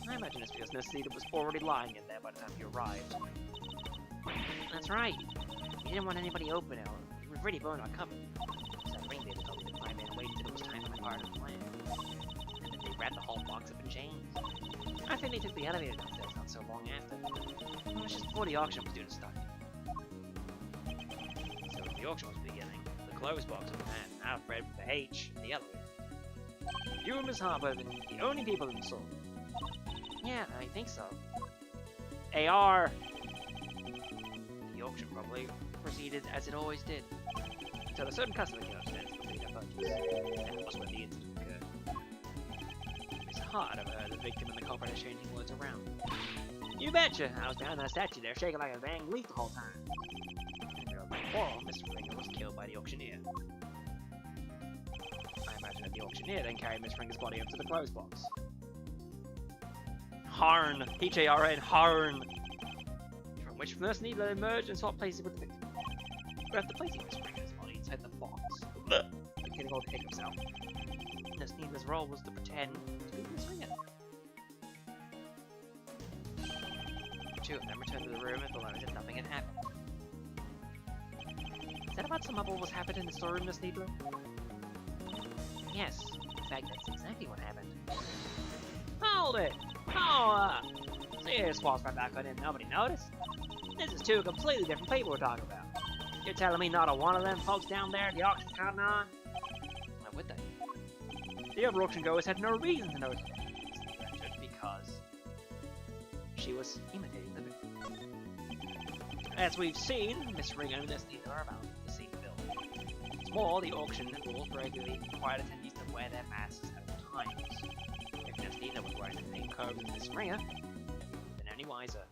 I imagine it's because Miss Needler was already lying in there by the time you arrived. That's right. We didn't want anybody open it, or we were really blowing our cover. So the ringleader told me to climb in and wait until it was time to be part of the plan. And then they wrapped the whole box up in chains. I think they took the elevator downstairs not so long after. It was just before the auction was due to start. So as the auction was beginning, the closed box was man out of bread with the H in the elevator. You and Miss Harper have been the only people in the store. Yeah, I think so. AR! The auction probably proceeded as it always did. Until a certain customer came upstairs to complete their purchase. And that was when the incident occurred. It's hard of her, the victim and the culprit are changing words around. You betcha! I was behind that statue there, shaking like a dang leaf the whole time. And there was my quarrel, Mr. Ringer was killed by the auctioneer. I imagine that the auctioneer then carried Miss Ringer's body up to the clothes box. Harn! H-A-R-N, Harn! From which Miss Needler emerged and swapped places with the victim. But after placing Miss Ringer's body inside the box, getting all the hiccups out, Miss Needler's role was to pretend to be Miss Ringer. The two of them returned to the room and below as if nothing had happened. Is that about some of what was happened in the storeroom, Miss Needler? Yes, in fact, that's exactly what happened. Hold it! Oh, serious false right back on in, nobody noticed. This is two completely different people we're talking about. You're telling me not a one of them folks down there at the auction counting on? Why would they? The other auction goers had no reason to notice it, because she was imitating the victim. As we've seen, Miss Ringer and Miss Needler are about the same bill. What's more, the auction rules regularly required attendees to wear their masks at all times. If Miss Needler was wearing the same clothes as Miss Ringer, then any wiser.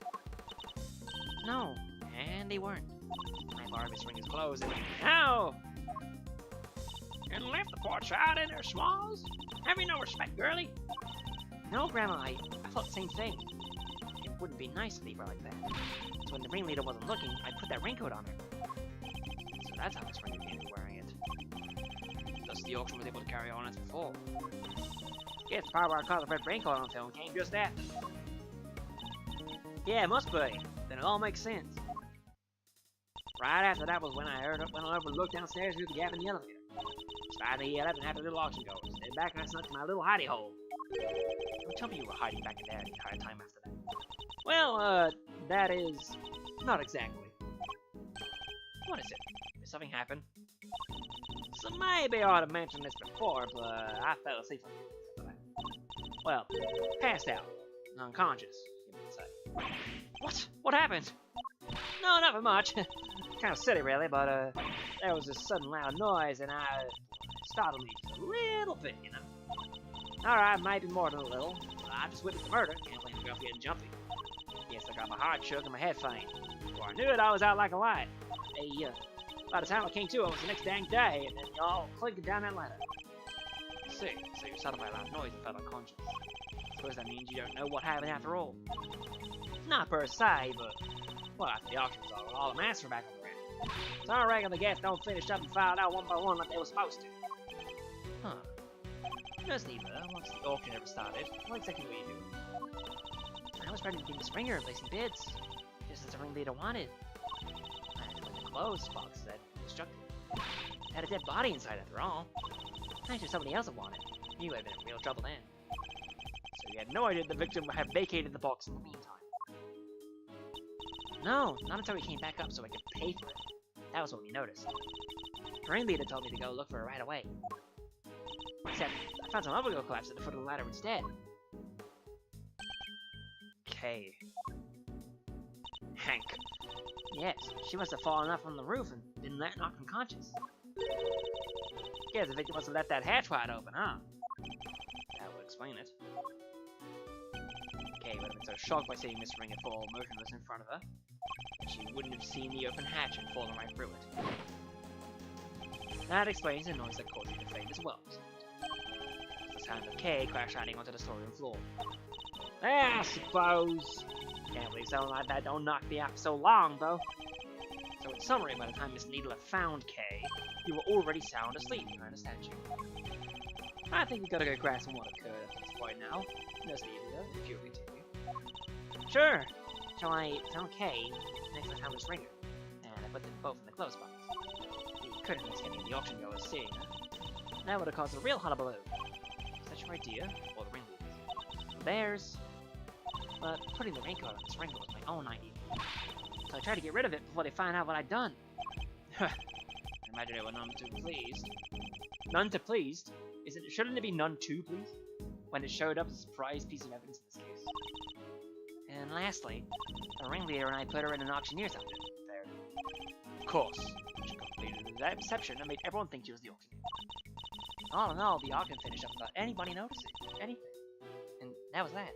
No, and they weren't. I borrowed Miss Ringer's clothes and ow! And left the poor child in her smalls? Have you no respect, girlie? No, Grandma, I thought the same thing. It wouldn't be nice to leave her like that. So when the ringleader wasn't looking, I put that raincoat on her. So that's how Miss Ringer came to wearing it. Thus the auction was able to carry on as before. Yes, the part where I caught the red raincoat on film came just after. Yeah, it must be. Then it all makes sense. Right after that was when I went over and looked downstairs through the gap in the elevator. Spied the yelled up and had the little auction goers. Then back and I snuck to my little hidey hole. Don't tell me you were hiding back in there the entire time after that. Well, that is... not exactly. What is it? Did something happen? So maybe I ought to mention this before, but I fell asleep after that. Well, passed out. Unconscious, you might say. What? What happened? No, nothing much. Kind of silly, really, but there was this sudden loud noise, and startled me just a little bit, you know. Alright, maybe more than a little. I just witnessed the murder. Can't blame myself getting jumpy. Yes, I got my heart shook and my head faint. Before I knew it, I was out like a light. Hey, by the time I came to, it was the next dang day, and then y'all clinking down that ladder. See, so you startled by a loud noise and felt unconscious. Suppose that means you don't know what happened after all. Not per se, but... well, after the auction was over, all the masks were back on the ground. So I reckon the guests don't finish up and filed out one by one like they were supposed to. Huh. Miss Needler, once the auction ever started, what exactly were you doing? I was ready to be Miss Ringer and placing bids, just as the ringleader wanted. And when the clothes box said constructed, it had a dead body inside after all. Actually, somebody else had wanted. You would have been in real trouble then. So you had no idea the victim had vacated the box in the meantime. No, not until we came back up so I could pay for it. That was when we noticed. The ringleader told me to go look for her right away. Except, I found some other girl collapsed at the foot of the ladder instead. Okay. Hank. Yes, she must have fallen up from the roof and been knocked unconscious. Guess the victim must have left that hatch wide open, huh? explain it. Kay would have been so shocked by seeing Miss Ringer fall motionless in front of her, that she wouldn't have seen the open hatch and fallen right through it. That explains the noise that caused you to faint as well. The sound of Kay crash landing onto the storeroom floor. I suppose. Can't believe something like that don't knock me out for so long, though. So in summary, by the time Miss Needler found Kay, you were already sound asleep, I understand you. I think you got a good grasp on what occurred at this point now. Miss Needler, if you continue. Sure. So I found Kay next to Miss Ringer, and I put them both in the clothes box. You couldn't risk any of the auction goers seeing her. That would have caused a real hullabaloo. Is that your idea, or the ringleader's? Theirs. But putting the raincoat on Miss Ringer was my own idea. So I tried to get rid of it before they found out what I'd done. I imagine they were none too pleased. None too pleased? Shouldn't it be none too pleased? When it showed up as a surprise piece of evidence in this case. And lastly, the ringleader and I put her in an auctioneer's outfit there. Of course, she completed that deception and made everyone think she was the auctioneer. All in all, the auction finished up without anybody noticing anything. And that was that.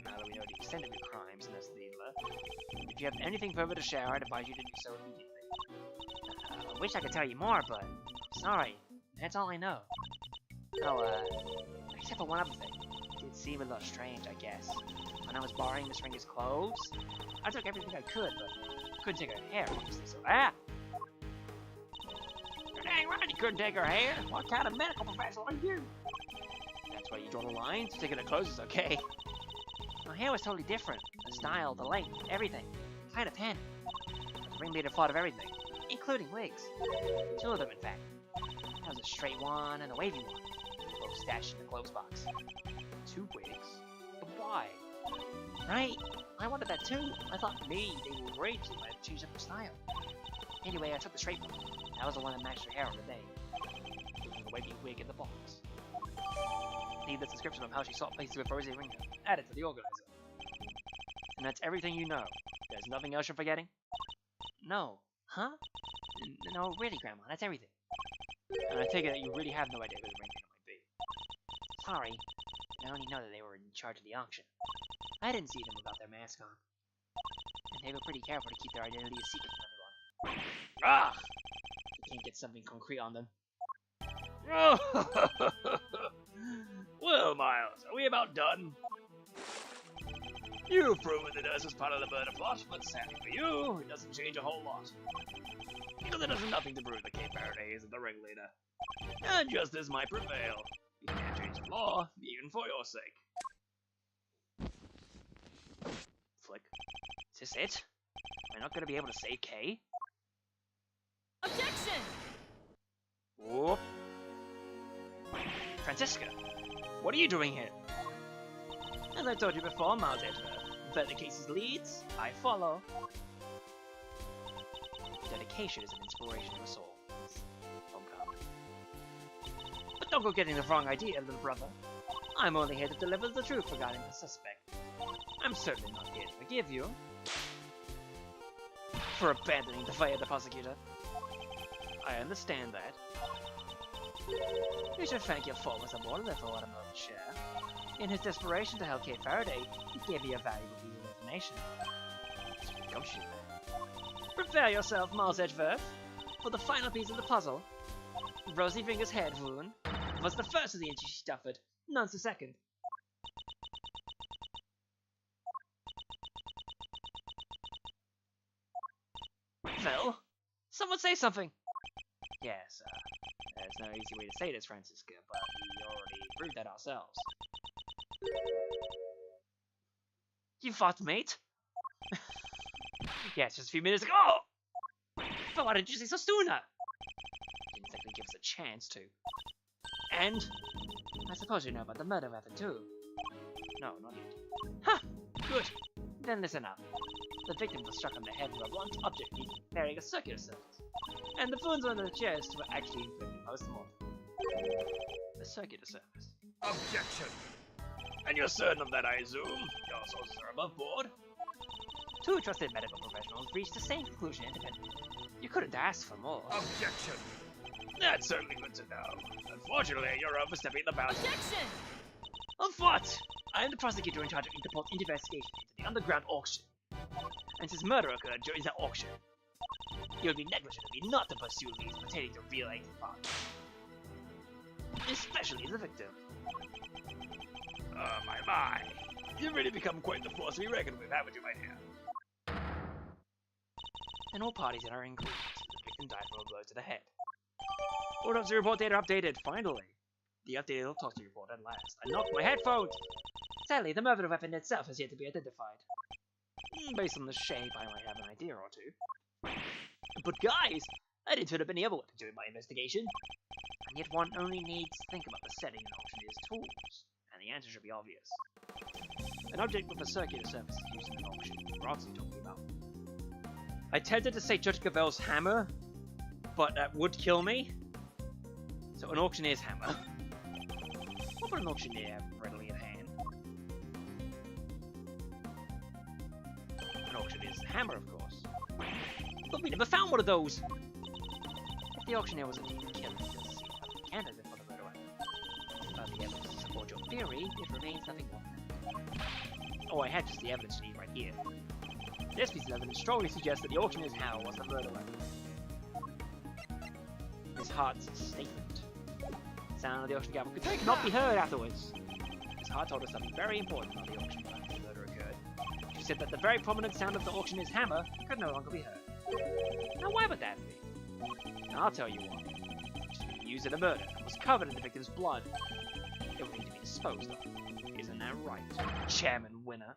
Now that we know the extent of your crimes, Miss Needler, if you have anything further to share, I'd advise you to do so immediately. I wish I could tell you more, but sorry, that's all I know. Oh, except for one other thing. It did seem a little strange, I guess. When I was borrowing Miss Ringer's clothes, I took everything I could, but couldn't take her hair, obviously, so You're dang right you couldn't take her hair! What kind of medical professional are you? That's why you draw the line, so taking her clothes is okay. My hair was totally different. The style, the length, everything. Kind of panicked. The ringleader thought of everything, including wigs. 2 of them, in fact. That was a straight one and a wavy one, both stashed in the clothes box. 2 wigs? But why? Right? I wanted that too. I thought maybe they were great, so I changed up the style. Anyway, I took the straight one. That was the one that matched her hair on the day. Leaving the wavy wig in the box. Need the description of how she sought places with Rosie Ringer. Add it to the organizer. And that's everything you know. There's nothing else you're forgetting? No. Huh? No, really, Grandma, that's everything. And I take it that you really have no idea who the ringleader might be. Sorry. I only know that they were in charge of the auction. I didn't see them without their mask on. And they were pretty careful to keep their identity a secret from everyone. Ah! You can't get something concrete on them. Well, Miles, are we about done? You've proven that us is part of the murder plot, but sadly for you, it doesn't change a whole lot. Because it does nothing to prove that Kay Faraday isn't the ringleader. And justice might prevail. You can't change the law, even for your sake. Flick. Is this it? Am I not going to be able to save Kay? Objection! Whoop. Francisca, what are you doing here? As I told you before, Miles Edgeworth, where the cases leads, I follow. Dedication is an inspiration to us all. But don't go getting the wrong idea, little brother. I'm only here to deliver the truth regarding the suspect. I'm certainly not here to forgive you for abandoning the fight of the prosecutor. I understand that. You should thank your former subordinate for letting him know the share. In his desperation to help Kay Faraday, he gave me a valuable piece of information. Gumption. Prepare yourself, Miles Edgeworth, for the final piece of the puzzle. Rosie Finger's head wound was the first of the injuries she suffered, none's the second. Phil? Someone say something! Yes, there's no easy way to say this, Francisca, but we already proved that ourselves. You fought, mate? Yes, just a few minutes ago! But why didn't you say so sooner? Didn't exactly give us a chance to. And? I suppose you know about the murder weapon too. No, not yet. Ha! Good! Then listen up. The victim was struck on the head with a blunt object bearing a circular surface, and the wounds on the chest were actually inflicted post-mortem. The circular surface. Objection! And you're certain of that, I assume? Your sources are above board? 2 trusted medical professionals reached the same conclusion independently. You couldn't ask for more. Objection! That's certainly good to know. Unfortunately, you're overstepping the bounds. Objection! Of what? I am the prosecutor in charge of Interpol's investigation into the underground auction. And since murder occurred during that auction, it would be negligent of me not to pursue leads pertaining to real 85. Especially the victim. Oh my. You've really become quite the force to be reckoned with, haven't you, my dear? And all parties that are in agreement, the victim died from a blow to the head. Autopsy report data updated, finally. The updated autopsy report at last. I knocked my headphones! Sadly, the murder weapon itself has yet to be identified. Based on the shape, I might have an idea or two. But guys, I didn't turn up any other weapon during my investigation. And yet one only needs to think about the setting and auctioneer's tools, and the answer should be obvious. An object with a circular surface is used in an auction. What else are you talking about? I tempted to say Judge Gavel's hammer, but that would kill me. So an auctioneer's hammer. What would an auctioneer have readily at hand? An auctioneer's hammer, of course. But we never found one of those! If the auctioneer was indeed the killer, he does seem like a candidate for the murder weapon. The evidence to support your theory, it remains nothing more than that. Oh, I had just the evidence you need right here. This piece of evidence strongly suggests that the auctioneer's hammer was the murder weapon. Miss Hart's statement. The sound of the auction gavel could not be heard afterwards. Miss Hart told us something very important on the auction night the murder occurred. She said that the very prominent sound of the auctioneer's hammer could no longer be heard. Now why would that be? I'll tell you why. It was being used in a murder and was covered in the victim's blood. It would need to be disposed of. Isn't that right, Chairman Winner?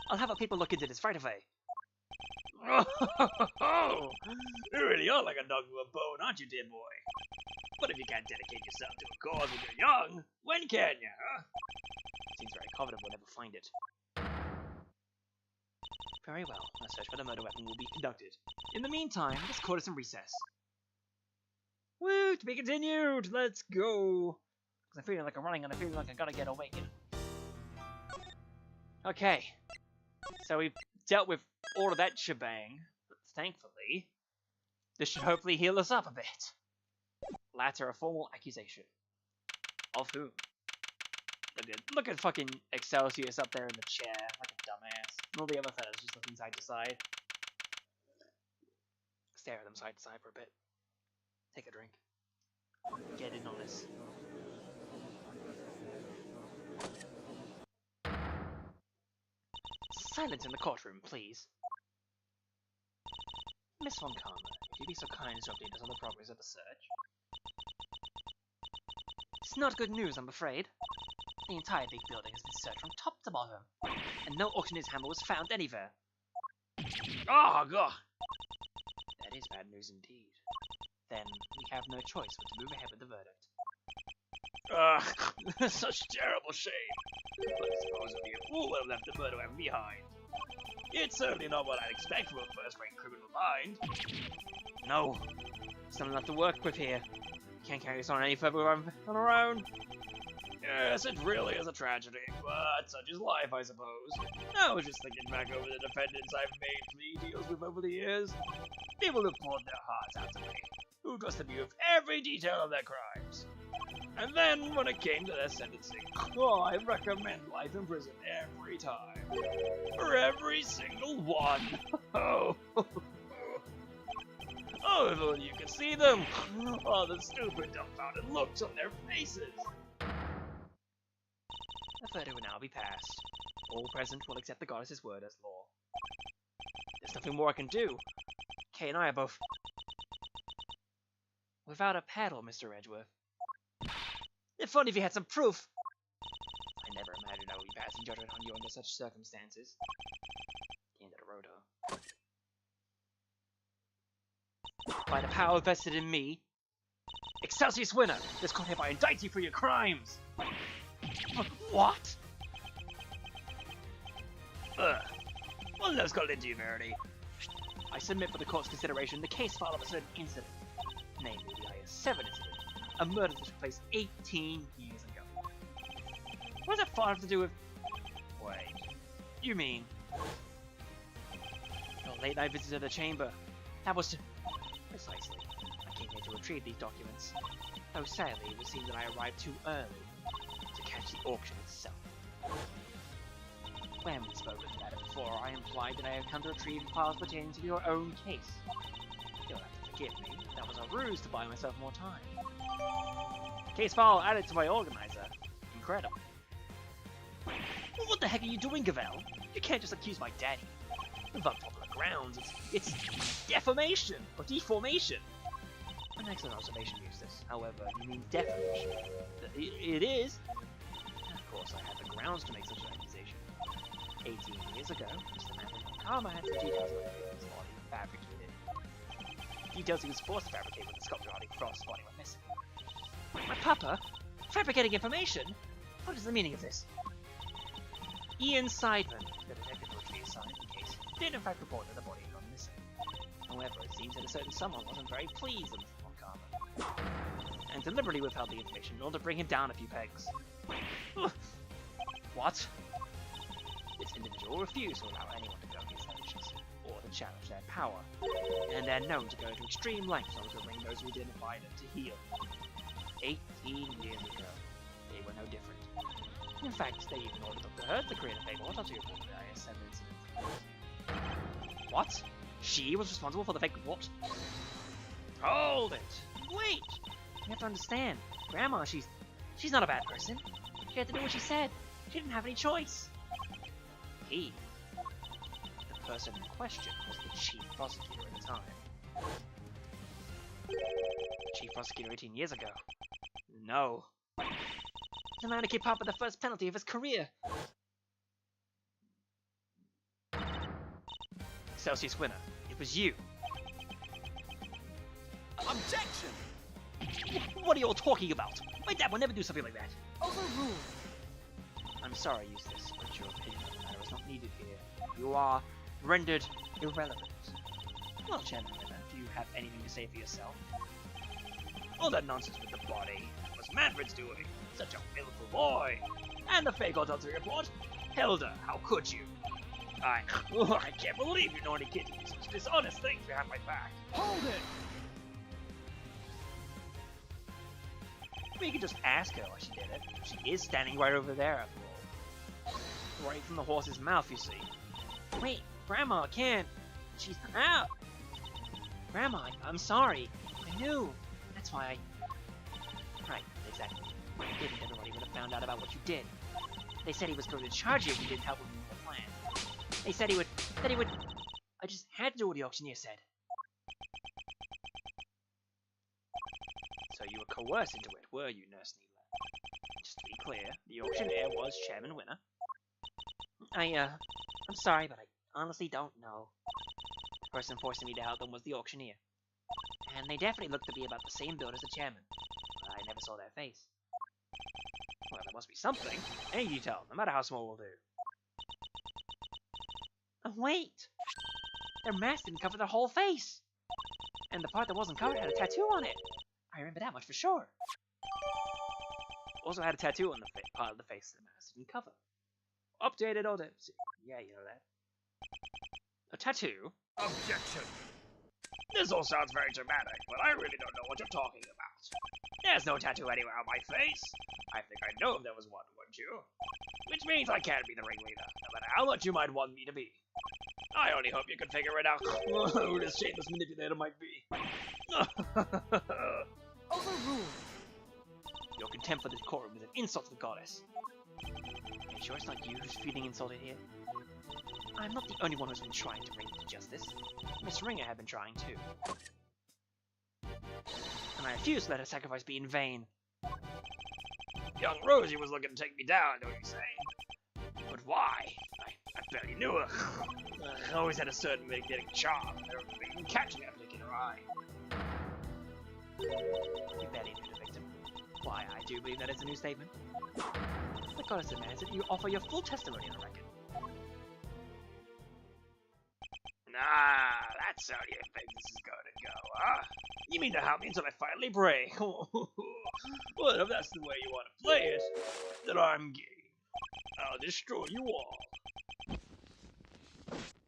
I'll have our people look into this right away. Oh, you really are like a dog with a bone, aren't you, dear boy? But if you can't dedicate yourself to a cause when you're young, when can you, huh? Seems very confident we'll never find it. Very well, a search for the murder weapon will be conducted. In the meantime, this court is in recess. Woo, to be continued! Let's go! Because I'm feeling like I'm running and I'm feeling like I gotta get awakened. Okay. So we've dealt with all of that shebang. But thankfully, this should hopefully heal us up a bit. Latter, a formal accusation. Of whom? Look at fucking Excelsius up there in the chair, like a dumbass. And all the other fellas just looking side to side. Stare at them side to side for a bit. Take a drink. Get in on this. Silence in the courtroom, please. Miss Von Karma, if you'd be so kind as to update us on the progress of the search. It's not good news, I'm afraid. The entire big building has been searched from top to bottom, and no auctioneer's hammer was found anywhere. Oh, God! That is bad news indeed. Then we have no choice but to move ahead with the verdict. Such terrible shame. But I suppose it would be a fool to have left the murder weapon behind. It's certainly not what I'd expect from a first-rate criminal mind. No, there's not enough to work with here. We can't carry this on any further on our own. Yes, it really is a tragedy, but such is life, I suppose. I was just thinking back over the defendants I've made plea deals with over the years. People who poured their hearts out to me, who trusted me with every detail of their crimes. And then, when it came to their sentencing, I recommend life in prison every time. For every single one. Oh, if only you could see them. Oh, the stupid, dumbfounded looks on their faces. The verdict will now be passed. All present will accept the goddess's word as law. There's nothing more I can do. Kay and I are both without a paddle, Mr. Edgeworth. If only if you had some proof! I never imagined I would be passing judgment on you under such circumstances. The end of the road, huh? By the power vested in me, Excelsius Winner, this court hereby indicts you for your crimes! What? Well, let's call into you, Verity. I submit for the court's consideration the case file of a certain incident, namely the IS-7 incident, a murder that took place 18 years ago. What does that file have to do with... Wait, you mean... your late-night visit to the chamber, That was to... Precisely. I came here to retrieve these documents. Though sadly, it would seem that I arrived too early to catch the auction itself. When we spoke about it before, I implied that I had come to retrieve files pertaining to your own case. You'll have to forgive me. That was a ruse to buy myself more time. Case file added to my organizer. Incredible. Well, what the heck are you doing, Gavel? You can't just accuse my daddy. Without popular grounds, it's defamation or deformation. An excellent observation, Eustace. However, you mean defamation. It is. Of course, I had the grounds to make such an accusation. 18 years ago, Mr. Maverick Karma had some details of his body fabricated. Details he was forced to fabricate when the sculpture Hardy Frost's body went missing. My papa? Fabricating information? What is the meaning of this? Ian Seidman, the detective who was assigned the case, did in fact report that the body had gone missing. However, it seems that a certain someone wasn't very pleased with Mr. Karma, and deliberately withheld the information in order to bring him down a few pegs. What? This individual refused to allow anyone to go against their wishes, or to challenge their power, and they're known to go to extreme lengths in order to bring those who identify them to heel. 18 years ago, they were no different. In fact, they even ordered Dr. Hurd to create a fake autopsy report for the IS-7 incident. What? She was responsible for the fake report? Hold it! Wait! You have to understand, Grandma, she's not a bad person. She had to do what she said. She didn't have any choice. He, the person in question, was the chief prosecutor at the time. The chief prosecutor 18 years ago? No. The man who came up with the first penalty of his career. Celsius winner, it was you. Objection! What are you all talking about? My dad would never do something like that. Overruled. I'm sorry, Eustace, but your opinion on the matter is not needed here. You are rendered irrelevant. Well, Chairman Winner, do you have anything to say for yourself? All that nonsense with the body was Manfred's doing. Such a willful boy. And the fake autopsy report. Hilda, how could you? I can't believe you know any kid to do such dishonest things behind my back. Hold it! We could just ask her why she did it. She is standing right over there, after all. Right from the horse's mouth, you see. Wait, Grandma, I can't. She's out. Grandma, I'm sorry. I knew. That's why I... Right, exactly. I didn't everybody would have found out about what you did. They said he was going to charge you if you didn't help with the plan. They said he would... I just had to do what the auctioneer said. So you were coerced into it, were you, Nurse Needler? Just to be clear, the auctioneer was Chairman Winner. I'm sorry, but I honestly don't know. The person forcing me to help them was the auctioneer. And they definitely looked to be about the same build as the chairman. But I never saw their face. Well, there must be something. Any detail, no matter how small, will do. Oh, wait! Their mask didn't cover their whole face! And the part that wasn't covered had a tattoo on it! I remember that much for sure. Also had a tattoo on the part of the face the mask didn't cover. Updated autopsy. Yeah, you know that. A tattoo? Objection! This all sounds very dramatic, but I really don't know what you're talking about. There's no tattoo anywhere on my face. I think I'd know if there was one, wouldn't you? Which means I can't be the ringleader, no matter how much you might want me to be. I only hope you can figure it out who this shameless manipulator might be. Overruled. Your contempt for this decorum is an insult to the goddess. Are you sure it's not you who's feeling insulted here? I'm not the only one who's been trying to bring you to justice. Miss Ringer had been trying too. And I refuse to let her sacrifice be in vain. Young Rosie was looking to take me down, don't you say? But why? I barely knew her. I always had a certain magnetic charm. Never even catching her flick in her eye. You barely knew the victim. Why, I do believe that is a new statement. The goddess demands that you offer your full testimony on the record. Nah, that's how you think this is gonna go, huh? You mean to help me until I finally break? Well, if that's the way you want to play it, then I'm game. I'll destroy you all.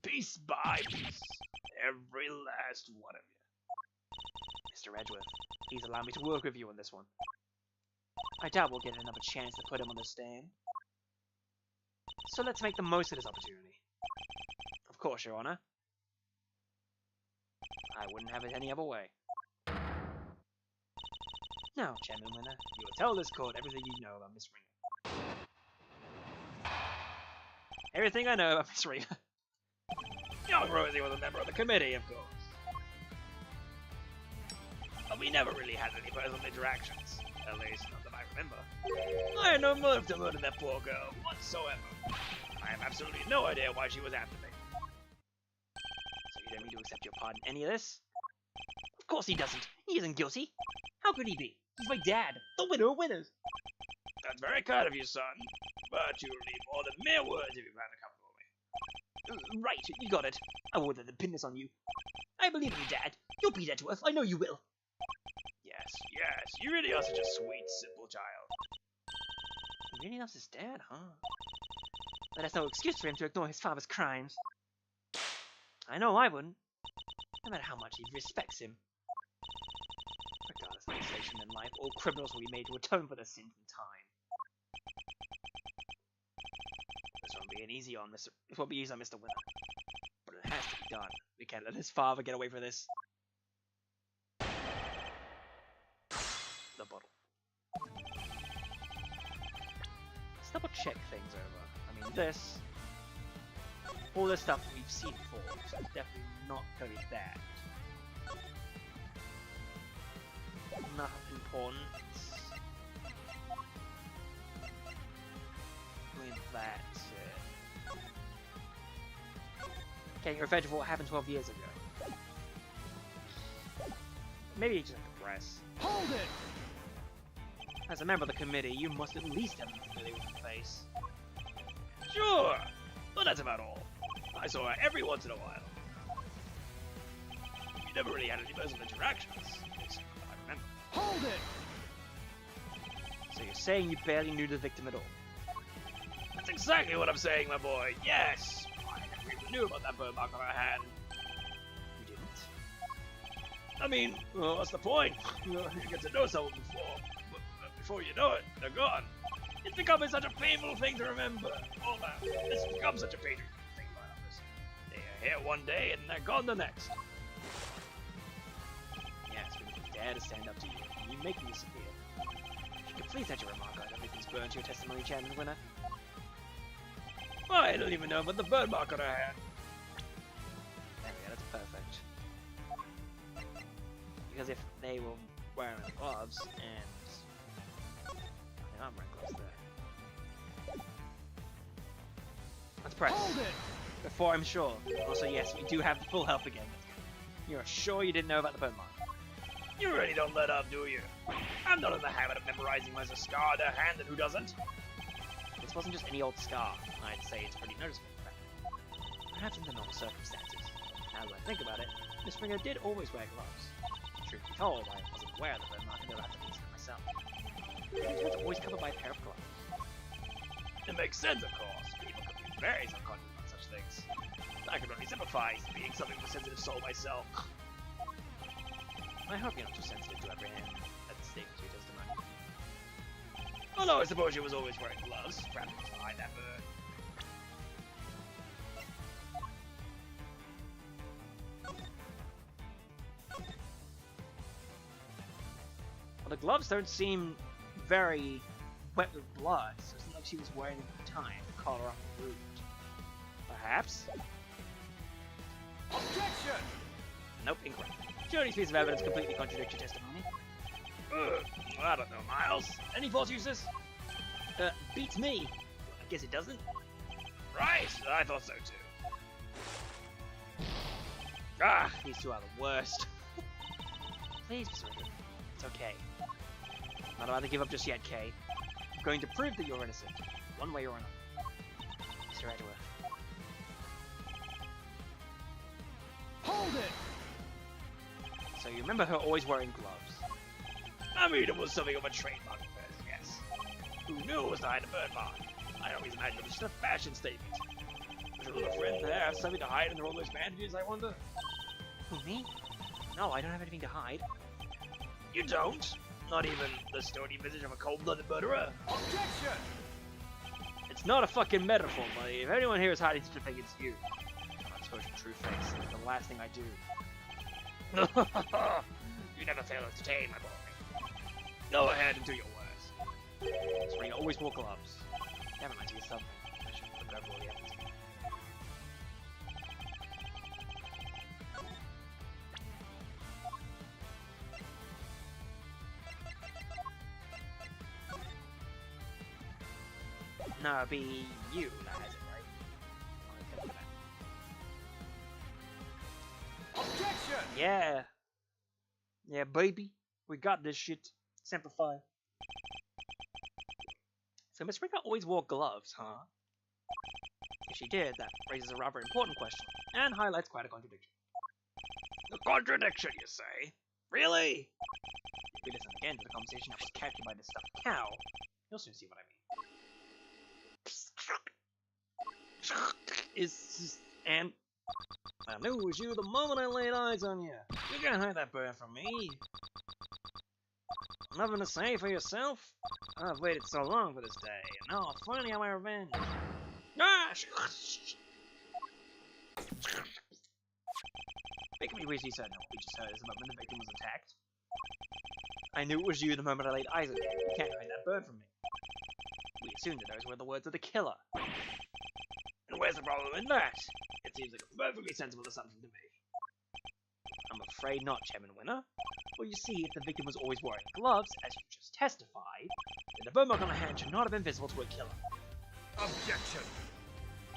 Piece by piece. every last one of you. Mr. Edgeworth, please allow me to work with you on this one. I doubt we'll get another chance to put him on the stand. So let's make the most of this opportunity. Of course, Your Honor. I wouldn't have it any other way. Now, Chairman Winner, you will tell this court everything you know about Miss Ringer. Everything I know about Miss Ringer. Young Rosie was a member of the committee, of course. But we never really had any personal interactions. At least, not that I remember. I had no motive to murder that poor girl whatsoever. I have absolutely no idea why she was after me. So you don't mean to accept your part in any of this? Of course he doesn't. He isn't guilty. How could he be? He's my dad. The winner of winners. That's very kind of you, son. But you will need more than mere words if you plan to come for me. Right, you got it. I won't let them pin this on you. I believe in you, Dad. You'll beat Edgeworth. I know you will. Yes, yes, you really are such a sweet, simple child. He really loves his dad, huh? But that's no excuse for him to ignore his father's crimes. I know I wouldn't. No matter how much he respects him. Regardless of their station in life, all criminals will be made to atone for their sins in time. This won't be easy on Mr. Winner. But it has to be done. We can't let his father get away with this. The bottle. Let's double check things over. I mean, this. All this stuff we've seen before, so it's definitely not going to be that. Not important. I mean, that's it. Getting revenge for what happened 12 years ago. Maybe just like the press. Hold it! As a member of the committee, you must at least have been familiar with the face. Sure, but that's about all. I saw her every once in a while. You never really had any personal interactions, at least I remember. Hold it! So you're saying you barely knew the victim at all? That's exactly what I'm saying, my boy. Yes, I never even knew about that birthmark on her hand. You didn't? I mean, well, what's the point? You get to know someone before you know it, they're gone. It's becoming such a painful thing to remember. All that. It's become such a painful thing about others. They are here one day and they're gone the next. Yes, but if you dare to stand up to you, you make me disappear. If you could please add your remark on everything's burned to your testimony, Chairman Winner. I don't even know about the birthmark on her hand. There we go, that's perfect. Because if they were wearing gloves and... I'm wearing gloves there. Let's press. Hold it! Before I'm sure. Also, yes, we do have full health again. You're sure you didn't know about the birthmark? You really don't let up, do you? I'm not in the habit of memorizing where's a scar on their hand and who doesn't. This wasn't just any old scar. I'd say it's pretty noticeable, in fact. Perhaps in the normal circumstances. Now that I think about it, Miss Ringer did always wear gloves. Truth be told, I wasn't aware of the birthmark until after the incident myself. It was always covered by a pair of gloves. It makes sense, of course. People can be very subconscious about such things. I can only sympathize, being something of a sensitive soul myself. I hope you're not too sensitive to apprehend at the statements you just denied. Although I suppose she was always wearing gloves, perhaps it was behind that bird. Well, the gloves don't seem very wet with blood, so it's not like she was wearing them at the time to collar off the wound. Perhaps? Objection! Nope, incorrect. Jody's piece of evidence completely contradicts your testimony. I don't know, Miles. Any false uses? Beats me. I guess it doesn't. Right, I thought so too. Ah, These two are the worst. Please, Mr. Ringer. It's okay. I'm not about to give up just yet, Kay. I'm going to prove that you're innocent, one way or another. Mr. Edgeworth. Hold it! So you remember her always wearing gloves? I mean, it was something of a trademark of hers, yes. Who knew it was to hide a birthmark? I always imagined it was just a fashion statement. Would your little friend there have something to hide in all those bandages, I wonder? Who, me? No, I don't have anything to hide. You don't? Not even the stony visage of a cold-blooded murderer? Objection! It's not a fucking metaphor, buddy. If anyone here is hiding such a thing, it's you. I suppose your true face is the last thing I do. You never fail to tame, my boy. Go ahead and do your worst. That's why you always wore gloves. That reminds me of something. I should put that for you. No, it'd be you that has it, right? Objection! Yeah. Yeah, baby. We got this shit. Simplify. So Miss Rika always wore gloves, huh? If she did, that raises a rather important question, and highlights quite a contradiction. A contradiction, you say? Really? If we listen again to the conversation that was captured by the stuffed cow, you'll soon see what I mean. And I knew it was you the moment I laid eyes on you. You can't hide that bird from me. Nothing to say for yourself? I've waited so long for this day, and now I'll finally have my revenge. Ah! It can be reasonably certain that what we just heard is the moment the victim was attacked. I knew it was you the moment I laid eyes on you. You can't hide that bird from me. We assumed that those were the words of the killer. And where's the problem in that? It seems like a perfectly sensible assumption to me. I'm afraid not, Chairman Winner. Well, you see, if the victim was always wearing gloves, as you just testified, then the bird mark on her hand should not have been visible to a killer. Objection!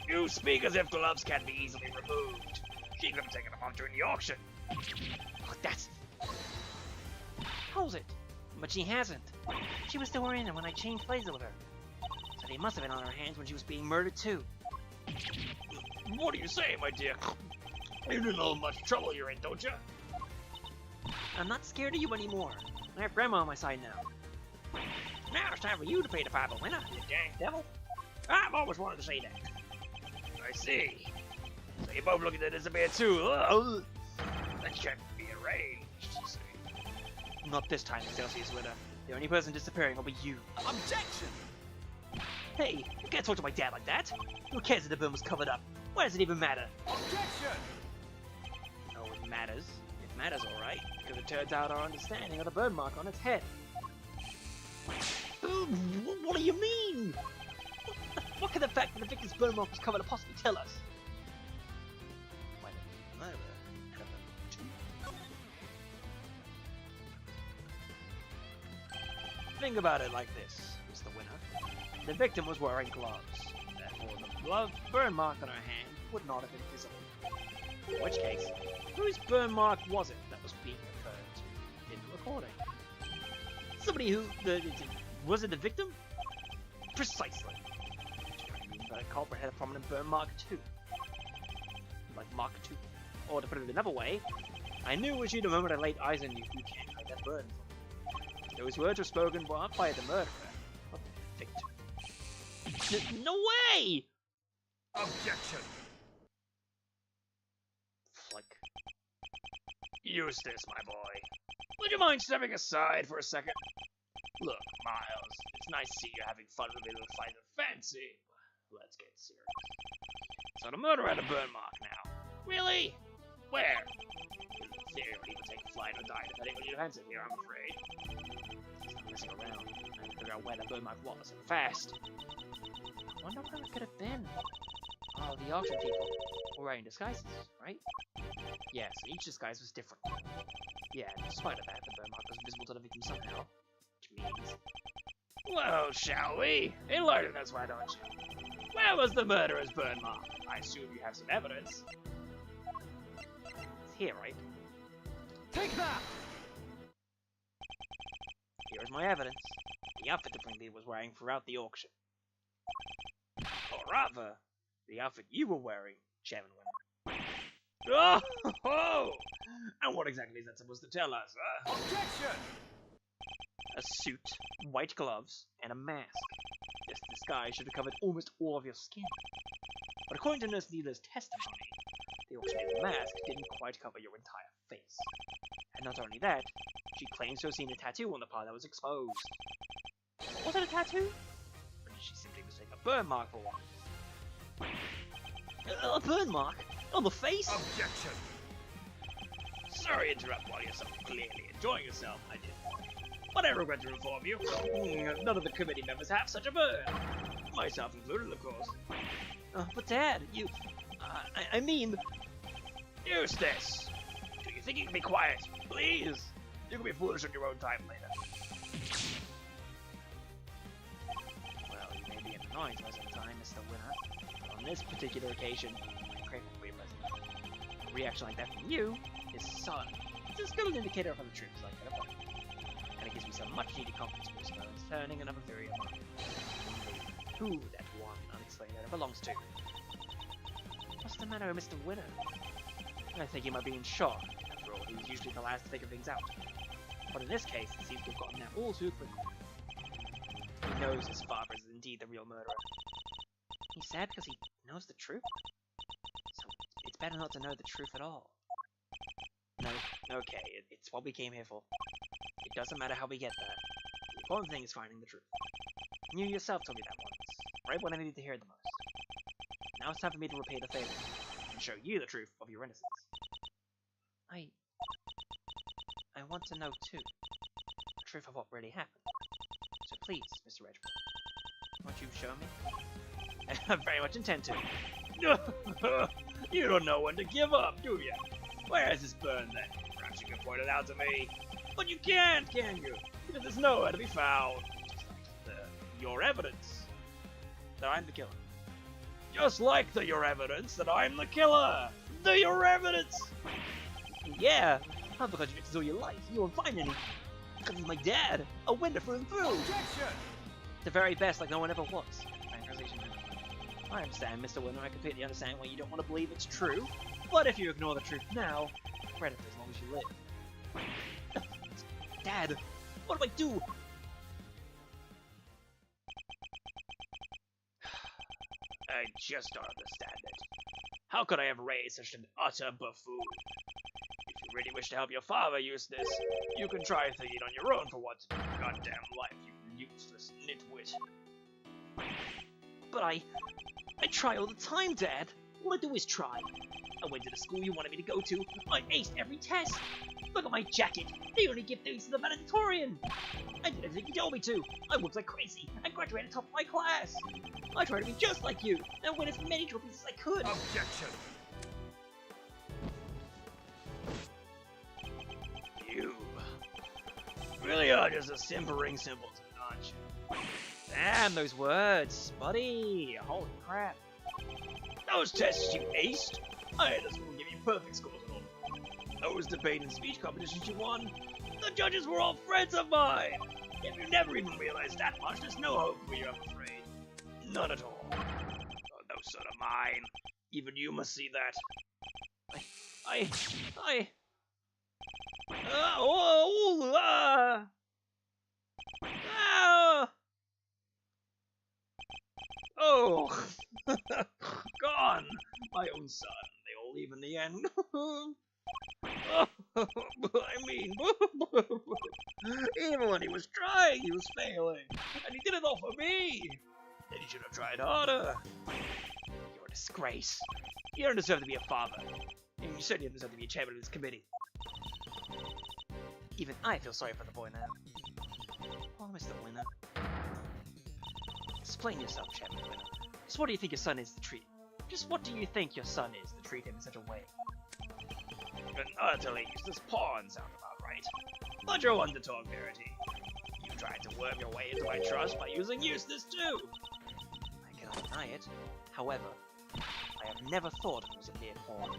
You speak as if gloves can be easily removed. She could have taken them off during the auction. Oh, that's... How's it? But she hasn't. She was still wearing them when I changed places with her. So they must have been on her hands when she was being murdered too. What do you say, my dear? You don't know how much trouble you're in, don't you? I'm not scared of you anymore. I have Grandma on my side now. Now it's time for you to pay the piper, Winner, you dang devil. I've always wanted to say that. I see. So you're both looking to disappear too. That can't be arranged, you see. Not this time, Celsius Winner. The only person disappearing will be you. Objection! Hey, you can't talk to my dad like that. Who cares if the burn was covered up? Why does it even matter? Objection! Oh, it matters. It matters, alright. Because it turns out our understanding of the burn mark on its head. What do you mean? What can the fact that the victim's burn mark was covered up possibly tell us? Why the murder covered too? Think about it like this, Mr. Winner. The victim was wearing gloves. Therefore, the glove burn mark on her hand would not have been visible. In which case, whose burn mark was it that was being referred to in the recording? Somebody who... was it the victim? Precisely. The culprit had a prominent burn mark too. Like Mark 2. Or to put it another way, I knew it was you the moment I laid eyes on you. You can't hide that burn. Those words were spoken by the murderer, not the victim. No way! Objection! Flick. Eustace, my boy. Would you mind stepping aside for a second? Look, Miles, it's nice to see you having fun with a little fight of fancy. Let's get serious. So the murderer had a burn mark now. Really? Where? In theory, it would even take a flight or die depending on your defensive here, I'm afraid. Stop messing around and figure out where the burn mark was, and fast. I wonder where it could have been. Oh, the auction people were wearing disguises, right? Yes, each disguise was different. Yeah, in spite of that, the burn mark was visible to the victim somehow. Which means... Well, shall we? Enlighten us, why don't you? Where was the murderer's burn mark? I assume you have some evidence. It's here, right? Take that! Here is my evidence. The outfit the Brinkley was wearing throughout the auction. Or rather, the outfit you were wearing, Chairman Winner. Oh! And what exactly is that supposed to tell us, Objection! A suit, white gloves, and a mask. This disguise should have covered almost all of your skin. But according to Nurse Neela's testimony, The auctioneer's mask didn't quite cover your entire face. And not only that, she claims to have seen a tattoo on the part that was exposed. Was it a tattoo? Or did she simply mistake a burn mark for one? A burn mark? On the face? Objection! Sorry to interrupt while you're so clearly enjoying yourself, I did. But I regret to inform you, none of the committee members have such a burn. Myself included, of course. But Dad, you... I mean... Eustace! Do you think you can be quiet? Please! You can be foolish on your own time later. Well, you may be annoying to us at the time, Mr. Winner. But on this particular occasion, I'm grateful for your presence. A reaction like that from you, his son, it's as good an indicator of how the truth is like that upon. And it gives me some much-needed confidence boost when it's turning another theory of mine. Who that one unexplained letter belongs to. What's the matter with Mr. Winner? I think he might be in shock. After all, he's usually the last to figure things out. But in this case, it seems to have gotten out all too quickly. He knows his father is indeed the real murderer. He's sad because he knows the truth? So, it's better not to know the truth at all. No, okay, it's what we came here for. It doesn't matter how we get there. The important thing is finding the truth. You yourself told me that once, right when I needed to hear it the most. Now it's time for me to repay the favor, and show you the truth of your innocence. I want to know, too, the truth of what really happened. So please, Mr. Edgeworth, won't you show me? I very much intend to. You don't know when to give up, do you? Where is this burn then? Perhaps you can point it out to me. But you can't, can you? Because there's nowhere to be found. Your evidence that I'm the killer. Just like your evidence that I'm the killer. Your evidence. Yeah, not because you've all your life. You won't find any. Because he's my dad, a winner through and through. Objection! The very best, like no one ever was. I understand, Mr. Winner. I completely understand why you don't want to believe it's true. But if you ignore the truth now, credit for as long as you live. Dad, what do I do? I just don't understand it. How could I have raised such an utter buffoon? If you really wish to help your father use this, you can try thinking on your own for once in your goddamn life, you useless nitwit. But I try all the time, Dad. All I do is try. I went to the school you wanted me to go to. I aced every test. Look at my jacket. They only give things to the valedictorian. I did everything you told me to. I worked like crazy. I graduated top of my class. I tried to be just like you and win as many trophies as I could. Objection! You really are just a simpering simpleton, aren't you? Damn those words, buddy. Holy crap. Those tests you aced, I had to school give you perfect scores on all. Those debate and speech competitions you won, the judges were all friends of mine. If you never even realized that much, there's no hope for you, I'm afraid. None at all. Oh, no son of mine. Even you must see that. Oh, gone. My own son. They all leave in the end. I mean, even when he was trying, he was failing. And he did it all for me. Then he should have tried harder. You're a disgrace. You don't deserve to be a father. And you certainly don't deserve to be a chairman of this committee. Even I feel sorry for the boy now. Oh, Mr. Winner. Explain yourself, Chairman Winner. Just what do you think your son is to treat? Just what do you think your son is to treat him in such a way? An utterly useless pawn sound about right. But you're one to talk verity. You tried to worm your way into my trust by using Eustace too. I cannot deny it. However, I have never thought he was a mere pawn.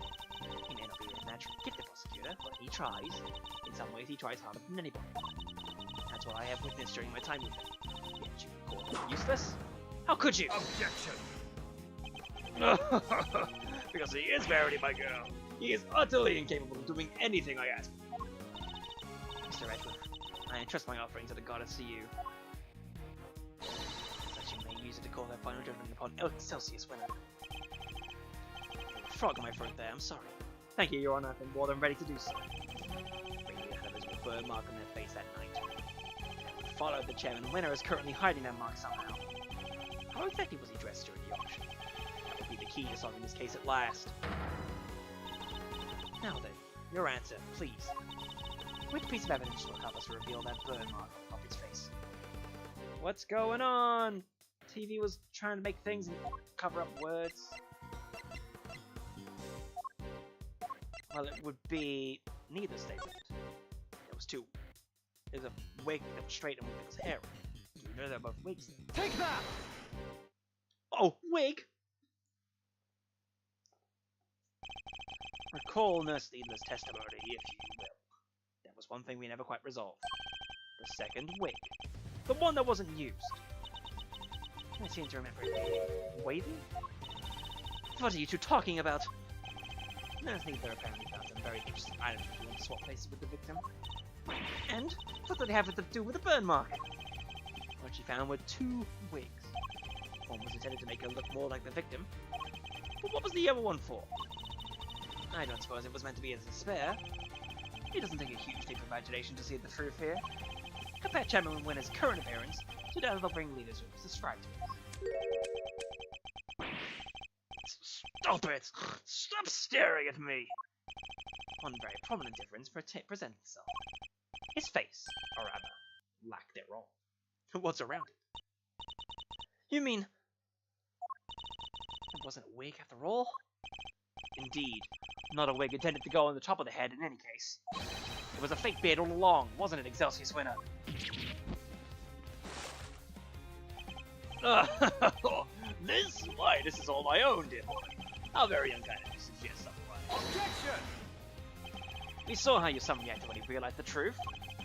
He may not be a naturally gifted prosecutor, but he tries. In some ways, he tries harder than anybody. That's what I have witnessed during my time with him. Yet you call him useless? How could you? Objection! Because he is verity, my girl. He is utterly incapable of doing anything I ask him. Mr. Edgeworth, I entrust my offering to the goddess to you. That she may use it to call her final judgment upon Excelsius Winner. frog in my throat there, I'm sorry. Thank you, Your Honor, I've been more than ready to do so. Ringleader had a visible burn mark on their face that night. We followed the chairman. The winner is currently hiding that mark somehow. How exactly was he dressed during the auction? That would be the key to solving this case at last. Now then, your answer, please. Which piece of evidence will help us reveal that burn mark on his face? What's going on? TV was trying to make things and cover up words. Well, it would be neither statement. There was two. There's a wig that was straight and one that was hair. You know they're both wigs. Take that! Oh, wig! Recall Nurse Needler's testimony, if you will. That was one thing we never quite resolved. The second wig. The one that wasn't used. I seem to remember it. Wavy? What are you two talking about? Nurse Needler apparently found some very interesting items if you want to swap places with the victim. And what did they have to do with the burn mark? What she found were two wigs. One was intended to make her look more like the victim. But what was the other one for? I don't suppose it was meant to be as a spare. It doesn't take a huge leap of imagination to see the truth here. Compare Chairman Winner's current appearance to that of the ringleaders who subscribe to it. Stop it! Stop staring at me! One very prominent difference presents itself. His face, or rather, lack thereof. What's around it? You mean it wasn't a wig after all? Indeed, not a wig intended to go on the top of the head in any case. It was a fake beard all along, wasn't it, Excelsius Winner? This? Why, this is all my own, dear boy. How very unkind of you to suggest something like that. Objection! We saw how your son reacted when he realized the truth,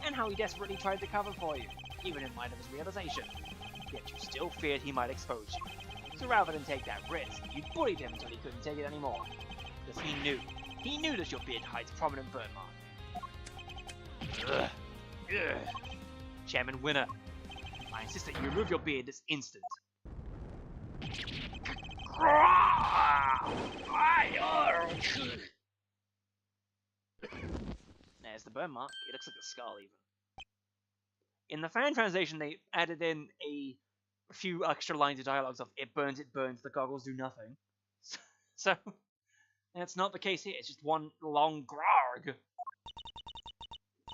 and how he desperately tried to cover for you, even in light of his realization. Yet you still feared he might expose you. So rather than take that risk, you bullied him until he couldn't take it anymore. Because he knew that your beard hides prominent burn mark. Ugh. Ugh. Chairman Winner, I insist that you remove your beard this instant. There's the burn mark. It looks like a skull even. In the fan translation, they added in a few extra lines of dialogues of "it burns, the goggles do nothing." So that's not the case here. It's just one long grarg.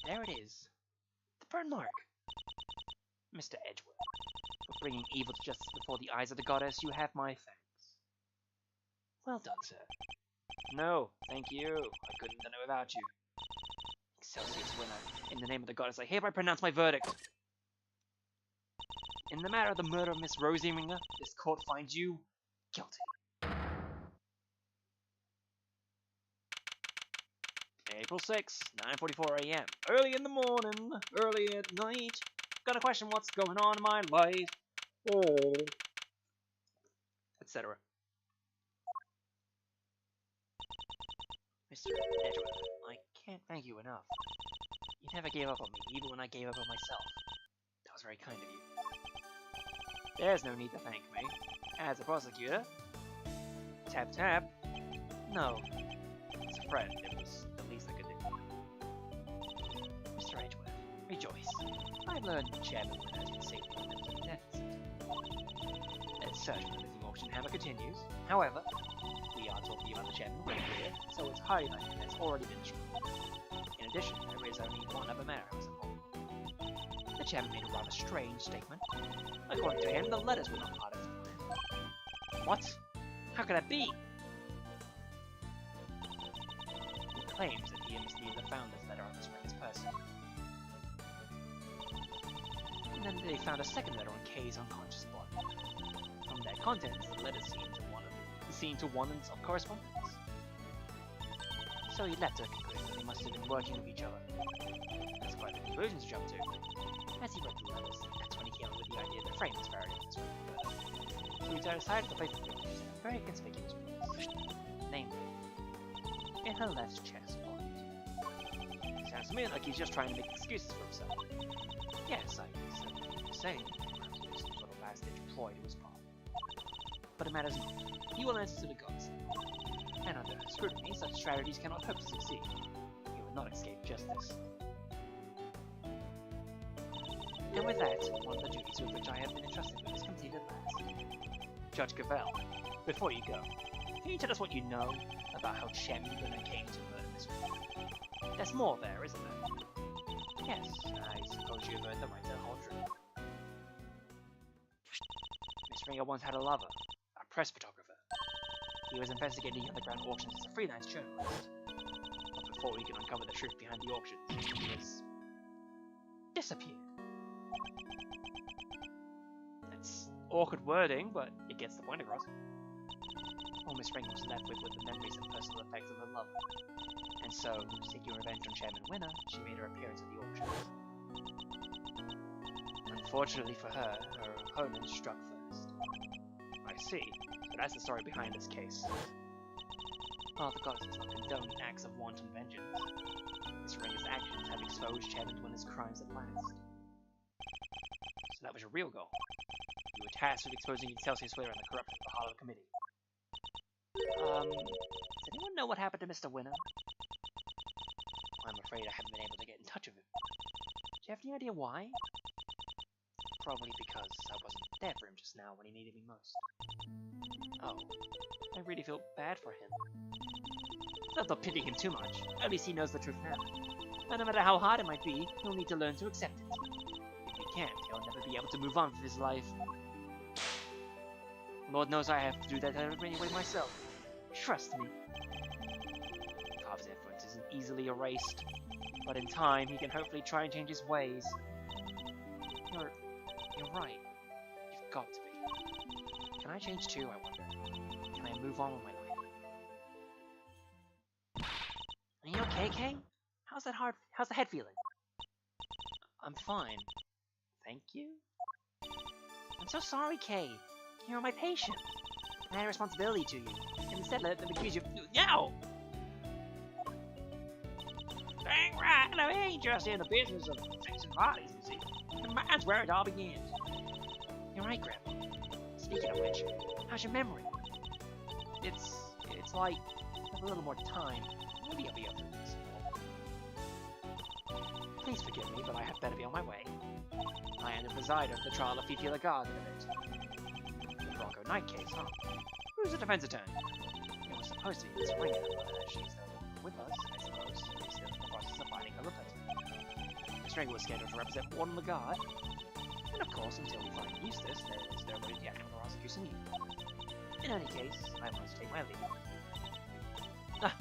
There it is. The burn mark. Mr. Edgeworth, for bringing evil to justice before the eyes of the goddess, you have my thanks. Well done, sir. No, thank you. I couldn't have done it without you. Excelsius Winner, in the name of the goddess, I hereby pronounce my verdict. In the matter of the murder of Miss Rosie Ringer, this court finds you guilty. April 6, 9:44 a.m. Early in the morning, early at night. Gotta question what's going on in my life. Oh. Etc. Mr. Edgeworth, I can't thank you enough. You never gave up on me, even when I gave up on myself. That was very kind of you. There's no need to thank me. As a prosecutor, tap tap. No, as a friend, it was the least I could do. Mr. Edgeworth, rejoice. I've learned the chairman has been safely left in deficit. The search for the missing auction hammer continues. However, we are talking about the chairman here, so it's highly likely that it's already been destroyed. In addition, there is only one other matter as a whole. The chairman made a rather strange statement. According to him, the letters were not part of his plan. What? How could that be? He claims that he and Miss Needler found this letter on Miss Ringer's person. And then they found a second letter on Kay's unconscious body. From their contents, the letters seemed to warrants of correspondence. So he led to the conclusion that they must have been working with each other. That's quite the conclusion to jump to. As he read the letters, that's when he came up with the idea that the frame was buried in this room. So he decided to place the pictures in a very conspicuous place. Namely, in her left chest pocket. Sounds to me like he's just trying to make excuses for himself. Yes, I guess that's what you're saying. Perhaps it was some sort of last-ditch ploy to his part. But it matters not. He will answer to the gods. and under scrutiny, such strategies cannot hope to succeed. You will not escape justice. And with that, one of the duties with which I have been entrusted with is completed last. Judge Cavell, before you go, can you tell us what you know about how Chairman Winner came to murder Miss Ringer? There's more there, isn't there? Yes, I suppose you have earned the right to the whole truth. Miss Ringer once had a lover, a press photographer. He was investigating underground auctions as a freelance journalist. But before he could uncover the truth behind the auctions, he was disappeared. That's awkward wording, but it gets the point across. All Miss Ringer was left with were the memories and personal effects of her lover. And so, seeking revenge on Chairman Winner, she made her appearance at the auctions. Unfortunately for her, her opponent struck first. I see. So that's the story behind this case. While the goddess does not condone acts of wanton vengeance, Miss Ringer's actions have exposed Chairman Winner's crimes at last. So that was your real goal. You were tasked with exposing Excelsior Slayer and the corruption of the heart of the committee. Does anyone know what happened to Mr. Winner? I'm afraid I haven't been able to get in touch with him. Do you have any idea why? Probably because I wasn't there for him just now when he needed me most. Oh, I really feel bad for him. Not pitying him too much. At least he knows the truth now. And no matter how hard it might be, he'll need to learn to accept it. If he can't, he'll never be able to move on with his life. Lord knows I have to do that anyway myself. Trust me. Carver's influence isn't easily erased, but in time he can hopefully try and change his ways. You're right. You've got to be. Can I change too, I wonder? Can I move on with my life? Are you okay, Kay? How's the head feeling? I'm fine. Thank you? I'm so sorry, Kay. You're my patient. I had a responsibility to you, and instead let them accuse you of— Yow! Dang right, and I ain't just in the business of fixing bodies, you see. And that's where it all begins. You're right, Grandma. Speaking of which, how's your memory? It's like, with a little more time, maybe I'll be able to do this more. Please forgive me, but I had better be on my way. I am the presider of the trial of Fifi Lagarde in a bit. The Bronco Knight case, huh? Who's the defense attorney? It was supposed to be Miss Ringer, but she's no with us, I suppose. We're still in the process of finding her replacement. Miss Ringer was scheduled to represent Warden Lagarde. And of course, until we find Eustace, there is no way to get animal prosecution either. In any case, I must take my leave. Ah,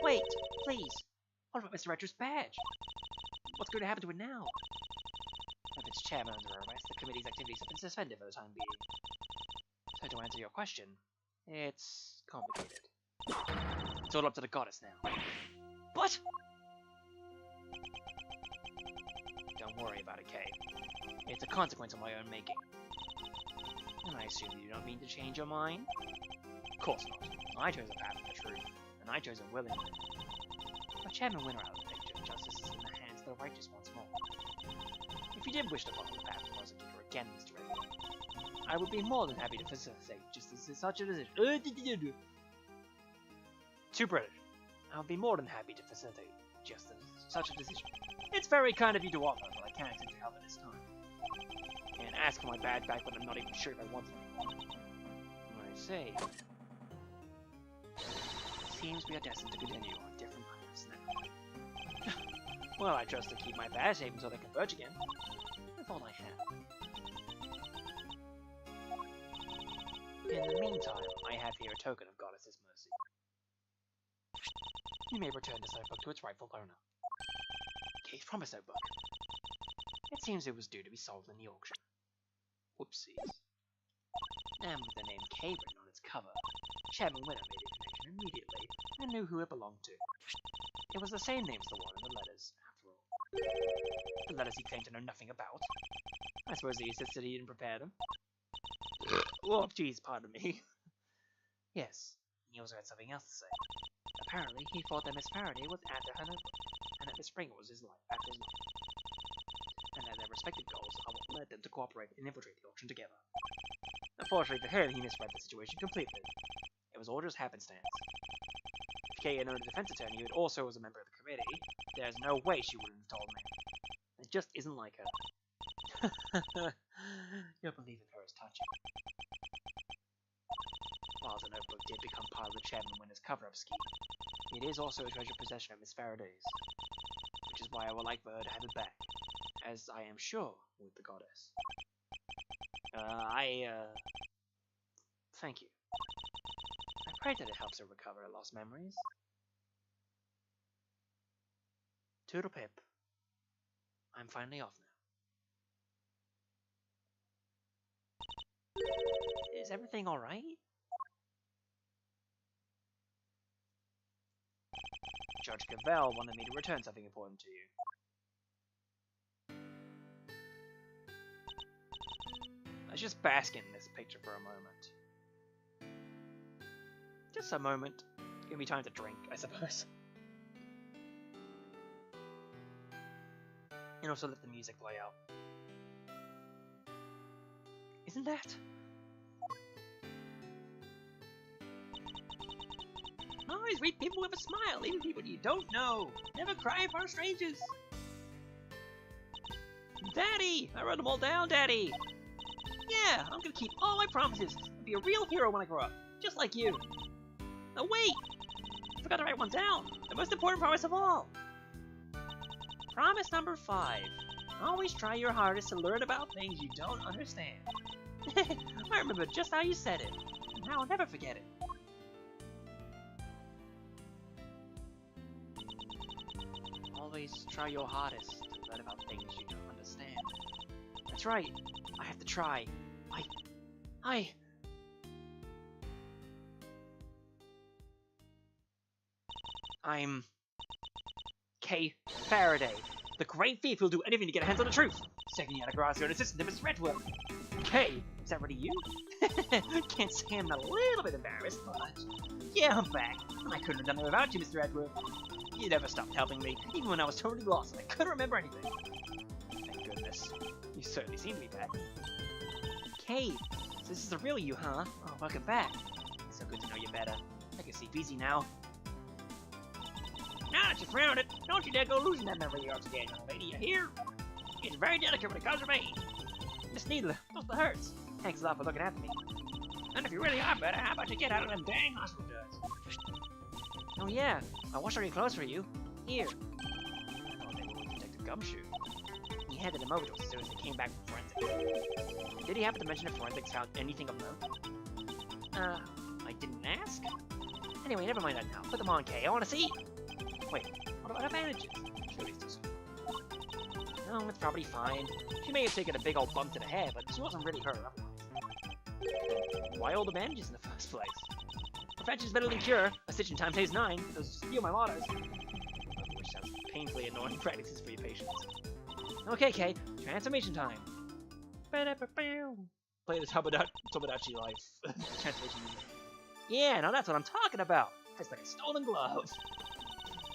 wait, please! What about Mr. Retro's badge? What's going to happen to it now? With its chairman under arrest, the committee's activities have been suspended for the time being. So to answer your question, it's complicated. It's all up to the goddess now. What? Don't worry about it, Kay. It's a consequence of my own making. And I assume you don't mean to change your mind? Of course not. I chose a path of the truth, and I chose it willingly. But Chairman Winner out of the picture, justice is in the hands of the righteous once more. If you did wish to follow the path of the Prosecutor again, Mr. Redwood, I would be more than happy to facilitate justice in such a decision. Too British. I would be more than happy to facilitate justice in such a decision. It's very kind of you to offer, but I can't seem to help at this time. And ask for my badge back when I'm not even sure if I want it anymore. I see. Seems we are destined to continue on different paths now. Well, I trust to keep my badge safe until they converge again. That's all I have. In the meantime, I have here a token of Goddess's mercy. You may return this notebook to its rightful owner. Case promise notebook. It seems it was due to be sold in the auction. Whoopsies. And with the name K written on its cover, Chairman Winner made a connection immediately and knew who it belonged to. It was the same name as the one in the letters, after all. The letters he claimed to know nothing about. I suppose he insisted he didn't prepare them. Oh, jeez, pardon me. Yes, he also had something else to say. Apparently, he thought that Miss Faraday was after her notebook, and that Miss Springer was after his life. And that their respective goals are what led them to cooperate and infiltrate the auction together. Unfortunately for him, he misread the situation completely. It was all just happenstance. Kay had known a defense attorney who also was a member of the committee, there's no way she wouldn't have told me. It just isn't like her. Your belief in her is touching. While the notebook did become part of the Chairman Winner's cover-up scheme, it is also a treasured possession of Miss Faraday's, which is why I would like for her to have it back, as I am sure with the goddess. Thank you. I pray that it helps her recover her lost memories. Toodle pip. I'm finally off now. Is everything alright? Judge Cavell wanted me to return something important to you. Let's just bask in this picture for a moment. Just a moment. Give me time to drink, I suppose. And also let the music play out. Isn't that? Always read people with a smile, even people you don't know. Never cry for strangers. Daddy! I wrote them all down, Daddy! Yeah, I'm gonna keep all my promises and be a real hero when I grow up, just like you. Oh wait! I forgot to write one down. The most important promise of all. Promise number 5. Always try your hardest to learn about things you don't understand. I remember just how you said it, and now I'll never forget it. Always try your hardest to learn about things you don't understand. That's right. I have to try. I'm Kay Faraday, the great thief who'll do anything to get a hands on the truth. Second out of Grassio and assistant to Mrs. Redwood. Kay, is that really you? Can't say I'm not a little bit embarrassed, but yeah, I'm back. And I couldn't have done it without you, Mr. Redwood. You never stopped helping me, even when I was totally lost and I couldn't remember anything. Thank goodness. You certainly seem to be back. Kay, so this is the real you, huh? Oh, welcome back. It's so good to know you better. I can see Beezy now. Now that you found it, don't you dare go losing that memory of yours again, young lady, you hear? It's very delicate when it comes to me. Miss Needler, those the hurts. Thanks a lot for looking after me. And if you really are better, how about you get out of them dang hospital drugs? Oh yeah, I washed all your clothes for you. Here. I thought they were with Detective Gumshoe. He handed them over to us as soon as they came back from forensics. Did he happen to mention if forensics found anything of note? I didn't ask? Anyway, never mind that now. Put them on, Kay. I want to see. Wait, what about her bandages? Surely it's too soon. No, it's probably fine. She may have taken a big old bump to the head, but she wasn't really hurt otherwise. Why all the bandages in the first place? Prevention's better than cure. A stitch in time pays 9. Those steal my mottos. Which sounds painfully annoying practices for your patients. Okay, Kay. Transformation time. Play the Tomodachi Life. Transformation music. Yeah, now that's what I'm talking about. It's like a stolen glove.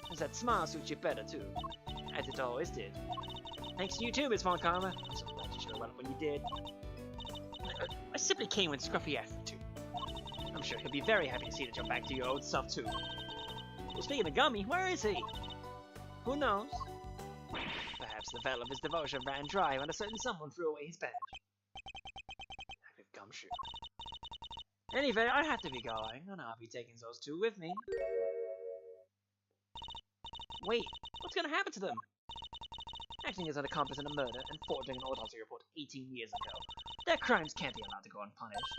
And that smile suits you better, too. As it always did. Thanks to you too, Miss Von Karma. I'm so glad you showed up when you did. I simply came when Scruffy asked me to. I'm sure he'll be very happy to see that you're back to your old self, too. Well, speaking of Gummy, where is he? Who knows? Perhaps the veil of his devotion ran dry when a certain someone threw away his badge. Active Gumshoe. Anyway, I have to be going, and I'll be taking those two with me. Wait, what's gonna happen to them? Acting as an accomplice in a murder and forging an autopsy report 18 years ago, their crimes can't be allowed to go unpunished.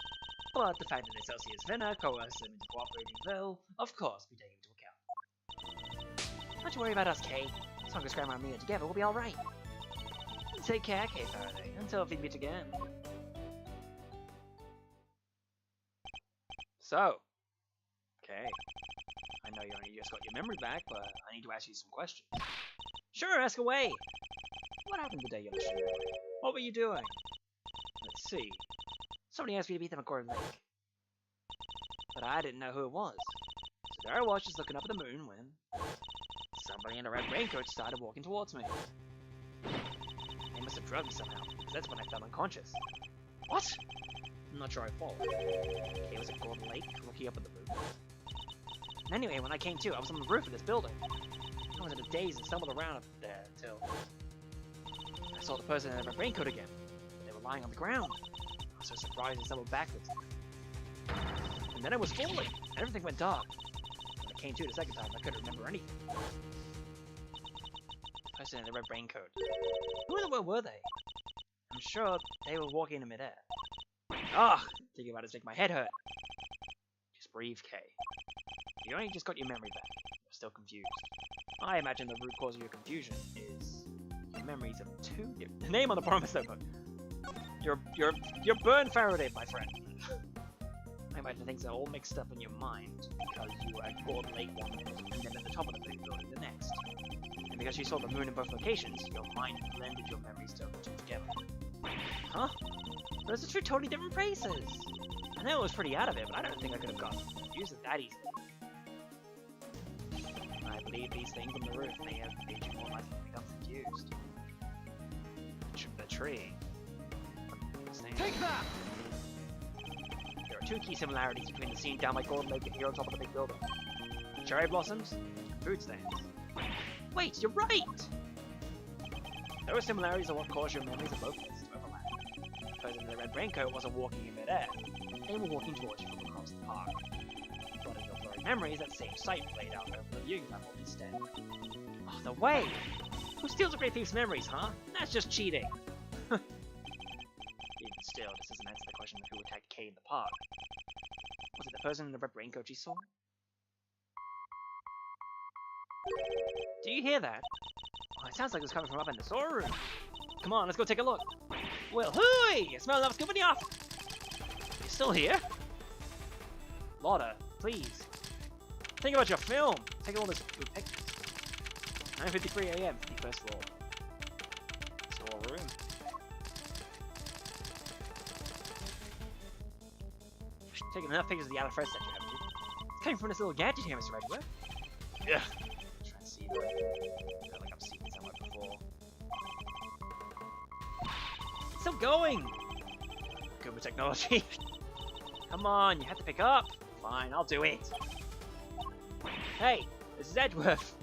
But the fact that Associates Venner coerced them into cooperating will, of course, be taken into account. Don't you worry about us, Kay. As long as Grandma and me are together, we'll be alright. Take care, Kay Faraday, until we meet again. So, okay. I know you only just got your memory back, but I need to ask you some questions. Sure, ask away! What happened the day you left Shinra? What were you doing? Let's see. Somebody asked me to meet them at Gordon Lake. But I didn't know who it was. So there I was just looking up at the moon when somebody in a red raincoat started walking towards me. They must have drugged me somehow, because that's when I fell unconscious. What? I'm not sure I followed. It was at Gordon Lake, looking up at the moon. Anyway, when I came to, I was on the roof of this building. I was in a daze and stumbled around up there until I saw the person in their raincoat again. They were lying on the ground. I was so surprised I stumbled backwards. And then I was falling, and everything went dark. When I came to the second time, I couldn't remember anything. The person in the red raincoat. Who in the world were they? I'm sure they were walking in midair. Ah! Thinking about it makes my head hurt. Just breathe, Kay. You only just got your memory back. You're still confused. I imagine the root cause of your confusion is your memories of two different... The name on the promise notebook. You're Burn Faraday, my friend. I imagine things are all mixed up in your mind because you were at Gordon Lake one minute and then at the top of the big building the next. And because you saw the moon in both locations, your mind blended your memories together. Huh? Those are two totally different places! I know I was pretty out of it, but I don't think I could have gotten confused with that easily. I believe these things on the roof may have made you more likely to become confused. The tree. Take that! There are two key similarities between the scene down by Golden Lake and here on top of the big building. Cherry blossoms and food stands. Wait, you're right! Those similarities are what caused your memories of both places to overlap. The person in the red raincoat wasn't walking in midair. They were walking towards you from across the park. But in your blurry memories, that same sight played out over the viewing platform instead. Oh, the way! Who steals a great thief's memories, huh? That's just cheating! Even still, this doesn't answer the question of who attacked Kay in the park. Was it the person in the red raincoat you saw? Do you hear that? Oh, it sounds like it was coming from up in the storeroom. Come on, let's go take a look. Well, hooey! You smell enough company off! You still here? Lotta, please. Think about your film. Take all this good pictures. 9:53 AM, 51st floor. Storeroom. Taking enough pictures of the Alfred section, haven't you? It's coming from this little gadget here, Mr. Redwood. Yeah. Trying to see that. I feel like I've seen it somewhere before. It's still going! Good with technology. Come on, you have to pick up. Fine, I'll do it. Hey, this is Edgeworth.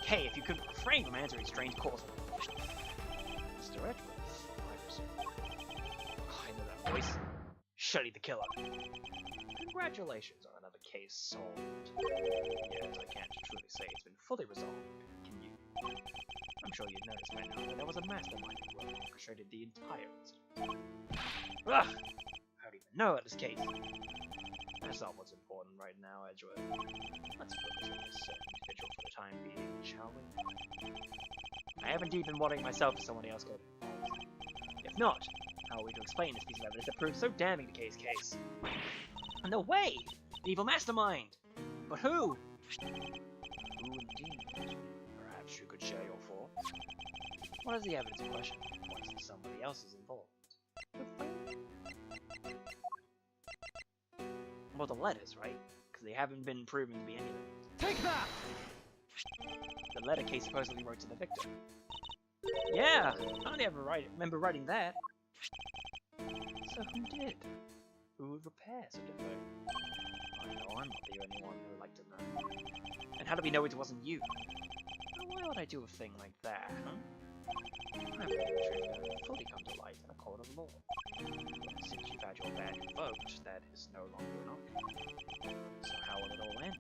Okay, if you could refrain from answering strange calls. Mr. Edgeworth, I presume. Oh, I know that voice. Shuddy the Killer. Congratulations on another case solved. Yes, I can't truly say it's been fully resolved, can you? I'm sure you'd noticed by now that there was a mastermind who orchestrated the entire incident. Ugh! How do you even know this case? That's not what's important right now, Edgeworth. Let's focus on this individual for the time being, shall we? I haven't even wanting myself as somebody else could. If not, how are we to explain this piece of evidence that proves so damning to Kay's case? No way! An evil mastermind! But who? Who indeed? Perhaps you could share your thoughts? What is the evidence in question? Points that somebody else is involved. Well, the letters, right? Because they haven't been proven to be any of them. Take that! The letter Kay supposedly wrote to the victim. Yeah! I don't ever remember writing that. So who did? Who would repair such a thing? I know I'm not the only one who would like to know. And how do we know it wasn't you? Why would I do a thing like that, huh? I believe the truth will fully come to light in a court of law. Since you've had your badge revoked, that is no longer an option. So how will it all end?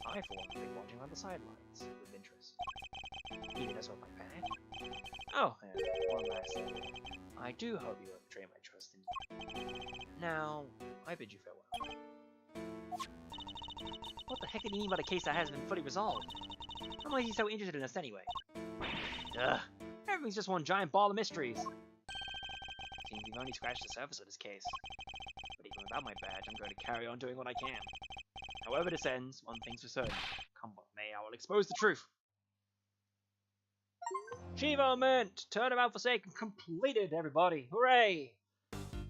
I, for one, will be watching on the sidelines with interest. Even as well my badge. Oh, and one last thing. I do hope you won't betray my trust in you. Now, I bid you farewell. What the heck did he mean by the case that has been fully resolved? Why is he so interested in us anyway? Ugh, everything's just one giant ball of mysteries. Seems we've only scratched the surface of this case. But even without my badge, I'm going to carry on doing what I can. However this ends, one thing's for certain. Come what may, I will expose the truth. Achievement! Turnabout Forsaken completed, everybody! Hooray!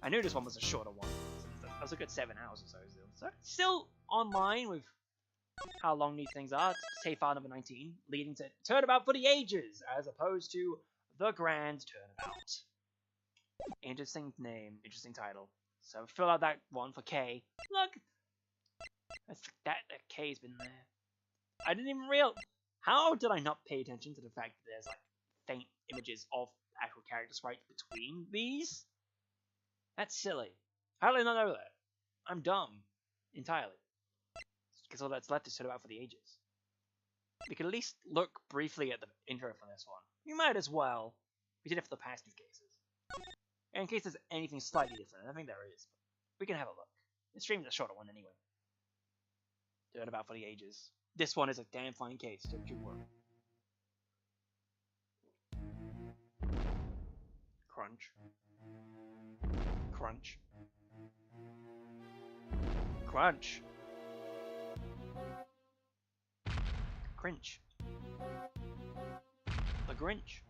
I knew this one was a shorter one. That was a good 7 hours or so. So still online with how long these things are. Save file number 19, leading to Turnabout for the Ages, as opposed to The Grand Turnabout. Interesting name, interesting title. So fill out that one for Kay. Look! That K's been there. I didn't even realize. How did I not pay attention to the fact that there's like faint images of actual characters right between these? That's silly. How did I not know that? I'm dumb. Entirely. Because all that's left is Turnabout for the ages. We could at least look briefly at the intro for this one. We might as well. We did it for the past two cases. And in case there's anything slightly different, I think there is. But we can have a look. The stream is a shorter one anyway. Turnabout for the ages. This one is a damn fine case, don't you worry. Crunch. Crunch. Crunch. Crinch. The Grinch.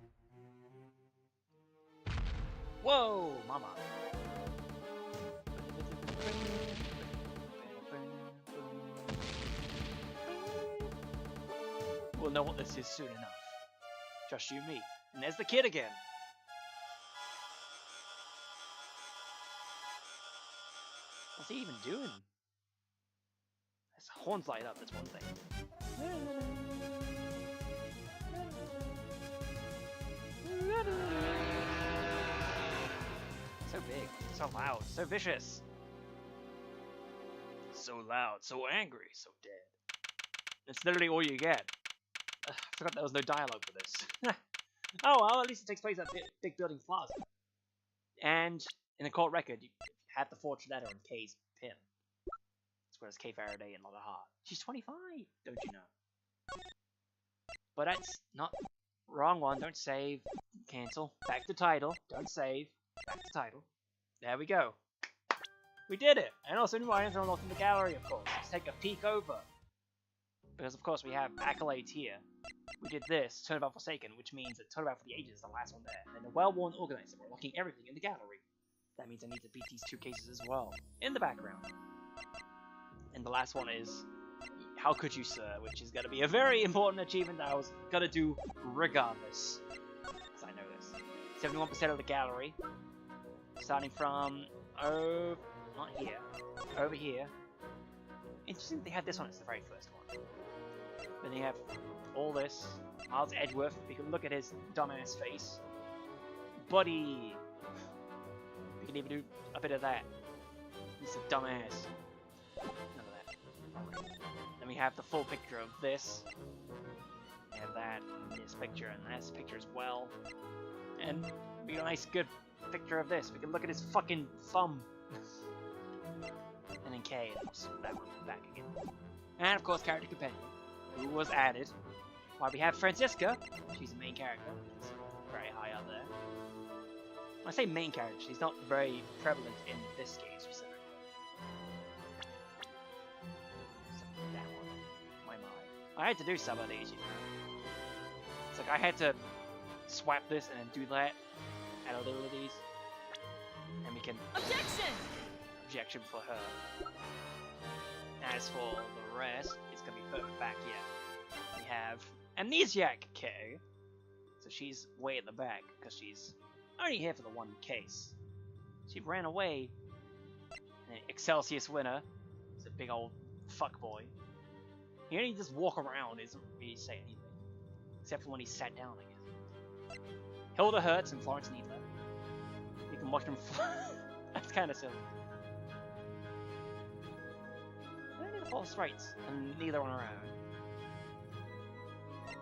Whoa, mama. We'll know what this is soon enough. Just you and me. And there's the kid again. What's he even doing? His horns light up, that's one thing. So big, so loud, so vicious. So loud, so angry, so dead. That's literally all you get. I forgot there was no dialogue for this. Oh well, at least it takes place at big building plaza. And in the court record, you had the forged letter on Kay's pin. As well as Kay Faraday and Lotta Hart. She's 25, don't you know? But that's not wrong one. Don't save. Cancel. Back to title. Don't save. Back to title. There we go. We did it! And also new items are unlocked in the gallery, of course. Let's take a peek over. Because of course we have accolades here. We did this, Turnabout Forsaken, which means that Turnabout for the Ages is the last one there. And the well-worn organizer, we're unlocking everything in the gallery. That means I need to beat these two cases as well, in the background. And the last one is, How Could You Sir, which is going to be a very important achievement that I was going to do regardless. Because I know this. 71% of the gallery, starting from, not here, over here. Interesting they had this one as the very first one. Then you have all this, Miles Edgeworth, we can look at his dumbass face. Buddy! We can even do a bit of that. He's a dumbass. None of that. Then we have the full picture of this. We have that, and this picture, and this picture as well. And we got a nice good picture of this. We can look at his fucking thumb. And then K, and that one back again. And of course, character companion, who was added. While we have Franziska, she's the main character. She's very high up there. When I say main character, she's not very prevalent in this game specifically. That one. My. I had to do some of these, you know. It's like I had to swap this and then do that. Add a little of these. And we can... Objection for her. As for the rest, it's gonna be put back here. We have Amnesiac K. So she's way at the back, because she's only here for the one case. She ran away. And Excelsius winner. He's a big old fuckboy. He only just walk around, doesn't really say anything. Except for when he sat down, I guess. Hilda Hertz and Florence Needler. You can watch them That's kinda silly. False rights, and neither on our own. Yeah,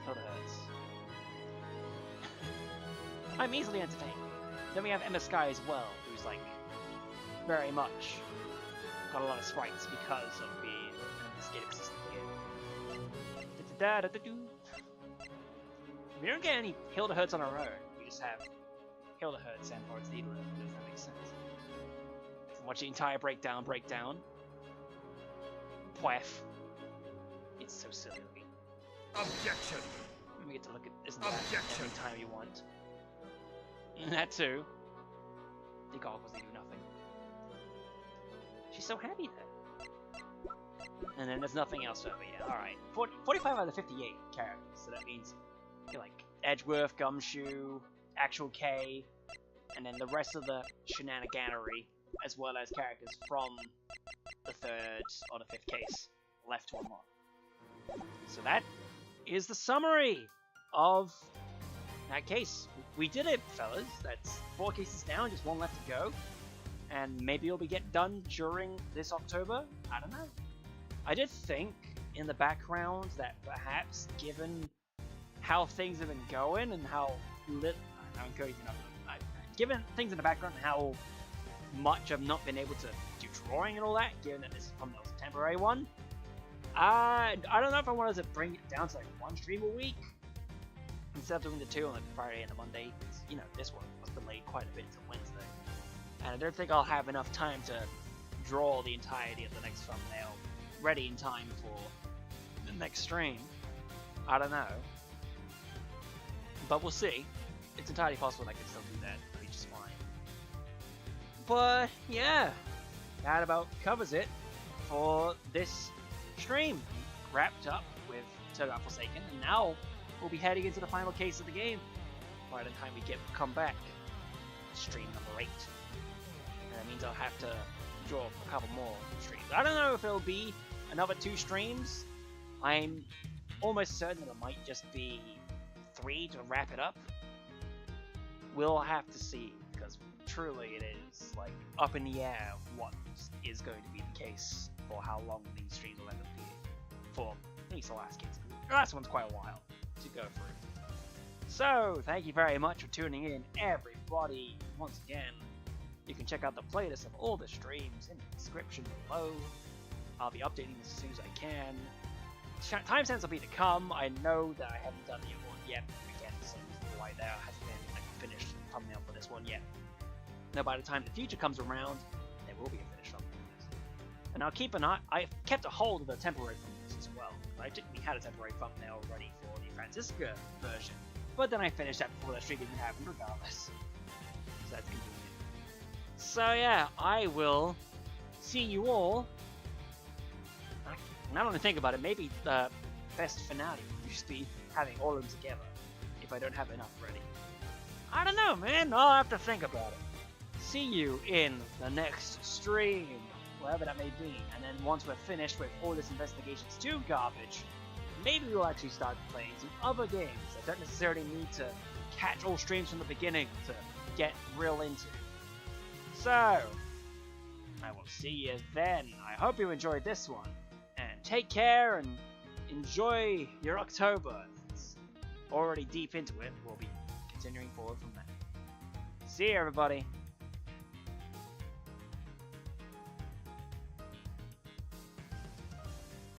Hilda Hertz. I'm easily entertained. Then we have Emma Sky as well, who's like very much got a lot of sprites because of being an investigative assistant here. We don't get any Hilda Hertz on our own. We just have Hilda Hertz and Florence Needler. Does that make sense? You can watch the entire breakdown. Pwef. It's so silly looking. Objection! We get to look at this every time you want. And that too. The goggles, they do nothing. She's so happy there. And then there's nothing else over here. Alright. 45 out of 58 characters. So that means you're like Edgeworth, Gumshoe, Actual K, and then the rest of the shenaniganery, as well as characters from the third or the fifth case left to unlock. So that is the summary of that case. We did it, fellas. That's 4 cases down, just 1 left to go. And maybe it'll be get done during this October? I don't know. I did think in the background that perhaps, given how things have been going and how I'm crazy enough. Given things in the background and how much I've not been able to do drawing and all that, given that this thumbnail is a temporary one, I don't know if I wanted to bring it down to like 1 stream a week instead of doing the 2 on the Friday and the Monday. You know, this one was delayed quite a bit to Wednesday, and I don't think I'll have enough time to draw the entirety of the next thumbnail ready in time for the next stream. I don't know, but we'll see. It's entirely possible I can still do that. It'll be just fine. But yeah, that about covers it for this stream. Wrapped up with Turnabout Forsaken, and now we'll be heading into the final case of the game by the time we come back. Stream number 8. And that means I'll have to draw a couple more streams. I don't know if it'll be another 2 streams. I'm almost certain it might just be 3 to wrap it up. We'll have to see, because truly it is like up in the air what is going to be the case for how long these streams will end up being. For at least the last case. The last one's quite a while to go through. So, thank you very much for tuning in, everybody. Once again, you can check out the playlist of all the streams in the description below. I'll be updating this as soon as I can. Timestamps will be to come. I know that I haven't done the award yet. Again, so why there hasn't been a finished thumbnail for this one yet. Now, by the time the future comes around, there will be a finished thumbnail for this. And I'll keep an eye. I've kept a hold of the temporary thumbnails as well. I technically had a temporary thumbnail ready for the Francisca version, but then I finished that before that stream even happened, regardless. So that's convenient. So yeah, I will see you all. Now that I think about it, maybe the best finale would just be having all of them together, if I don't have enough ready. I don't know, man. I'll have to think about it. See you in the next stream, wherever that may be. And then once we're finished with all this Investigations 2 garbage, maybe we'll actually start playing some other games that don't necessarily need to catch all streams from the beginning to get real into. So, I will see you then. I hope you enjoyed this one. And take care and enjoy your October. It's already deep into it. We'll be continuing forward from there. See you, everybody.